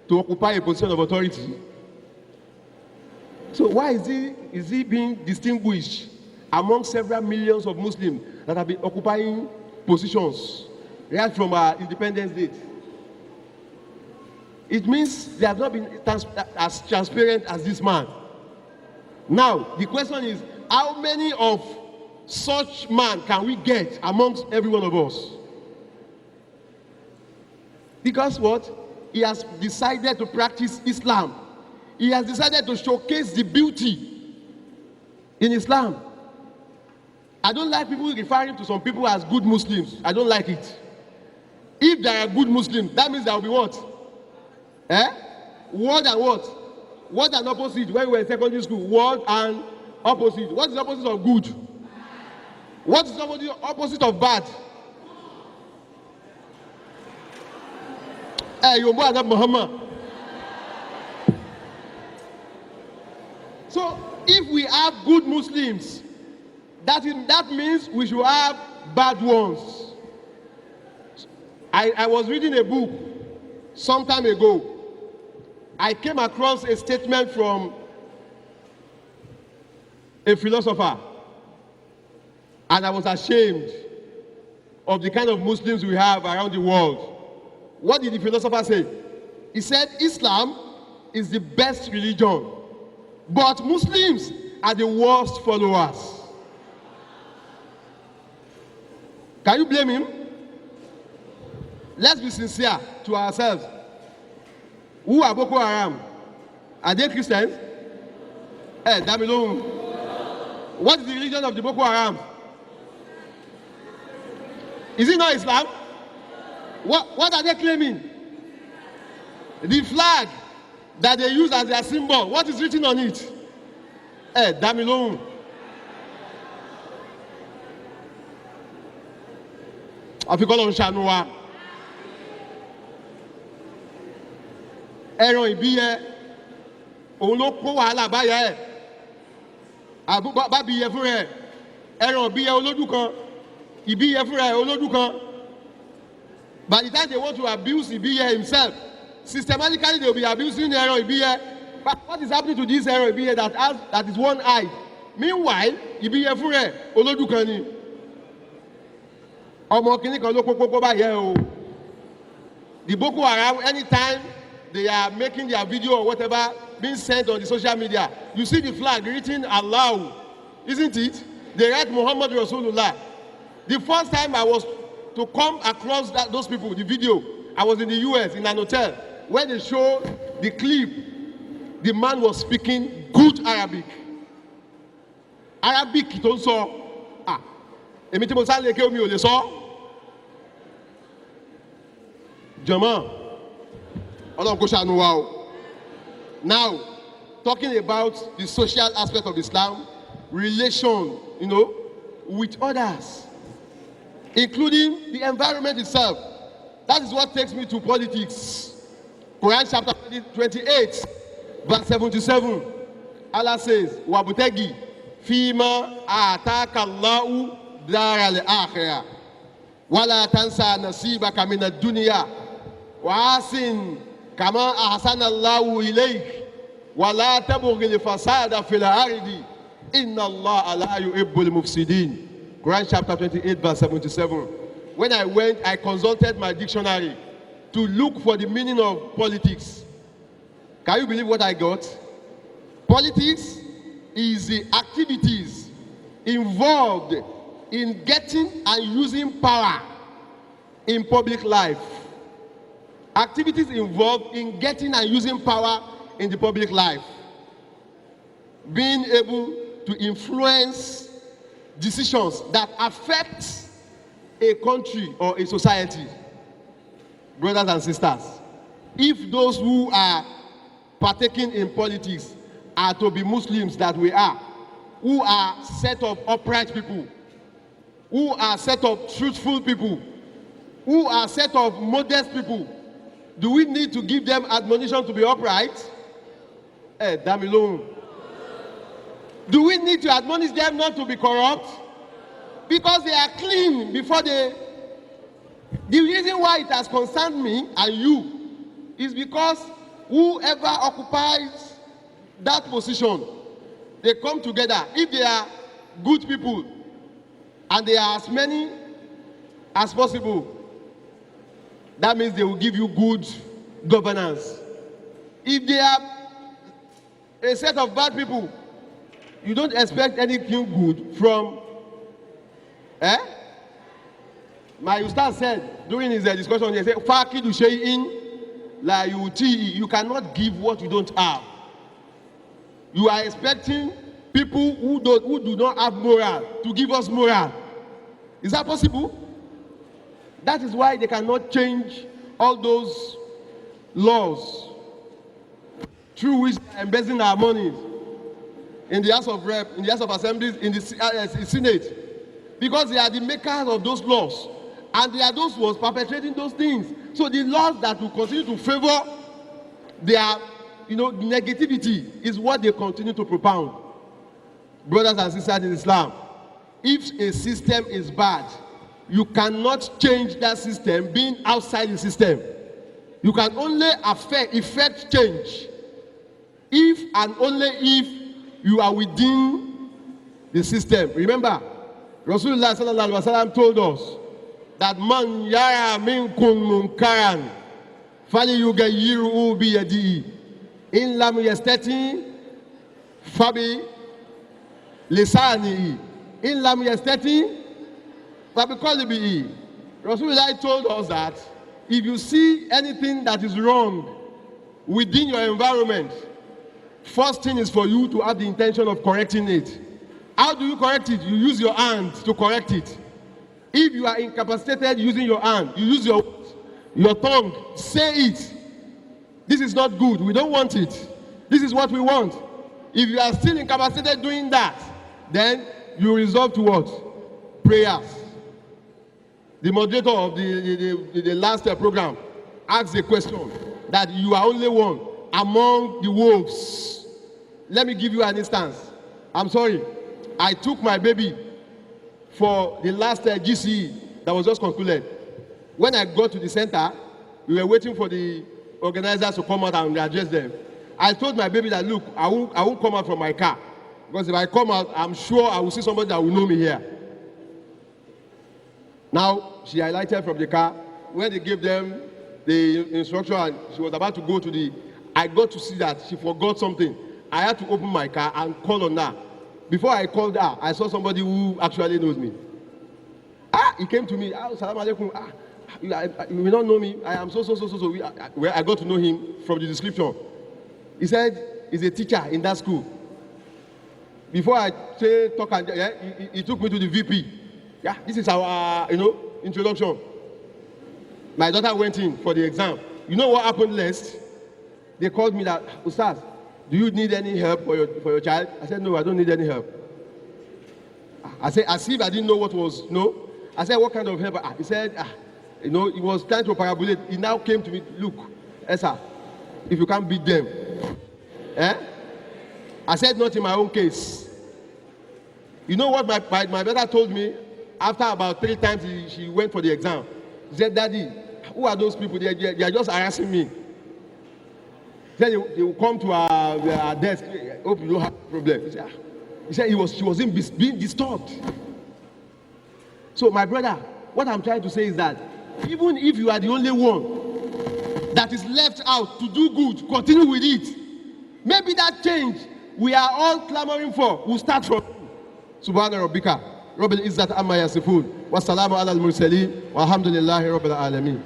to occupy a position of authority? So why is he being distinguished among several millions of Muslims that have been occupying positions right from our independence date. It means they have not been as transparent as this man. Now, the question is, how many of such man can we get amongst every one of us? Because what? He has decided to practice Islam. He has decided to showcase the beauty in Islam. I don't like people referring to some people as good Muslims. I don't like it. If they are good Muslims, that means there will be what? Word and what? Word and opposite. When we were in secondary school, word and opposite. What is the opposite of good? What is the opposite of bad? You Muhammad. So if we have good Muslims, that means we should have bad ones. I was reading a book some time ago. I came across a statement from a philosopher, and I was ashamed of the kind of Muslims we have around the world. What did the philosopher say? He said Islam is the best religion, but Muslims are the worst followers. Can you blame him? Let's be sincere to ourselves. Who are Boko Haram? Are they Christians? Damilon. What is the religion of the Boko Haram? Is it not Islam? What are they claiming? The flag that they use as their symbol, what is written on it? Damilon. Afikolo Nshanua. Ẹran ìbíyẹ òun ló kó wàhálà báyà ẹ bábíyẹ fún rẹ ẹran ìbíyẹ olódù kan ìbíyẹ fún rẹ olódù kan. By the time they want to abuse ìbíyẹ himself, systematically they will be abusing ẹran ìbíyẹ. But what is happening to this ẹran ìbíyẹ that is one eye? Meanwhile ìbíyẹ fún rẹ olódù kan ni. Ọmọ kìnnì kan ló kókó báyẹ o. The Boko Haram, anytime they are making their video or whatever being sent on the social media, you see the flag written Allah, isn't it? They write Muhammad Rasulullah. The first time I was to come across those people, the video, I was in the US in an hotel. When they showed the clip, the man was speaking good Arabic. Arabic tó ń sọ, èmi tí mo sá lè ké omi ò lè sọ. Jàmáà. Now, talking about the social aspect of Islam, relation, with others, including the environment itself. That is what takes me to politics. Quran chapter 28, verse 77. Allah says, "Wabutegi fima ataka Allahu dara al-akhirah, wala tansa nasibaka min ad-dunya, wa asin kama ahsana Allahu ilayk, wa la tabghi al-fasada fil ardi, inna Allaha la yuhibbul mufsidin." Quran chapter 28, verse 77. When I went, I consulted my dictionary to look for the meaning of politics. Can you believe what I got? Politics is the activities involved in getting and using power in public life. Activities involved in getting and using power in the public life. Being able to influence decisions that affect a country or a society. Brothers and sisters, if those who are partaking in politics are to be Muslims that we are, who are set of upright people, who are set of truthful people, who are set of modest people, do we need to give them admonition to be upright? Damn alone. Do we need to admonish them not to be corrupt? Because they are clean before they... The reason why it has concerned me and you is because whoever occupies that position, they come together. If they are good people and they are as many as possible, that means they will give you good governance. If they are a set of bad people, you don't expect anything good from, My Ustaz said during his discussion, he said, "Fakidu shay'in la yuti." You cannot give what you don't have. You are expecting people who do not have moral to give us moral. Is that possible? That is why they cannot change all those laws through which they are embezzling our money in the House of Rep, in the House of Assemblies, in the Senate, because they are the makers of those laws, and they are those who are perpetrating those things. So the laws that will continue to favor their, negativity is what they continue to propound. Brothers and sisters in Islam, if a system is bad, you cannot change that system being outside the system. You can only effect change if and only if you are within the system. Remember, Rasulullah sallallahu alaihi wasallam told us that man yara minkum munkaran falyughayyiru bi yadihi in lam yastati fabi lisanihi in lam yastati fabi qalbihi. Rasulullah told us that if you see anything that is wrong within your environment, first thing is for you to have the intention of correcting it. How do you correct it? You use your hand to correct it. If you are incapacitated using your hand, you use your tongue. Say it. This is not good. We don't want it. This is what we want. If you are still incapacitated doing that, then you resort to what? Prayers. The moderator of the last program asked a question that you are only one among the wolves. Let me give you an instance. I'm sorry. I took my baby for the last GCE that was just concluded. When I got to the center, we were waiting for the organizers to come out and address them. I told my baby that, look, I won't come out from my car, because if I come out, I'm sure I will see somebody that will know me here. Now, she highlighted from the car. When they gave them the instruction and she was about to go to I got to see that she forgot something. I had to open my car and call on her. Before I called her, I saw somebody who actually knows me. He came to me. Salam alaikum. You may not know me. I am so. I got to know him from the description. He said he's a teacher in that school. Before I say talk, he took me to the VP. Yeah, this is our, introduction. My daughter went in for the exam. You know what happened next? They called me that, Ustaz, do you need any help for your child? I said, no, I don't need any help. I said, as if I didn't know what was, no. I said, what kind of help? He said, he was trying to parabolate. He now came to me, look, Esa, if you can't beat them. I said, not in my own case. You know what my daughter told me? After about 3 times she went for the exam. She said, Daddy, who are those people? They are just harassing me. Then they will come to our desk. Hope you don't have a problem. He said she was being disturbed. So my brother, what I'm trying to say is that even if you are the only one that is left out to do good, continue with it. Maybe that change we are all clamoring for will start from Subhana Rabbika Rabbil Izzat Amma Yasifun. Wassalamu ala al-mursaleen. Walhamdulillahi Rabbil Alameen.